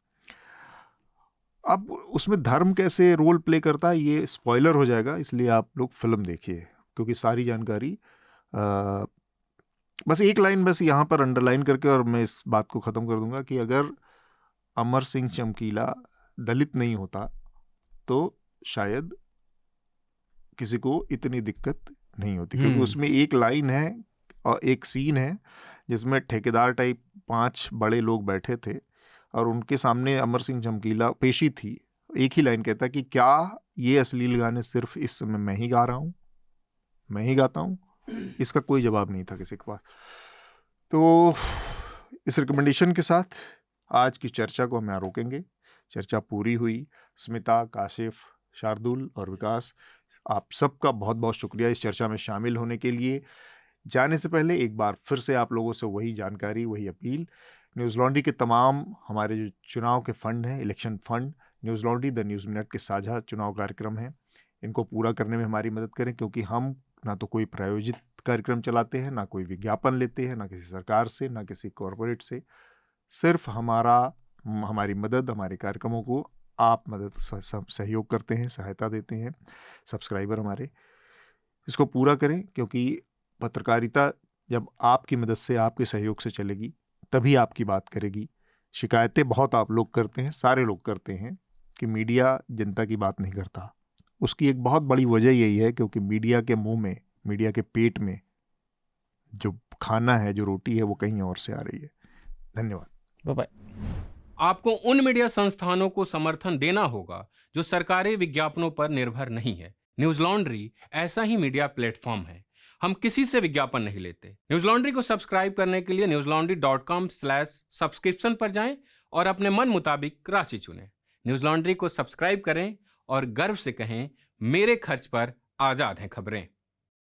Speaker 1: अब उसमें धर्म कैसे रोल प्ले करता है ये स्पॉइलर हो जाएगा, इसलिए आप लोग फिल्म देखिए, क्योंकि सारी जानकारी बस एक लाइन बस यहाँ पर अंडरलाइन करके और मैं इस बात को ख़त्म कर दूंगा कि अगर अमर सिंह चमकीला दलित नहीं होता तो शायद किसी को इतनी दिक्कत नहीं होती, क्योंकि उसमें एक लाइन है और एक सीन है जिसमें ठेकेदार टाइप 5 बड़े लोग बैठे थे और उनके सामने अमर सिंह चमकीला पेशी थी। एक ही लाइन कहता कि क्या ये अश्लील गाने सिर्फ इस समय मैं ही गा रहा हूँ, मैं ही गाता हूँ? इसका कोई जवाब नहीं था किसी के पास। तो इस रिकमेंडेशन के साथ आज की चर्चा को हम यहाँ रोकेंगे। चर्चा पूरी हुई। स्मिता, काशिफ, शार्दुल और विकास, आप सबका बहुत बहुत शुक्रिया इस चर्चा में शामिल होने के लिए। जाने से पहले एक बार फिर से आप लोगों से वही जानकारी, वही अपील, न्यूज़ लॉन्ड्री के तमाम हमारे जो चुनाव के फंड हैं, election fund, news laundry the news minute के साझा चुनाव कार्यक्रम हैं, इनको पूरा करने में हमारी मदद करें, क्योंकि हम ना तो कोई प्रायोजित कार्यक्रम चलाते हैं, ना कोई विज्ञापन लेते हैं, ना किसी सरकार से, ना किसी कॉरपोरेट से। सिर्फ हमारी मदद, हमारे कार्यक्रमों को आप सहयोग करते हैं, सहायता देते हैं, सब्सक्राइबर हमारे। इसको पूरा करें, क्योंकि पत्रकारिता जब आपकी मदद से, आपके सहयोग से चलेगी तभी आपकी बात करेगी। शिकायतें बहुत आप लोग करते हैं, सारे लोग करते हैं कि मीडिया जनता की बात नहीं करता। उसकी एक बहुत बड़ी वजह यही है क्योंकि मीडिया के मुंह में, मीडिया के पेट में जो खाना है, जो रोटी है, वो कहीं और से आ रही है। धन्यवाद।
Speaker 2: Bye bye.
Speaker 6: आपको उन मीडिया संस्थानों को समर्थन देना होगा जो सरकारी विज्ञापनों पर निर्भर नहीं है। न्यूज़ लॉन्ड्री ऐसा ही मीडिया प्लेटफॉर्म है। हम किसी से विज्ञापन नहीं लेते। न्यूज़ लॉन्ड्री को सब्सक्राइब करने के लिए newslaundry.com/subscription पर जाएं और अपने मन मुताबिक राशि चुनें। न्यूज़ लॉन्ड्री को सब्सक्राइब करें और गर्व से कहें, मेरे खर्च पर आजाद हैं खबरें।